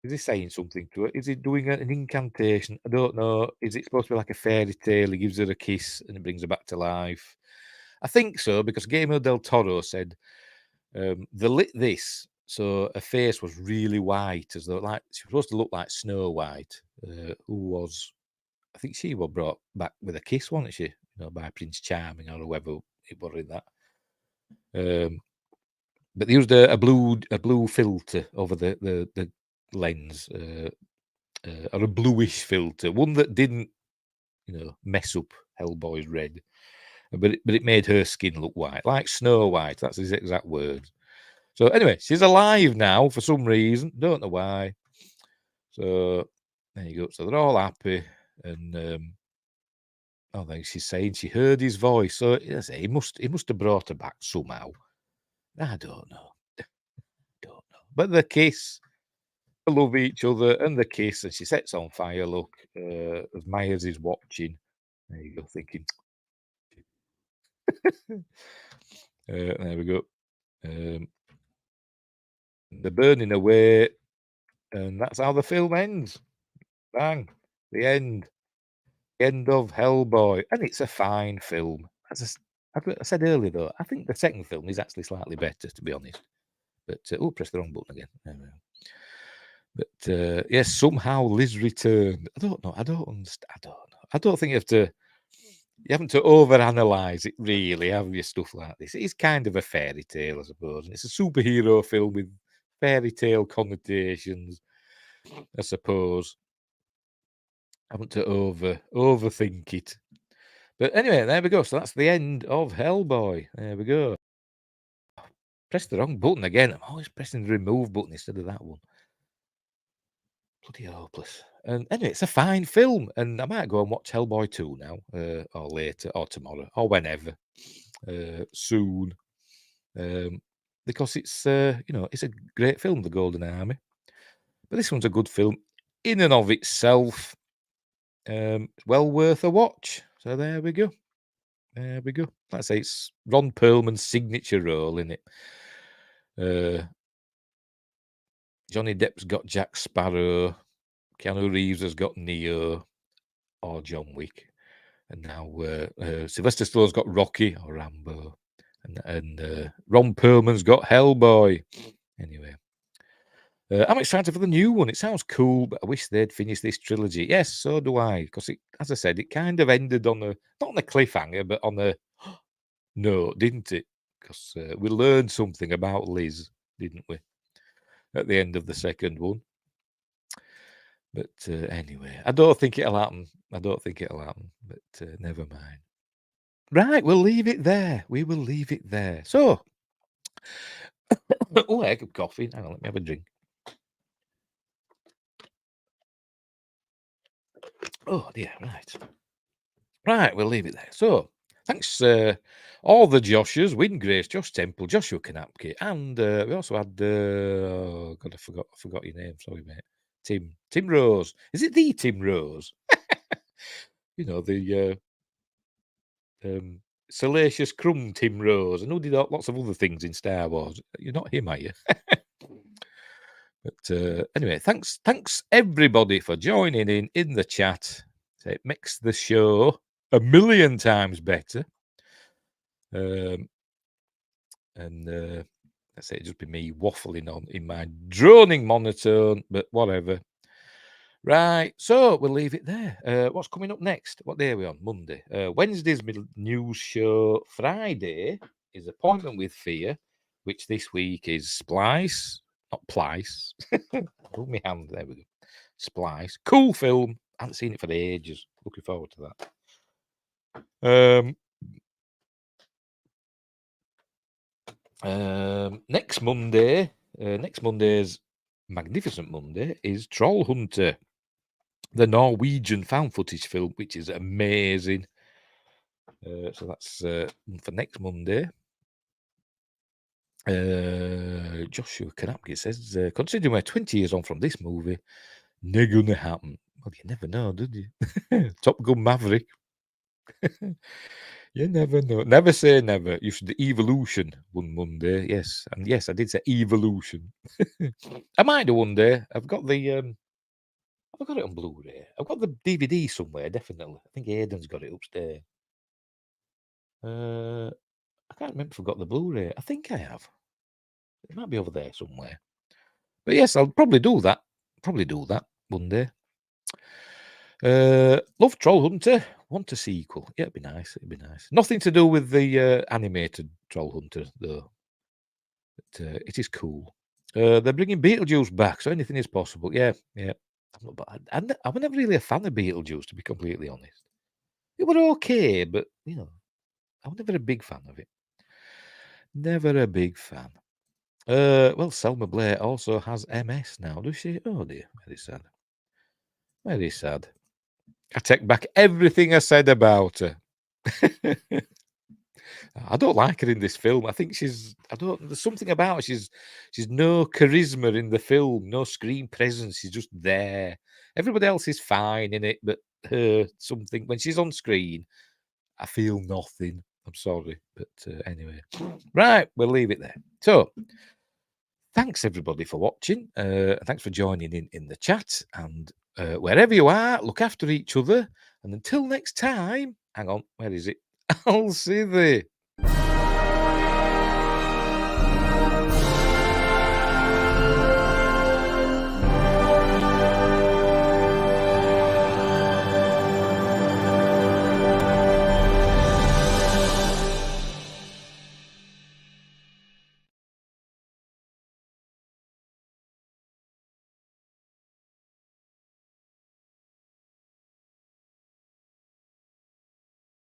Is he saying something to her? Is he doing an incantation? I don't know. Is it supposed to be like a fairy tale? He gives her a kiss and it brings her back to life. I think so, because Guillermo del Toro said they lit this so her face was really white, as though like she was supposed to look like Snow White, who was, I think she was brought back with a kiss, wasn't she? By Prince Charming or whoever it was in that. But they used a blue filter over the lens, or a bluish filter, one that didn't, mess up Hellboy's red, but it made her skin look white, like Snow White. That's his exact words. So anyway, she's alive now for some reason. Don't know why. So there you go. So they're all happy, and I think she's saying she heard his voice. So he must have brought her back somehow. I don't know. But the kiss, they love each other, and the kiss, and she sets on fire. Look, as Myers is watching. There you go, thinking. There we go. They're burning away, and that's how the film ends. Bang, the end. End of Hellboy, and it's a fine film. As I said earlier, though, I think the second film is actually slightly better, to be honest. But press the wrong button again. But yes, somehow Liz returned. I don't know. I don't understand. I don't know. I don't think you haven't to overanalyze it, really, have you? Stuff like this. It is kind of a fairy tale, I suppose, and it's a superhero film with fairy tale connotations, I suppose. haven't to overthink it. But anyway, there we go. So that's the end of Hellboy. There we go. Press the wrong button again. I'm always pressing the remove button instead of that one. Bloody hopeless. And anyway, it's a fine film, and I might go and watch Hellboy 2 now, or later, or tomorrow, or whenever, soon, because it's it's a great film, The Golden Army. But this one's a good film in and of itself. Well worth a watch. So there we go. There we go. Like I say, it's Ron Perlman's signature role in it. Johnny Depp's got Jack Sparrow. Keanu Reeves has got Neo or John Wick. And now Sylvester Stallone's got Rocky or Rambo. And Ron Perlman's got Hellboy. Anyway. I'm excited for the new one. It sounds cool, but I wish they'd finished this trilogy. Yes, so do I. Because, as I said, it kind of ended on not on a cliffhanger, but on a note, didn't it? Because we learned something about Liz, didn't we? At the end of the second one. But anyway, I don't think it'll happen. But never mind. Right, we'll leave it there. We will leave it there. So, oh, heck of coffee. Hang on, let me have a drink. Oh dear, right. Right, we'll leave it there. So, thanks all the Joshes, Win Grace, Josh Temple, Joshua Kanapke, and we also had God, I forgot your name, sorry mate. Tim Rose. Is it the Tim Rose? You know, the Salacious Crumb Tim Rose, and who did lots of other things in Star Wars. You're not him, are you? But anyway, thanks everybody for joining in the chat. It makes the show a million times better. And that's it, just be me waffling on in my droning monotone, but whatever. Right, so we'll leave it there. What's coming up next? What day are we on? Monday. Wednesday's news show. Friday is Appointment with Fear, which this week is Splice, not Plice. Hold my hand, there we go. Splice. Cool film. I haven't seen it for ages. Looking forward to that. Next Monday's Magnificent Monday is Troll Hunter, the Norwegian found footage film, which is amazing. So that's for next Monday. Joshua Kanapke says, considering we're 20 years on from this movie, never gonna happen. Well, you never know, do you? Top Gun Maverick. You never know. Never say never. You should Evolution one Monday. Yes. And yes, I did say Evolution. I might do one day. I've got it on Blu-ray. I've got the DVD somewhere, definitely. I think Aiden's got it upstairs. I can't remember if I've got the Blu-ray. I think I have. It might be over there somewhere. But yes, I'll probably do that. One day. Love Troll Hunter. Want a sequel. Yeah, it'd be nice. Nothing to do with the animated Troll Hunter, though. But it is cool. They're bringing Beetlejuice back, so anything is possible. Yeah. I was never really a fan of Beetlejuice, to be completely honest. It was okay, but, I was never a big fan of it. Never a big fan. Well, Selma Blair also has MS now, does she? Oh dear, very sad. Very sad. I take back everything I said about her. I don't like her in this film. I think there's something about her. She's no charisma in the film, no screen presence. She's just there. Everybody else is fine in it, but her, something, when she's on screen, I feel nothing. I'm sorry. But anyway. Right, we'll leave it there. So, thanks everybody for watching. Thanks for joining in the chat. And wherever you are, look after each other. And until next time, hang on, where is it? I'll see thee.